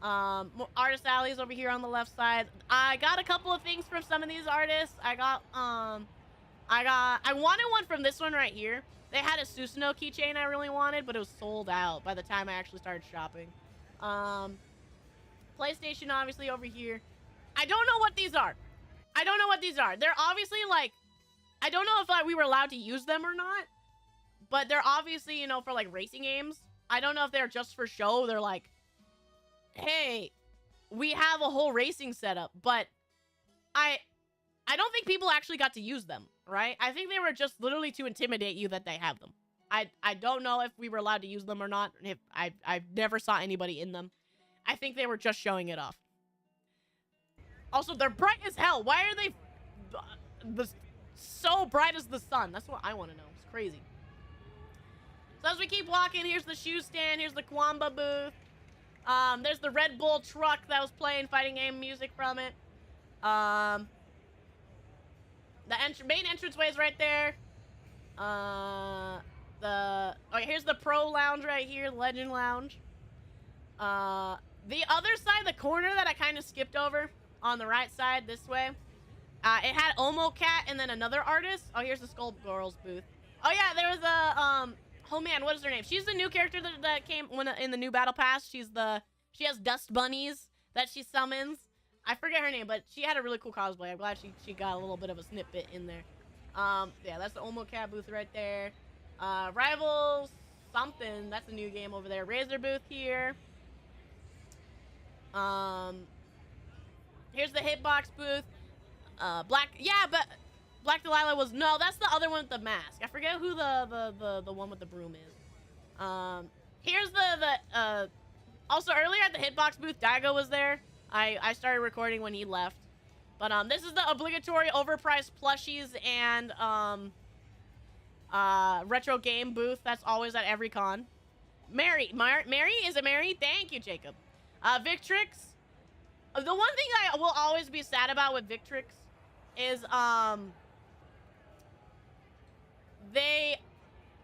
Artist Alley's over here on the left side. I got a couple of things from some of these artists. I wanted one from this one right here. They had a Susanoo keychain I really wanted, but it was sold out by the time I actually started shopping. PlayStation obviously over here. I don't know what these are. I don't know what these are. They're obviously like, I don't know if we were allowed to use them or not, but they're obviously, you know, for like racing games. I don't know if they're just for show. They're like, hey, we have a whole racing setup, but I don't think people actually got to use them, right? I think they were just literally to intimidate you that they have them. I don't know if we were allowed to use them or not. If I never saw anybody in them. I think they were just showing it off. Also, they're bright as hell. Why are they so bright as the sun? That's what I want to know. It's crazy. So as we keep walking, here's the shoe stand. Here's the Kwamba booth. There's the Red Bull truck that was playing fighting game music from it. The main entranceway is right there. Here's the Pro Lounge right here, Legend Lounge. The other side, the corner that I kind of skipped over on the right side, this way. It had Omo Cat and then another artist. Oh, here's the Skull Girls booth. Oh yeah, there was a oh man, what is her name? She's the new character that came in the new battle pass. She has dust bunnies that she summons. I forget her name, but she had a really cool cosplay. I'm glad she got a little bit of a snippet in there. Yeah, that's the Omo Cat booth right there. Rivals something. That's a new game over there. Razor booth here. Here's the Hitbox booth. Black. Yeah, but Black Delilah was, no, that's the other one with the mask. I forget who the one with the broom is. Here's also earlier at the Hitbox booth, Daigo was there. I started recording when he left. But, this is the obligatory overpriced plushies and, retro game booth that's always at every con. Mary, is it Mary? Thank you, Jacob. Victrix. The one thing I will always be sad about with Victrix is, they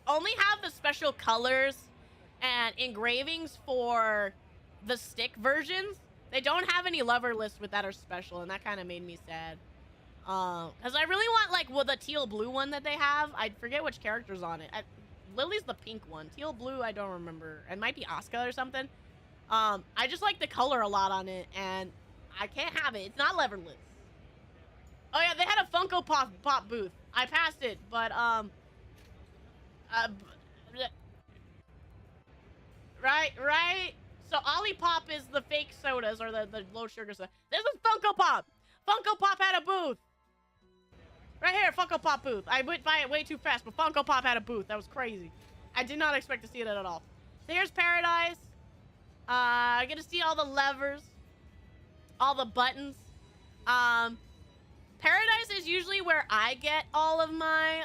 only have the special colors and engravings for the stick versions. They don't have any lever lists with that are special, and that kind of made me sad. Because I really want, like, well, the teal blue one that they have. I forget which character's on it. Lily's the pink one. Teal blue, I don't remember. It might be Asuka or something. I just like the color a lot on it, and I can't have it. It's not leverless. Oh, yeah, they had a Funko Pop booth. I passed it, but, right? So Olipop is the fake sodas, or the low sugar soda. This is Funko Pop! Funko Pop had a booth! Right here, Funko Pop booth. I went by it way too fast, but Funko Pop had a booth. That was crazy. I did not expect to see it at all. So here's Paradise. I get to see all the levers. All the buttons. Paradise is usually where I get all of my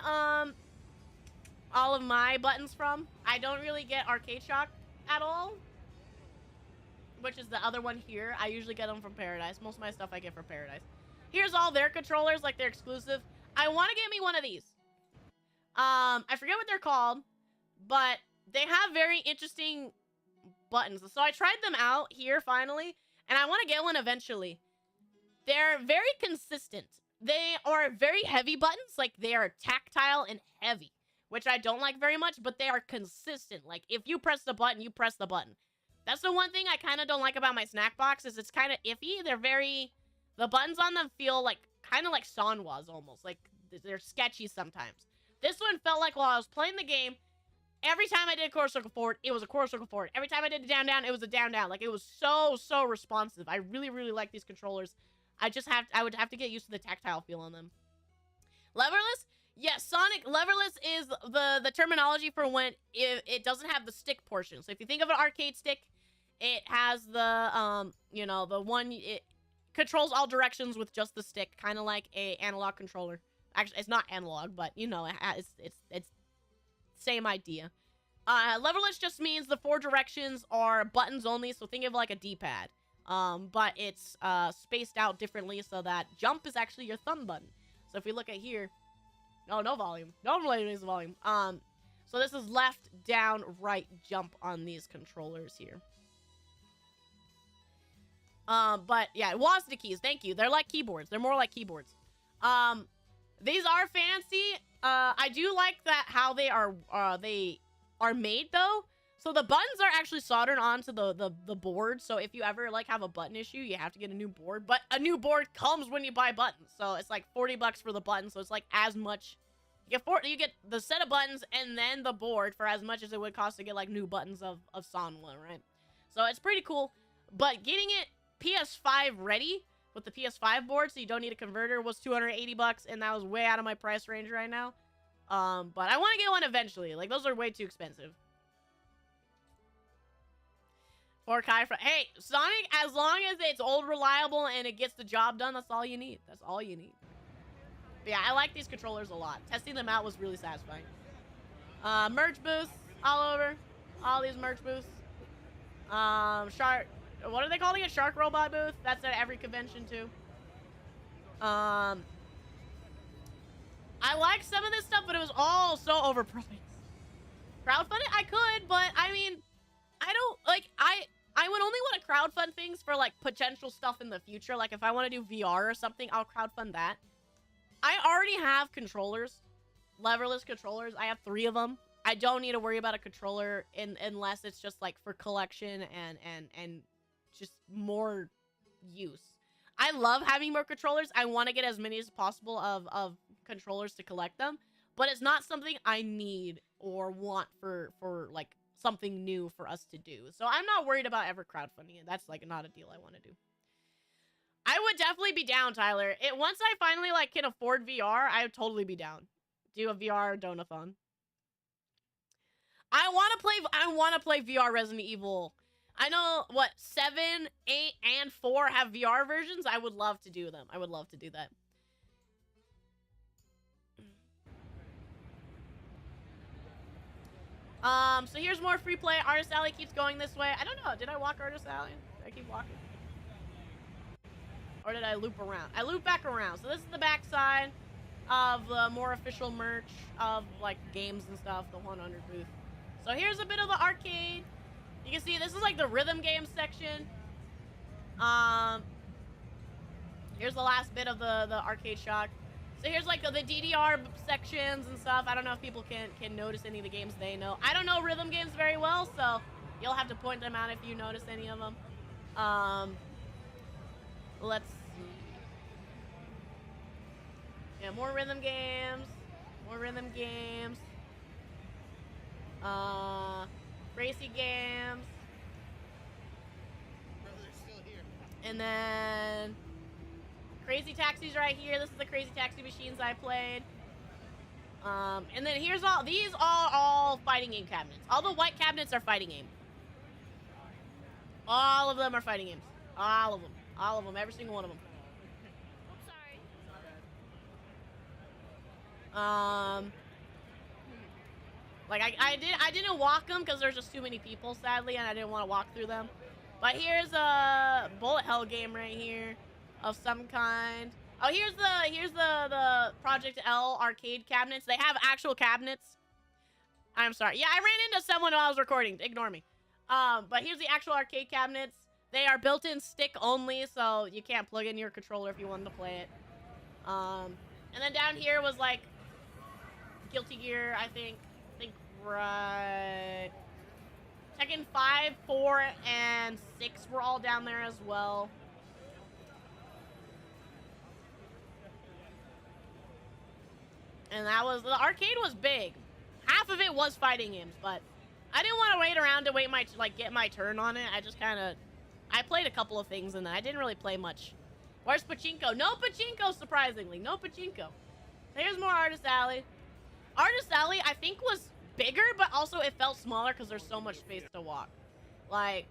buttons from. I don't really get Arcade Shock at all, which is the other one here. I usually get them from Paradise. Most of my stuff I get from Paradise. Here's all their controllers, like they're exclusive. I want to get me one of these. I forget what they're called, but they have very interesting buttons. So I tried them out here finally, and I want to get one eventually. They're very consistent. They are very heavy buttons, like they are tactile and heavy, which I don't like very much, but they are consistent. Like if you press the button, you press the button. That's the one thing I kind of don't like about my snack box is it's kind of iffy. The buttons on them feel like kind of like Sanwa's almost. Like they're sketchy sometimes. This one felt like while I was playing the game, every time I did a quarter circle forward, it was a quarter circle forward. Every time I did a down, it was a down. Like it was so responsive. I really like these controllers. I would have to get used to the tactile feel on them. Leverless? Yes, Sonic leverless is the terminology for when it doesn't have the stick portion. So if you think of an arcade stick, it has the, the one, it controls all directions with just the stick, kind of like a analog controller. Actually, it's not analog, but, it's same idea. Leverless just means the 4 directions are buttons only, so think of like a D-pad. But it's spaced out differently so that jump is actually your thumb button. So if we look at here, no volume. Normally it is volume. So this is left, down, right, jump on these controllers here. But yeah, WASD keys, thank you. They're like keyboards. They're more like keyboards. These are fancy. I do like that how they are made though. So the buttons are actually soldered onto the board. So if you ever like have a button issue, you have to get a new board. But a new board comes when you buy buttons. So it's like 40 bucks for the button. So it's like as much. You get the set of buttons and then the board for as much as it would cost to get like new buttons of Sanwa, right? So it's pretty cool. But getting it PS5 ready with the PS5 board, so you don't need a converter, was 280 bucks, and that was way out of my price range right now. But I want to get one eventually. Like those are way too expensive. For Kai, hey, Sonic, as long as it's old, reliable, and it gets the job done, that's all you need. That's all you need. But yeah, I like these controllers a lot. Testing them out was really satisfying. Merch booths all over. All these merch booths. Shark, what are they calling it? Shark Robot booth? That's at every convention too. I like some of this stuff, but it was all so overpriced. Crowdfund it? I could, but I mean, I don't, like, I would only want to crowdfund things for, like, potential stuff in the future. Like, if I want to do VR or something, I'll crowdfund that. I already have controllers. Leverless controllers. I have 3 of them. I don't need to worry about a controller unless it's just, like, for collection and just more use. I love having more controllers. I want to get as many as possible of controllers to collect them. But it's not something I need or want for like, something new for us to do. So I'm not worried about ever crowdfunding it. That's like not a deal I want to do. I would definitely be down, Tyler. Once I finally like can afford VR, I would totally be down. Do a VR donathon. I want to play VR Resident Evil. I know what 7, 8, and 4 have VR versions. I would love to do them. I would love to do that. So here's more free play. Artist Alley keeps going this way. I don't know. Did I walk Artist Alley? Did I keep walking? Or did I loop around? I loop back around. So this is the back side of the more official merch of like games and stuff, the 100 booth. So here's a bit of the arcade. You can see this is like the rhythm games section. Here's the last bit of the arcade shock. So here's like the DDR sections and stuff. I don't know if people can notice any of the games they know. I don't know rhythm games very well, so you'll have to point them out if you notice any of them. Let's see. Yeah, more rhythm games. More rhythm games. Racy games. And then Crazy Taxis right here. This is the Crazy Taxi machines I played. And then here's these are all fighting game cabinets. All the white cabinets are fighting game. All of them are fighting games. All of them. All of them. Every single one of them. Sorry. Like I didn't walk them because there's just too many people, sadly, and I didn't want to walk through them. But here's a bullet hell game right here of some kind. Oh, here's the Project L arcade cabinets. They have actual cabinets. I'm sorry. Yeah, I ran into someone while I was recording. Ignore me. But here's the actual arcade cabinets. They are built-in stick only, so you can't plug in your controller if you wanted to play it. And then down here was like Guilty Gear, I think right. Tekken 5, 4, and 6 were all down there as well. And that was, the arcade was big. Half of it was fighting games, but I didn't want to wait around to get my turn on it. I just kind of, I played a couple of things and I didn't really play much. Where's Pachinko? No Pachinko, surprisingly. No Pachinko. Here's more Artist Alley. Artist Alley, I think, was bigger, but also it felt smaller because there's so much space to walk. Like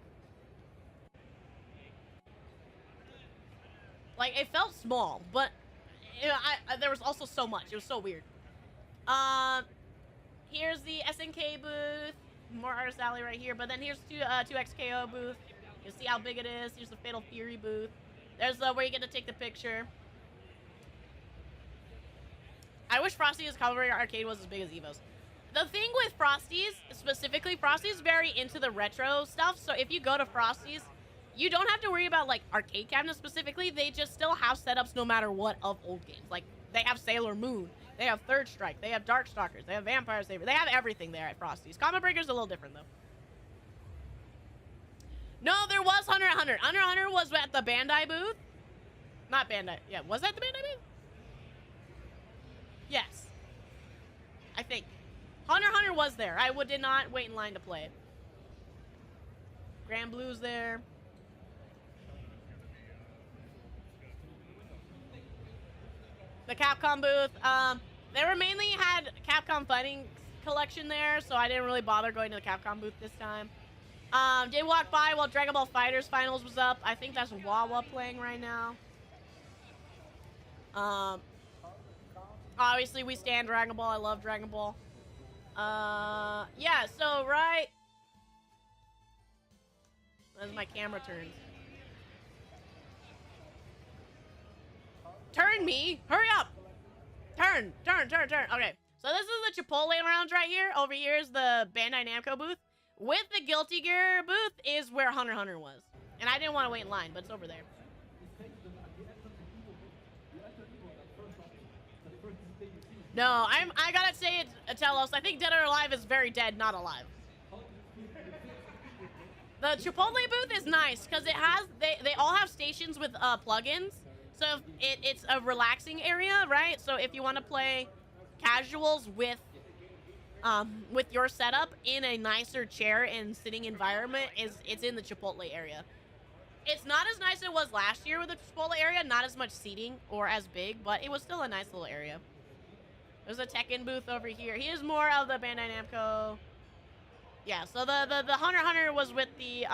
it felt small, but you know, there was also so much. It was so weird. Here's the SNK booth. More Artist Alley right here, but then here's 2XKO booth. You see how big it is. Here's the Fatal Fury booth. There's where you get to take the picture. I wish Frosty's Cavalry Arcade was as big as Evo's. The thing with Frosty's, specifically, Frosty's very into the retro stuff, so if you go to Frosty's, you don't have to worry about, like, arcade cabinets specifically. They just still have setups no matter what of old games. Like, they have Sailor Moon, they have Third Strike, they have Darkstalkers, they have Vampire Saber, they have everything there at Frosty's. Combat Breaker's a little different, though. No, there was Hunter x Hunter. Hunter x Hunter was at the Bandai booth. Not Bandai. Yeah, was that the Bandai booth? Yes. I think. Hunter x Hunter was there. I did not wait in line to play it. Grand Blue's there. The Capcom booth. They were mainly had Capcom Fighting collection there, so I didn't really bother going to the Capcom booth this time. Did walk by while Dragon Ball FighterZ Finals was up. I think that's Wawa playing right now. Obviously we stand Dragon Ball. I love Dragon Ball. Yeah, so right as my camera turns. Turn me! Hurry up! Turn! Okay, so this is the Chipotle lounge right here. Over here is the Bandai Namco booth. With the Guilty Gear booth is where Hunter x Hunter was. And I didn't want to wait in line, but it's over there. No, I gotta say it, Atelos. I think Dead or Alive is very dead, not alive. The Chipotle booth is nice because it has they all have stations with plugins, so it's a relaxing area, right? So if you want to play casuals with your setup in a nicer chair and sitting environment, it's in the Chipotle area. It's not as nice as it was last year with the Chipotle area. Not as much seating or as big, but it was still a nice little area. There's a Tekken booth over here. Here's more of the Bandai Namco. Yeah, so the Hunter x Hunter was with the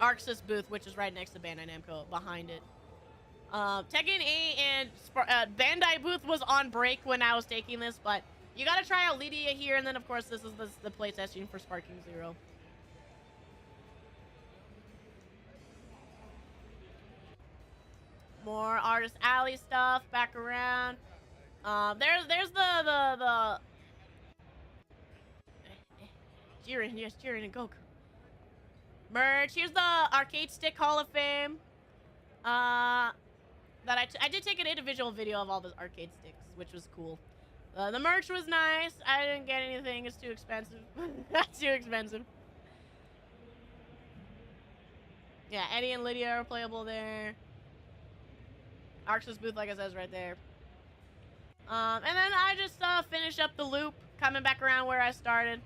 Arxis booth, which is right next to Bandai Namco, behind it. Tekken 8 and Bandai booth was on break when I was taking this, but you gotta try out Lydia here, and then of course this is the playtesting for Sparking Zero. More Artist Alley stuff back around. There's the Jiren, yes, Jiren and Goku. Merch. Here's the Arcade Stick Hall of Fame. That I did take an individual video of all the arcade sticks, which was cool. The merch was nice. I didn't get anything. It's too expensive. That's too expensive. Yeah, Eddie and Lydia are playable there. Arxis booth, like I said, is right there. And then I just finished up the loop, coming back around where I started.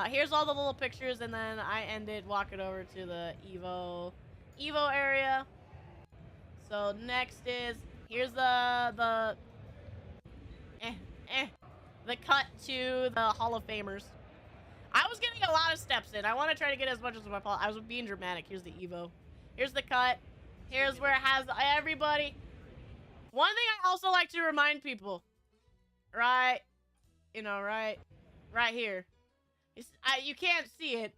Here's all the little pictures, and then I ended walking over to the Evo area. So next is, here's the cut to the Hall of Famers. I was getting a lot of steps in. I want to try to get as much as my fault. I was being dramatic. Here's the Evo. Here's the cut. Here's where it has everybody. One thing I also like to remind people, right, you know, right here. You can't see it,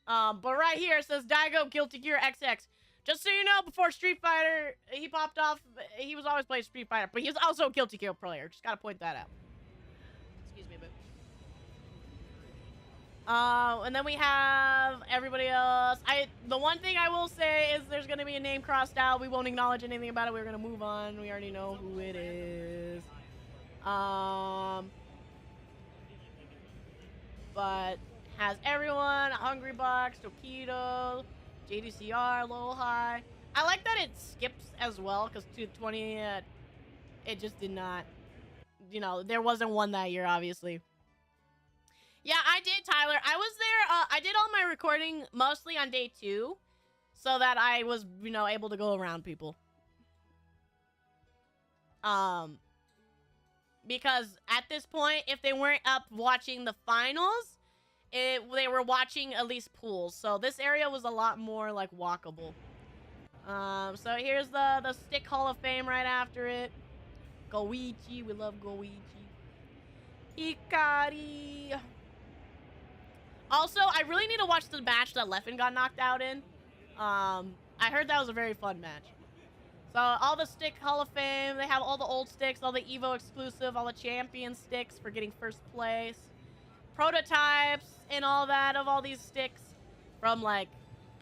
but right here it says Daigo Guilty Gear XX. Just so you know, before Street Fighter, he popped off. He was always playing Street Fighter, but he was also a Guilty Gear player. Just gotta point that out. Excuse me a bit. And then we have everybody else. The one thing I will say is there's gonna be a name crossed out. We won't acknowledge anything about it. We're gonna move on. We already know who it is. But has everyone. Hungry Box, Tokido, JDCR, Low High. I like that it skips as well, because 220, it just did not, you know, there wasn't one that year, obviously. Yeah, I did, Tyler. I was there, I did all my recording mostly on day 2, so that I was, you know, able to go around people. Because at this point, if they weren't up watching the finals, they were watching at least pools. So this area was a lot more, like, walkable. So here's the Stick Hall of Fame right after it. Goichi, we love Goichi. Ikari. Also, I really need to watch the match that Leffen got knocked out in. I heard that was a very fun match. So all the Stick Hall of Fame, they have all the old sticks, all the Evo exclusive, all the champion sticks for getting first place. Prototypes and all that of all these sticks from, like,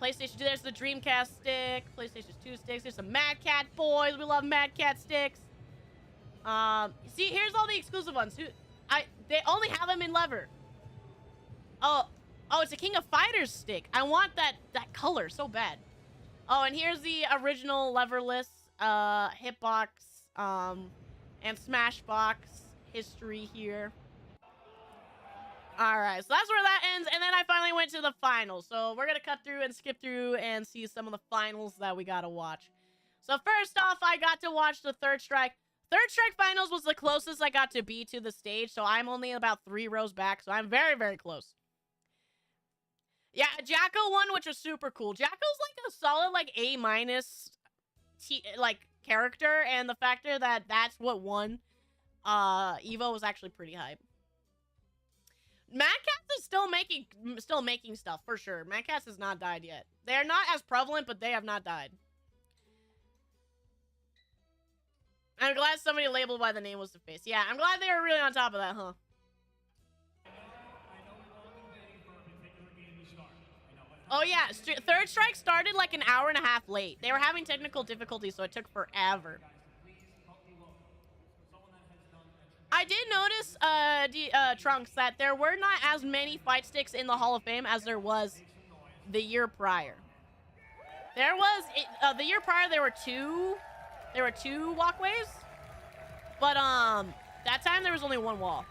PlayStation 2. There's the Dreamcast stick, PlayStation 2 sticks. There's some Mad Cat boys. We love Mad Cat sticks. See, here's all the exclusive ones. They only have them in lever. Oh, it's a King of Fighters stick. I want that color so bad. Oh, and here's the original leverless Hitbox and Smashbox history here. Alright, so that's where that ends, and then I finally went to the finals. So we're gonna cut through and skip through and see some of the finals that we gotta watch. So first off, I got to watch the Third Strike. Third Strike finals was the closest I got to be to the stage, so I'm only about 3 rows back, so I'm very, very close. Yeah, Jacko won, which was super cool. Jacko's like a solid, like, A- like, character, and the factor that that's what won Evo was actually pretty hype. Mad Cats is still making stuff, for sure. Mad Cats has not died yet. They're not as prevalent, but they have not died. I'm glad somebody labeled by the name was the face. Yeah, I'm glad they were really on top of that, huh? Oh yeah, Third Strike started like an hour and a half late. They were having technical difficulties, so it took forever. I did notice, Trunks, that there were not as many fight sticks in the Hall of Fame as there was the year prior. There was, the year prior, there were two walkways. But, that time there was only one wall.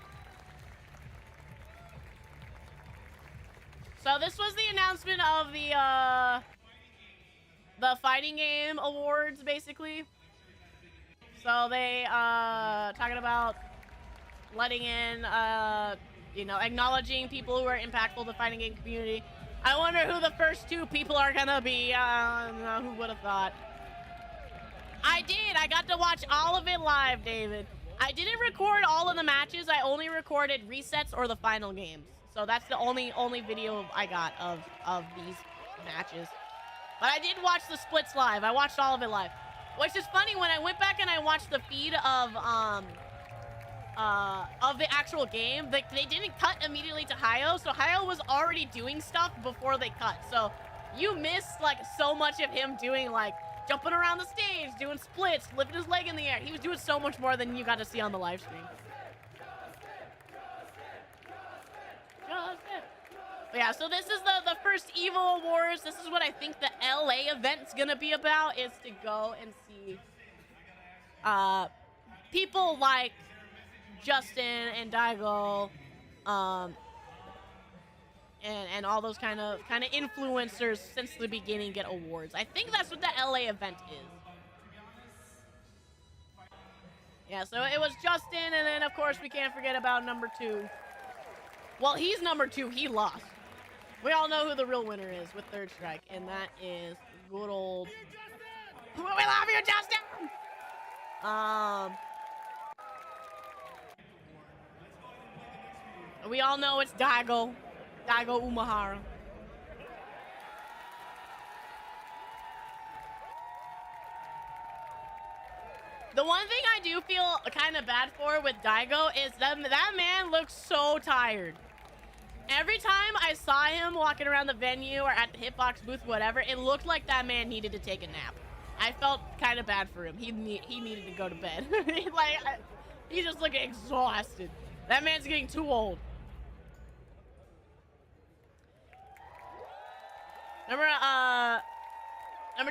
So this was the announcement of the, the fighting game awards, basically. So they talking about letting in you know, acknowledging people who are impactful to the fighting game community. I wonder who the first 2 people are gonna be. Who would have thought? I did. I got to watch all of it live, David. I didn't record all of the matches. I only recorded resets or the final games. So that's the only video I got of these matches. But I did watch the splits live. I watched all of it live. Which is funny, when I went back and I watched the feed of the actual game, they didn't cut immediately to Niho, so Niho was already doing stuff before they cut. So you missed like so much of him doing like jumping around the stage, doing splits, lifting his leg in the air. He was doing so much more than you got to see on the live stream. But yeah, so this is the first EVO Awards. This is what I think the LA event's gonna be about, is to go and see people like Justin and Daigo, and all those kind of influencers since the beginning get awards. I think that's what the LA event is. Yeah, so it was Justin, and then of course we can't forget about number 2. Well, he's number 2. He lost. We all know who the real winner is with Third Strike, and that is good old. We love you, Justin. We all know it's Daigo Umehara. The one thing I do feel kind of bad for with Daigo is that man looks so tired. Every time I saw him walking around the venue or at the hitbox booth, whatever, it looked like that man needed to take a nap. I felt kind of bad for him. He needed to go to bed. He's just looking exhausted. That man's getting too old. Number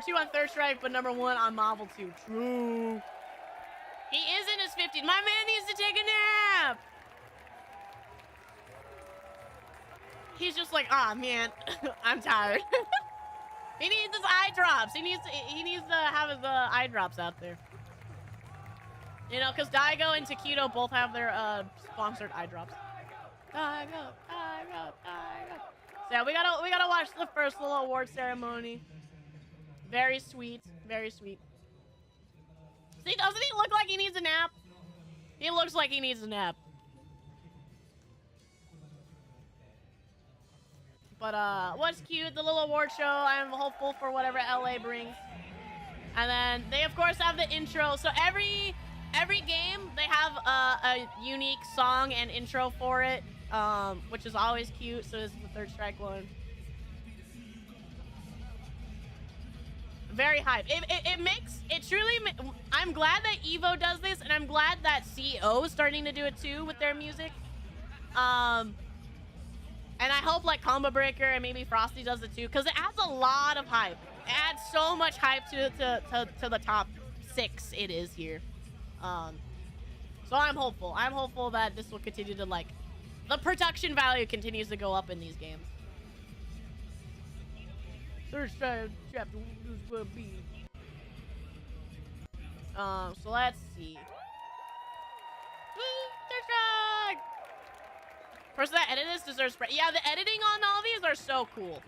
2 on Third Strike, but number 1 on Marvel 2. True. He is in his 50s. My man needs to take a nap. He's just like, ah, man, I'm tired. He needs his eye drops. He needs to have his eye drops out there. You know, because Daigo and Taquito both have their sponsored eye drops. Daigo. So yeah, we gotta watch the first little award ceremony. Very sweet, very sweet. See, doesn't he look like he needs a nap? He looks like he needs a nap. But what's cute, the little award show. I'm hopeful for whatever LA brings. And then they of course have the intro. So every game they have a unique song and intro for it, which is always cute. So this is the Third Strike one. Very hype. It truly. I'm glad that Evo does this, and I'm glad that CEO is starting to do it too with their music. And I hope like Combo Breaker and maybe Frosty does it too, because it adds a lot of hype. It adds so much hype to the top 6 it is here. So I'm hopeful. I'm hopeful that this will continue to like the production value continues to go up in these games. Third Strike chapter will be. So let's see. Third Strike. Person that edited this deserves spread. Yeah, the editing on all these are so cool.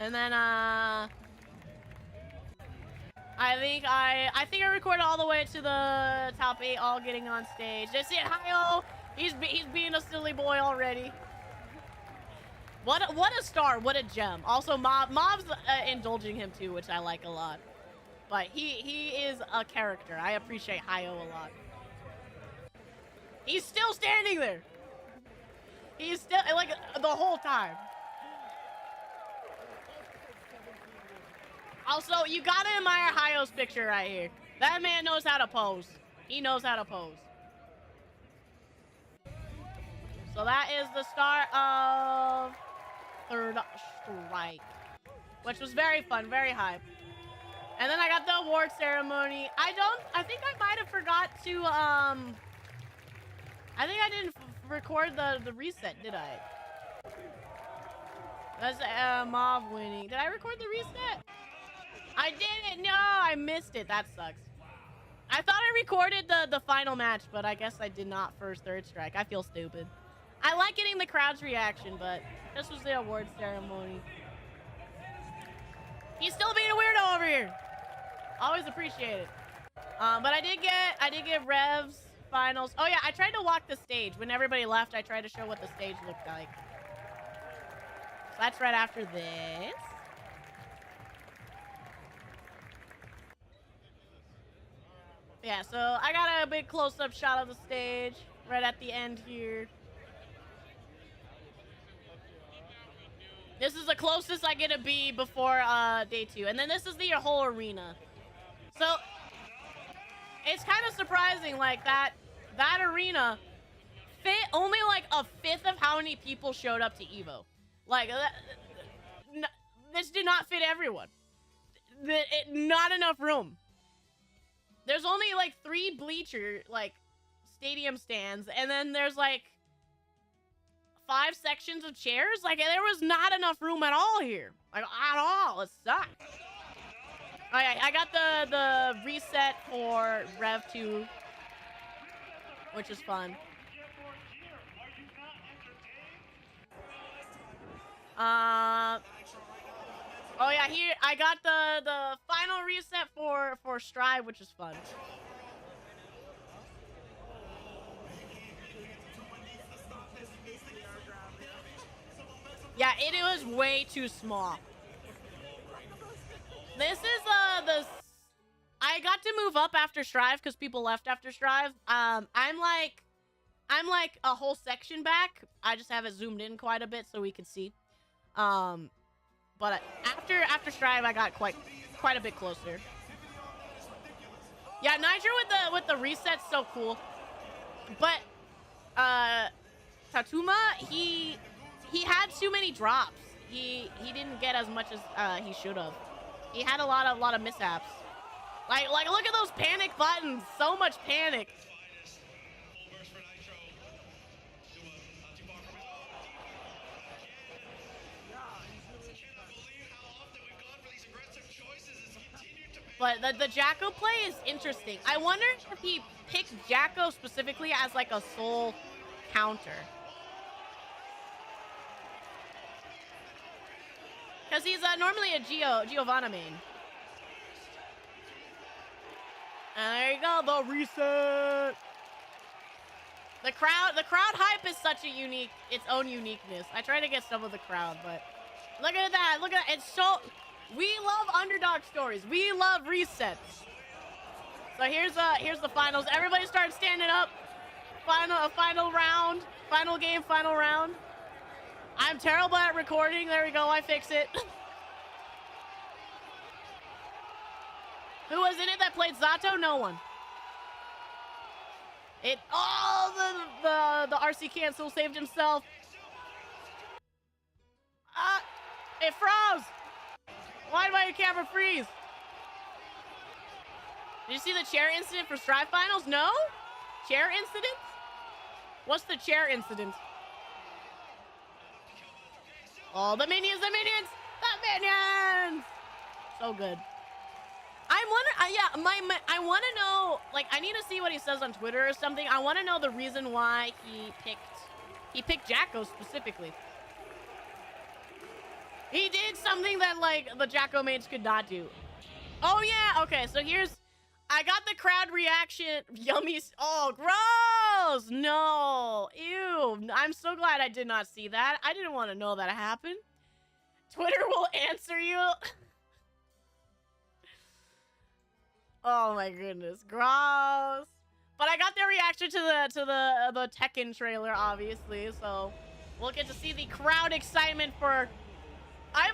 And then I think I recorded all the way to the top 8, all getting on stage. Just see it, Niho. He's being a silly boy already. What a star, what a gem. Also, Mob's indulging him too, which I like a lot. But he is a character. I appreciate Niho a lot. He's still standing there. He's still like the whole time. Also, you gotta admire Niho's picture right here. That man knows how to pose. He knows how to pose. So that is the start of Third Strike, which was very fun, very hype. And then I got the award ceremony. I think I might have forgot to, I think I didn't record the reset, did I? That's Mauve winning. Did I record the reset? I didn't. No, I missed it. That sucks. I thought I recorded the final match, but I guess I did not for third strike. I feel stupid. I like getting the crowd's reaction, but this was the award ceremony. He's still being a weirdo over here. Always appreciate it. But I did get Rev's finals. Oh yeah, I tried to walk the stage. When everybody left, I tried to show what the stage looked like. So that's right after this. Yeah, so I got a big close-up shot of the stage right at the end here. This is the closest I get to be before day 2. And then this is the whole arena. So it's kind of surprising, like that arena fit only like a fifth of how many people showed up to Evo. Like this did not fit everyone. Not enough room. There's only like 3 bleacher like stadium stands, and then there's like 5 sections of chairs. Like there was not enough room at all here. Like at all. It sucked. I got the reset for Rev 2, which is fun. Oh yeah, here I got the final reset for Strive, which is fun. Yeah, it was way too small. This is I got to move up after Strive because people left after Strive. I'm like a whole section back. I just have it zoomed in quite a bit so we can see. But after Strive, I got quite a bit closer. Yeah, Niger with the reset's so cool. But Tatuma, he had too many drops. He didn't get as much as he should have. He had a lot of mishaps. Like look at those panic buttons. So much panic. But the Jacko play is interesting. I wonder if he picked Jacko specifically as like a soul counter. Because he's normally a Giovanna main. And there you go, the reset. The crowd hype is such its own uniqueness. I try to get some of the crowd, but look at that. Look at it. It's so. We love underdog stories. We love resets. So here's the finals. Everybody start standing up. Final round. Final game, final round. I'm terrible at recording. There we go. I fix it. Who was in it that played Zato? No one. The RC cancel saved himself. It froze. Why did my camera freeze? Did you see the chair incident for Strive Finals? No? Chair incident? What's the chair incident? Oh, the minions! The minions! So good. I wonder, I want to know, like, I need to see what he says on Twitter or something. I want to know the reason why he picked Jacko specifically. He did something that, like, the Jacko mates could not do. Oh, yeah. Okay, so I got the crowd reaction. Yummy. Oh, gross. No. Ew. I'm so glad I did not see that. I didn't want to know that happened. Twitter will answer you. Oh, my goodness. Gross. But I got their reaction to the Tekken trailer, obviously. So we'll get to see the crowd excitement for... I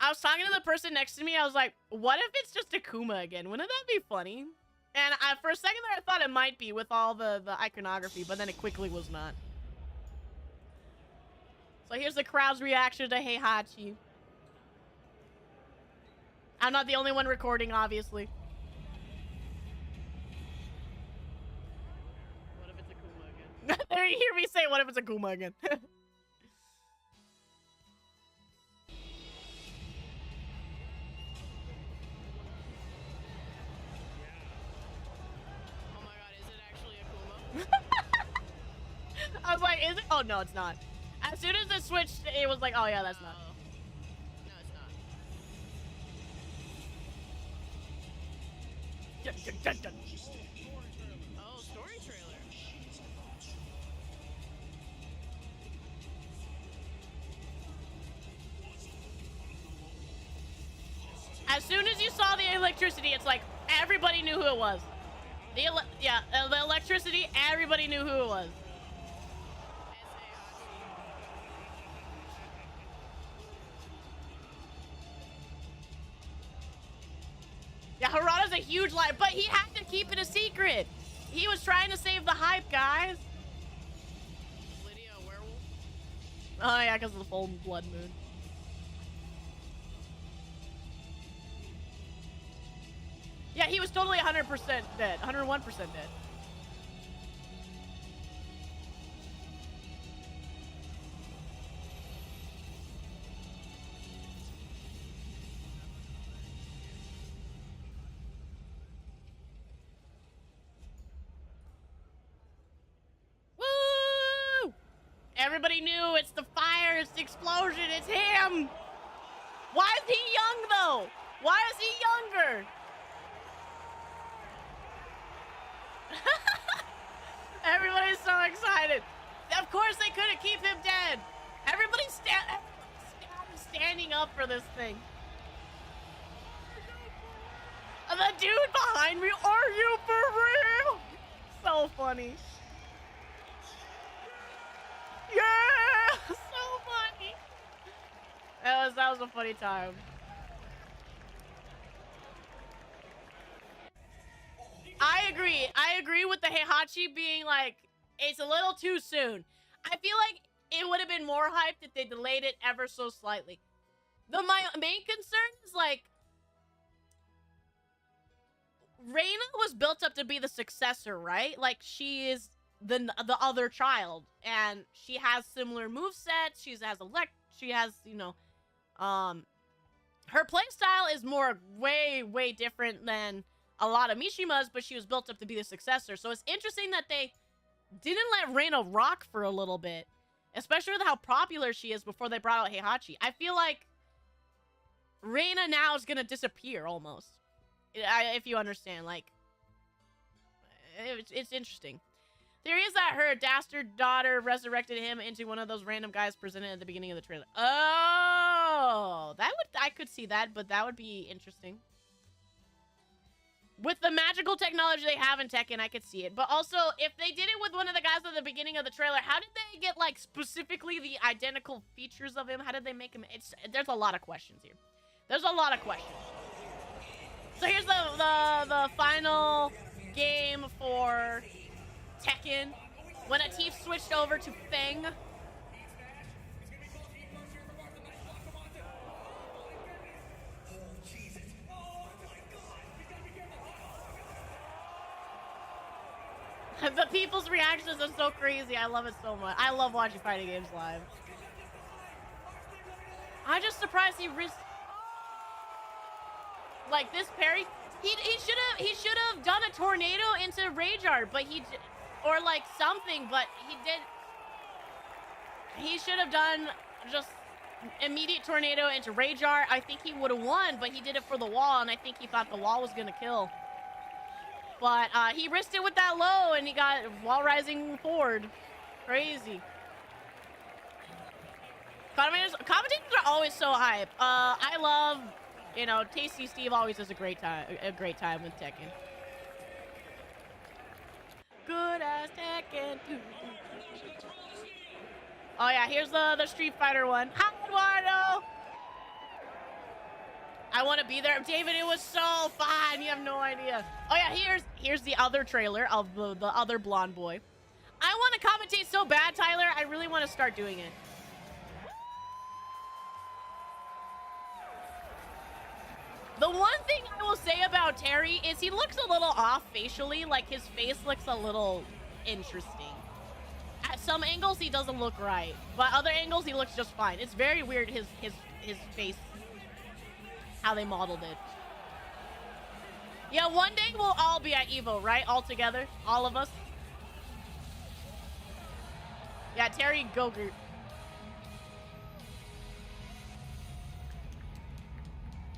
was talking to the person next to me. I was like, what if it's just Akuma again? Wouldn't that be funny? And for a second there, I thought it might be with all the iconography, but then it quickly was not. So here's the crowd's reaction to Heihachi. I'm not the only one recording, obviously. What if it's Akuma again? There you hear me say, what if it's Akuma again? Oh, no, it's not. As soon as it switched, it was like, oh, yeah, that's not. No, it's not. Oh, story trailer. As soon as you saw the electricity, it's like everybody knew who it was. The electricity, everybody knew who it was. Yeah, Harada's a huge liar, but he had to keep it a secret. He was trying to save the hype, guys. Was Lydia a werewolf? Oh, yeah, because of the full blood moon. Yeah, he was totally 100% dead. 101% dead. Woo! Everybody knew it's the fire, it's the explosion, it's him! Why is he young, though? Why is he younger? Everybody's so excited. Of course they couldn't keep him dead. Everybody's standing up for this thing. And the dude behind me, are you for real? So funny. Yeah, so funny. That was a funny time. I agree with the Heihachi being like, it's a little too soon. I feel like it would have been more hyped if they delayed it ever so slightly. My main concern is like, Reina was built up to be the successor, right? Like, she is the other child, and she has similar movesets. She has, you know, her playstyle is more way different than a lot of Mishima's, but she was built up to be the successor. So it's interesting that they didn't let Reina rock for a little bit, especially with how popular she is before they brought out Heihachi. I feel like Reina now is gonna disappear almost, if you understand. Like, it's interesting. There is that her dastard daughter resurrected him into one of those random guys presented at the beginning of the trailer. Oh, I could see that, but that would be interesting. With the magical technology they have in Tekken, I could see it. But also, if they did it with one of the guys at the beginning of the trailer, how did they get, like, specifically the identical features of him? How did they make him? There's a lot of questions here. There's a lot of questions. So here's the final game for Tekken. When Atif switched over to Feng. The people's reactions are so crazy. I love it so much. I love watching fighting games live. I'm just surprised he risked, like, this parry. He should have done a tornado into Rage Art, but or like something, but he did. He should have done just immediate tornado into Rage Art. I think he would have won, but he did it for the wall, and I think he thought the wall was gonna kill. But he risked it with that low, and he got wall rising forward. Crazy. Commentators are always so hype. I love, you know, Tasty Steve always has a great time with Tekken. Good as Tekken. Oh yeah, here's the Street Fighter one. Hi, Eduardo. I want to be there. David, it was so fun. You have no idea. Oh yeah, here's the other trailer of the other blonde boy. I want to commentate so bad, Tyler. I really want to start doing it. The one thing I will say about Terry is he looks a little off facially. Like, his face looks a little interesting. At some angles, he doesn't look right. But other angles, he looks just fine. It's very weird, his face. How they modeled it. Yeah, one day we'll all be at Evo, right? All together. All of us. Yeah, Terry Gogurt.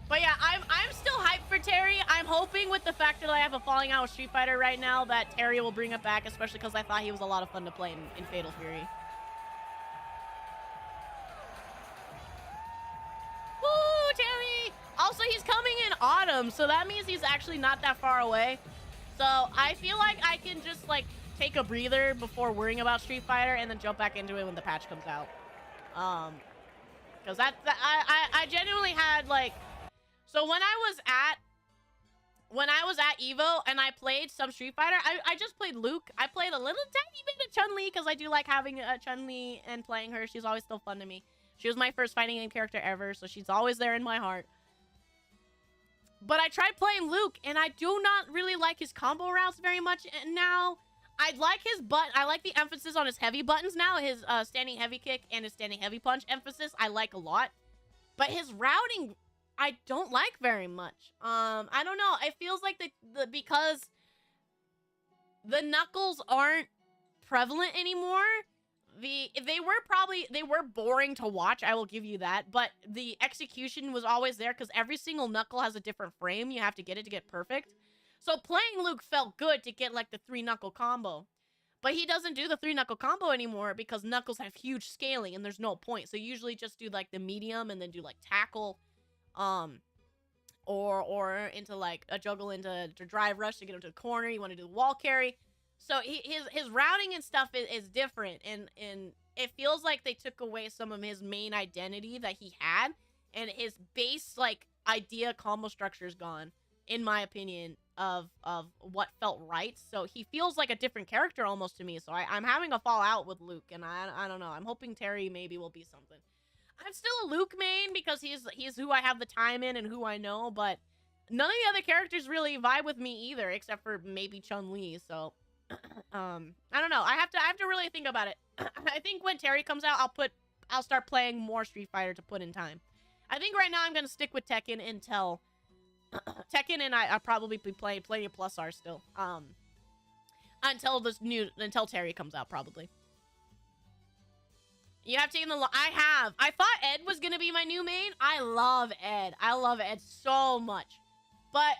But yeah, I'm still hyped for Terry. I'm hoping with the fact that I have a falling out with Street Fighter right now that Terry will bring it back, especially because I thought he was a lot of fun to play in Fatal Fury. Woo, Terry! Also, he's coming in autumn, so that means he's actually not that far away. So I feel like I can just like take a breather before worrying about Street Fighter and then jump back into it when the patch comes out. Because I genuinely had like, so when I was at Evo and I played some Street Fighter, I just played Luke. I played a little tiny bit of Chun-Li because I do like having a Chun-Li and playing her. She's always still fun to me. She was my first fighting game character ever, so she's always there in my heart. But I tried playing Luke, and I do not really like his combo routes very much now. I like I like the emphasis on his heavy buttons now. His standing heavy kick and his standing heavy punch emphasis I like a lot. But his routing, I don't like very much. I don't know. It feels like because the knuckles aren't prevalent anymore. They were boring to watch, I will give you that, but the execution was always there because every single knuckle has a different frame. You have to get it to get perfect. So playing Luke felt good to get like the 3-knuckle combo. But he doesn't do the 3-knuckle combo anymore because knuckles have huge scaling and there's no point. So you usually just do like the medium and then do like tackle or into like a juggle into drive rush to get him to the corner. You want to do the wall carry. So his routing and stuff is different, and it feels like they took away some of his main identity that he had, and his base like idea combo structure is gone, in my opinion, of what felt right. So he feels like a different character almost to me. So I'm having a fallout with Luke, and I don't know. I'm hoping Terry maybe will be something. I'm still a Luke main because he's who I have the time in and who I know, but none of the other characters really vibe with me either, except for maybe Chun-Li. So. I don't know. I have to really think about it. I think when Terry comes out, I'll start playing more Street Fighter to put in time. I think right now I'm gonna stick with Tekken until Tekken, and I'll probably be playing plenty of Plus R still. Until Terry comes out, probably. You have taken the I thought Ed was gonna be my new main. I love Ed. I love Ed so much. But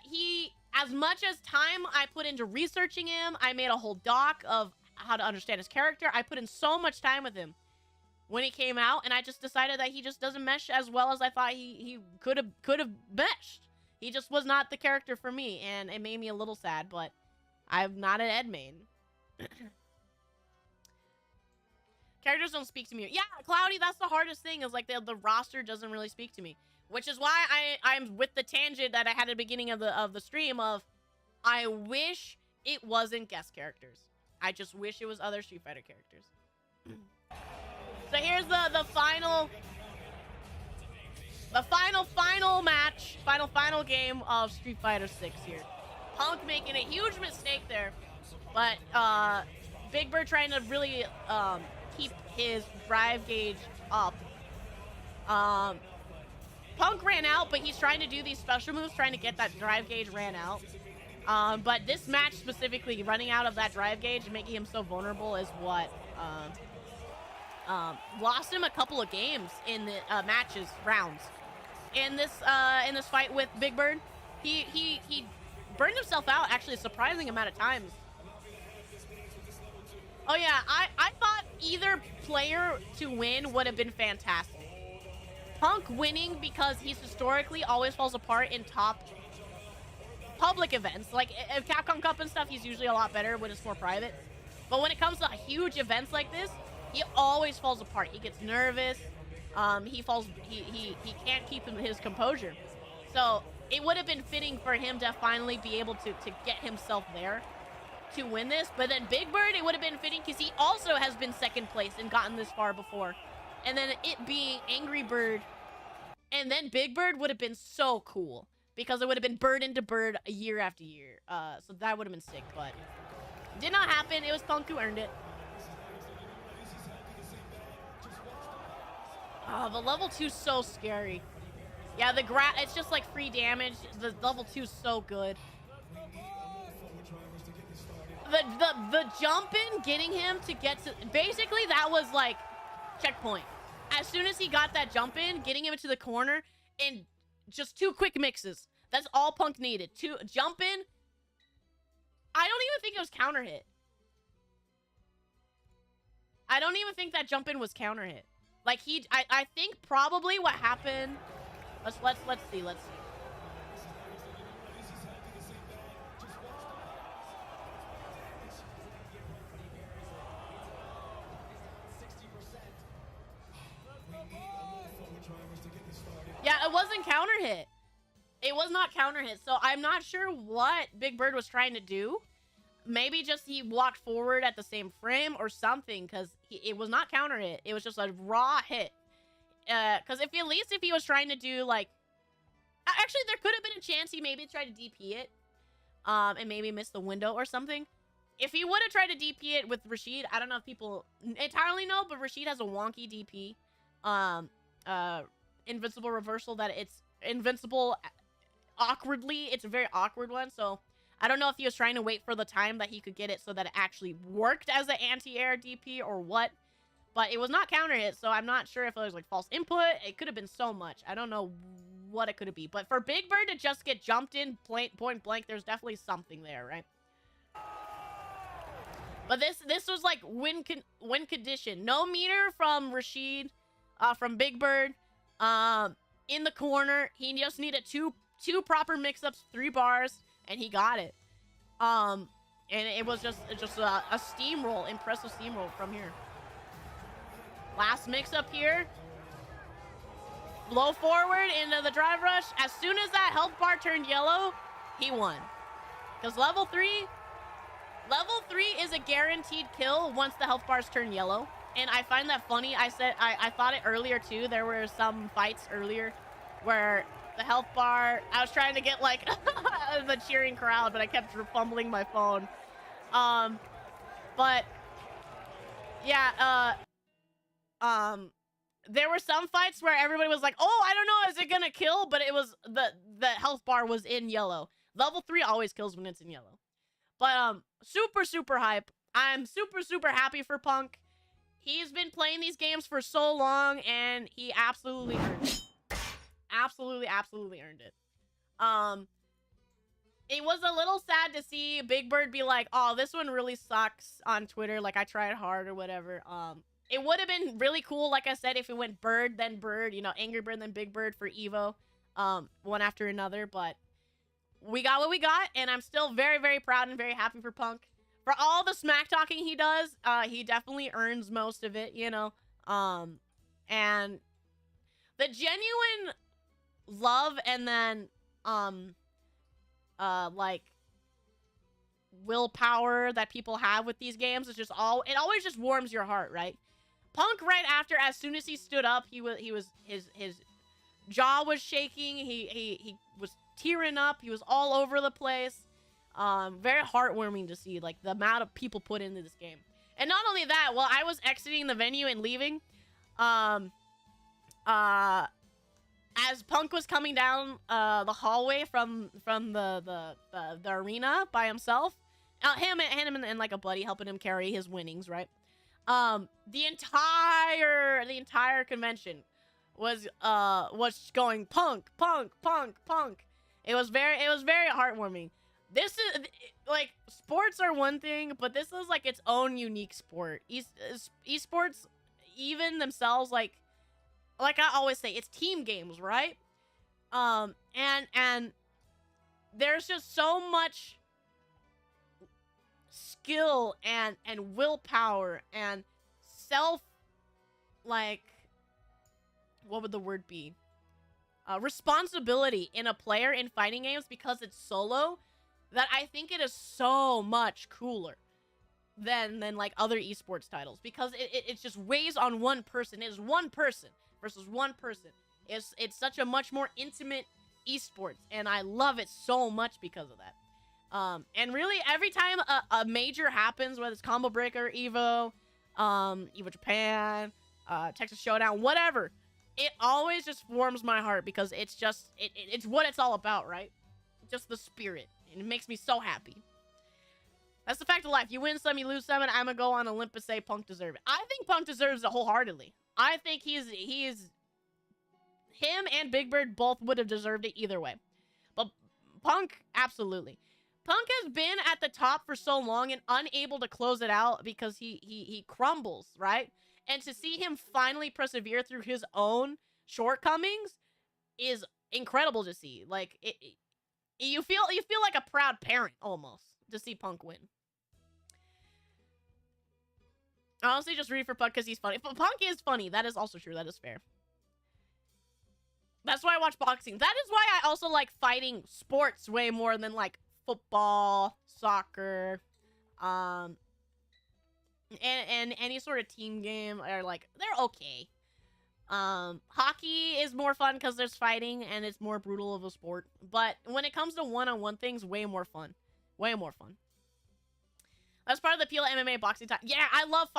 as much as time I put into researching him, I made a whole doc of how to understand his character. I put in so much time with him when he came out, and I just decided that he just doesn't mesh as well as I thought he could have meshed. He just was not the character for me, and it made me a little sad, but I'm not an Ed main. Characters don't speak to me. Yeah, Cloudy, that's the hardest thing, is like the roster doesn't really speak to me. Which is why I'm with the tangent that I had at the beginning of the stream of, I wish it wasn't guest characters. I just wish it was other Street Fighter characters. So here's the final match, final game of Street Fighter 6 here. Punk making a huge mistake there, but Big Bird trying to really keep his drive gauge up. Punk ran out, but he's trying to do these special moves, trying to get that drive gauge ran out. But this match specifically, running out of that drive gauge and making him so vulnerable is what lost him a couple of games in the rounds. In this fight with Big Bird, he burned himself out actually a surprising amount of times. Oh yeah, I thought either player to win would have been fantastic. Punk winning because he's historically always falls apart in top public events. Like Capcom Cup and stuff, he's usually a lot better when it's more private. But when it comes to huge events like this, he always falls apart. He gets nervous. He can't keep his composure. So it would have been fitting for him to finally be able to get himself there to win this. But then Big Bird, it would have been fitting because he also has been second place and gotten this far before. And then it being Angry Bird and then Big Bird would have been so cool because it would have been bird into bird year after year. So that would have been sick, but did not happen. It was Punk who earned it. Oh, the level 2 is so scary. Yeah, it's just like free damage. The level 2 is so good. the jump in, getting him to get to, basically that was like checkpoint. As soon as he got that jump in, getting him into the corner, and just 2 quick mixes. That's all Punk needed. 2 jump in. I don't even think it was counter hit. I don't even think that jump in was counter hit. Like I think probably what happened. Let's see. Yeah, it wasn't counter hit. It was not counter hit. So I'm not sure what Big Bird was trying to do. Maybe just he walked forward at the same frame or something, because it was not counter hit. It was just a raw hit. Because at least if he was trying to do like, actually there could have been a chance he maybe tried to DP it, and maybe missed the window or something. If he would have tried to DP it with Rashid, I don't know if people entirely know, but Rashid has a wonky DP, invincible reversal that it's invincible awkwardly. It's a very awkward one, so I don't know if he was trying to wait for the time that he could get it so that it actually worked as an anti-air DP or what. But it was not counter hit, so I'm not sure if it was like false input. It could have been so much. I don't know what it could have been. But for Big Bird to just get jumped in point blank, there's definitely something there, right? But this was like win condition. No meter from Rashid, from Big Bird. In the corner, he just needed two proper mix-ups, 3 bars, and he got it. And it was just a steamroll, impressive steamroll from here. Last mix-up here. Blow forward into the drive rush. As soon as that health bar turned yellow, he won. Because level 3 is a guaranteed kill once the health bars turn yellow. And I find that funny. I thought it earlier too. There were some fights earlier where the health bar, I was trying to get like the cheering crowd, but I kept fumbling my phone. But yeah, there were some fights where everybody was like, oh, I don't know, is it gonna kill? But it was the health bar was in yellow. Level 3 always kills when it's in yellow. But super hype. I'm super happy for Punk. He's been playing these games for so long, and he absolutely earned it. Absolutely earned it. It was a little sad to see Big Bird be like, oh, this one really sucks on Twitter, like I tried hard or whatever. It would have been really cool, like I said, if it went Bird, then Bird, you know, Angry Bird, then Big Bird for Evo, one after another, but we got what we got, and I'm still very proud and very happy for Punk. For all the smack talking he does, he definitely earns most of it, you know. And the genuine love and then, like, willpower that people have with these games is just it always just warms your heart, right? Punk, right after, as soon as he stood up, his jaw was shaking, he was tearing up, he was all over the place. Very heartwarming to see, like, the amount of people put into this game. And not only that, while I was exiting the venue and leaving, as Punk was coming down the hallway from the arena by himself, him and like a buddy helping him carry his winnings, right? The entire convention was going Punk. It was very heartwarming. This is, like, sports are one thing, but this is, like, its own unique sport. Esports, even themselves, like I always say, it's team games, right? And there's just so much skill and willpower and like, what would the word be? Responsibility in a player in fighting games because it's solo, that I think it is so much cooler than like other esports titles, because it just weighs on one person. It is one person versus one person. It's such a much more intimate esports, and I love it so much because of that. And really, every time a major happens, whether it's Combo Breaker, Evo, Evo Japan, Texas Showdown, whatever, it always just warms my heart because it's just it's what it's all about, right? Just the spirit. And it makes me so happy. That's the fact of life. You win some, you lose some, and I'm gonna go on Olympus say Punk deserves it. I think Punk deserves it wholeheartedly. I think him and Big Bird both would have deserved it either way. But Punk, absolutely. Punk has been at the top for so long and unable to close it out because he crumbles, right? And to see him finally persevere through his own shortcomings is incredible to see. Like you feel like a proud parent almost to see Punk win. Honestly, just read for Punk because he's funny. But Punk is funny. That is also true. That is fair. That's why I watch boxing. That is why I also like fighting sports way more than like football, soccer, and any sort of team game are like they're okay. Hockey is more fun because there's fighting and it's more brutal of a sport. But when it comes to one-on-one things, way more fun. Way more fun. That's part of the appeal of MMA boxing time. Yeah, I love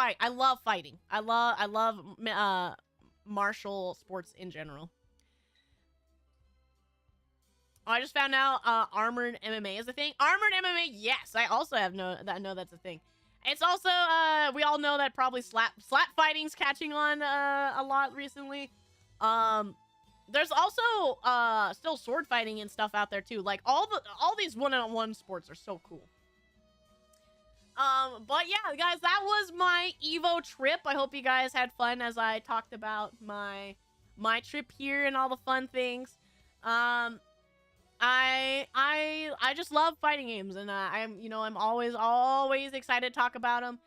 fighting. I love martial sports in general. Oh, I just found out armored MMA is a thing. Armored MMA, yes. I also know that's a thing. It's also we all know that probably slap fighting's catching on a lot recently. There's also still sword fighting and stuff out there too. Like all these one-on-one sports are so cool. But yeah, guys, that was my Evo trip. I hope you guys had fun as I talked about my trip here and all the fun things. I just love fighting games, and I'm always excited to talk about them.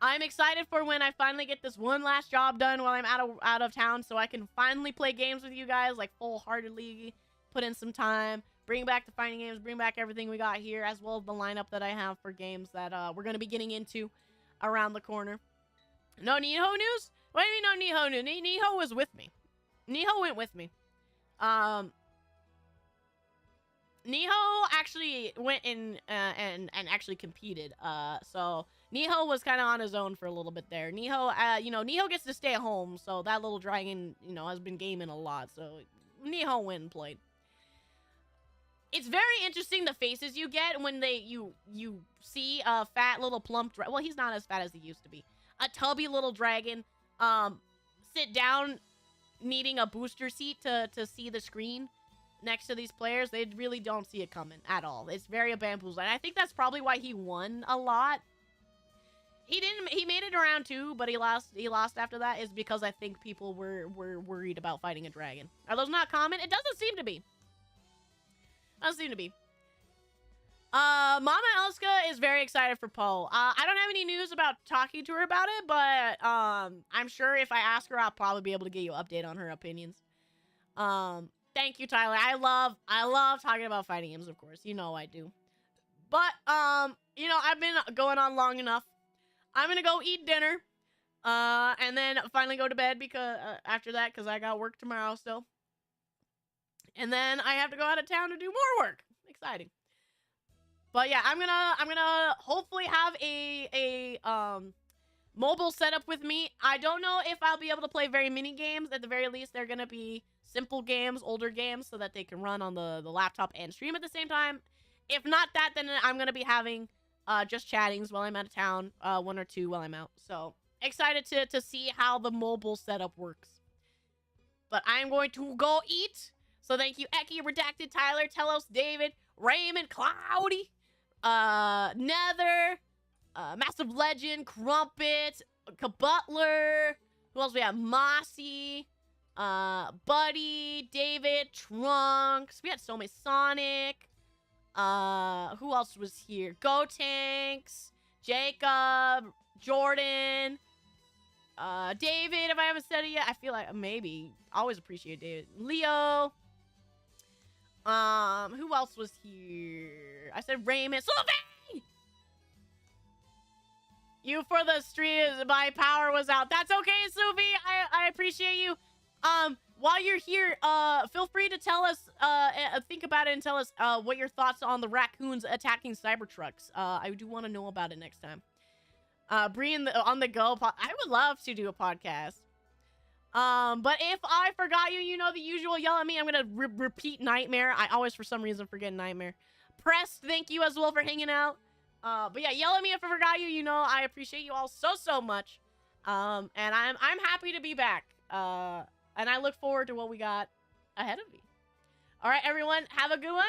I'm excited for when I finally get this one last job done while I'm out of town, so I can finally play games with you guys like full-heartedly, put in some time. Bring back the fighting games, bring back everything we got here, as well as the lineup that I have for games that we're going to be getting into around the corner. No Niho news? What do you mean no Niho news? Niho was with me. Niho went with me. Niho actually went in and actually competed. So Niho was kind of on his own for a little bit there. Niho, Niho gets to stay at home, so that little dragon, has been gaming a lot. So Niho went and played. It's very interesting the faces you get when you see a fat little plump well, he's not as fat as he used to be. A tubby little dragon sit down needing a booster seat to see the screen next to these players. They really don't see it coming at all. It's very bamboozled. And I think that's probably why he won a lot. He made it around 2, but he lost after that is because I think people were worried about fighting a dragon. Are those not common? It doesn't seem to be. Mama Elska is very excited for Poe. I don't have any news about talking to her about it, but I'm sure if I ask her, I'll probably be able to get you an update on her opinions. Thank you, Tyler. I love talking about fighting games, of course. You know I do. But I've been going on long enough. I'm gonna go eat dinner, and then finally go to bed because after that, because I got work tomorrow still. And then I have to go out of town to do more work. Exciting. But yeah, I'm gonna hopefully have a mobile setup with me. I don't know if I'll be able to play very many games. At the very least, they're gonna be simple games, older games, so that they can run on the laptop and stream at the same time. If not that, then I'm gonna be having just chattings while I'm out of town, 1 or 2 while I'm out. So excited to see how the mobile setup works. But I'm going to go eat. So thank you, Eki, Redacted, Tyler, Telos, David, Raymond, Cloudy, Nether, Massive Legend, Crumpet, Kabutler. Who else we have? Mossy, Buddy, David, Trunks. We had so many. Sonic. Who else was here? Go Tanks, Jacob, Jordan, David, if I haven't said it yet. I feel like maybe. Always appreciate David. Leo. Who else was here? I said Raymond. Sylvie! You for the stream, my power was out. That's okay, Sylvie. I appreciate you. While you're here, feel free to tell us, think about it and tell us, what your thoughts on the raccoons attacking Cybertrucks. I do want to know about it next time. Brie on the go. I would love to do a podcast. But if I forgot you know the usual, yell at me. I'm gonna repeat Nightmare. I always, for some reason, forget Nightmare. Press, thank you as well for hanging out. But yeah, yell at me if I forgot you. You know, I appreciate you all so much. And I'm happy to be back. And I look forward to what we got ahead of me. All right, everyone, have a good one.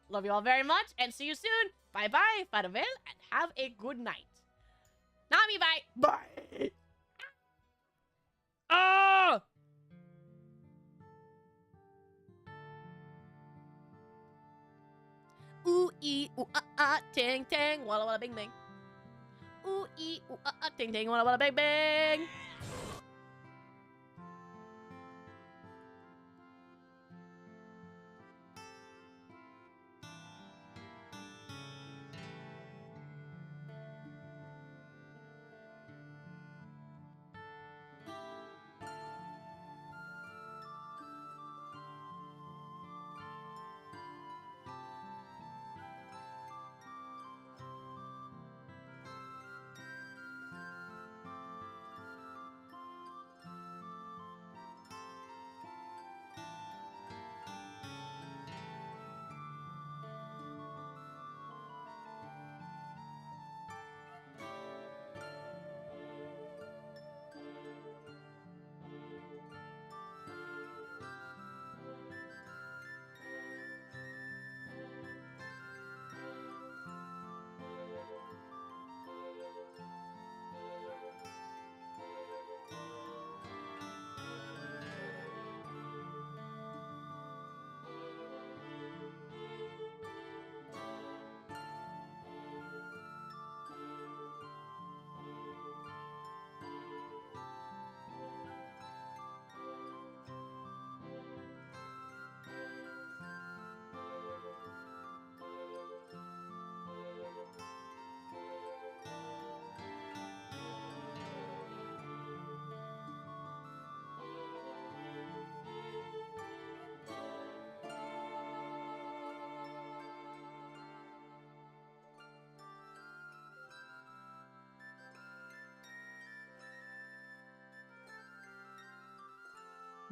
Love you all very much, and see you soon. Bye bye, farewell, and have a good night. Nami, bye. Bye. Oh! Ooh ee ooh ting ting walla walla bing bing. Ooh ee ooh ting ting walla walla bing bing.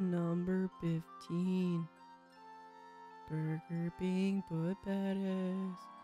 Number 15. Burger being put badass.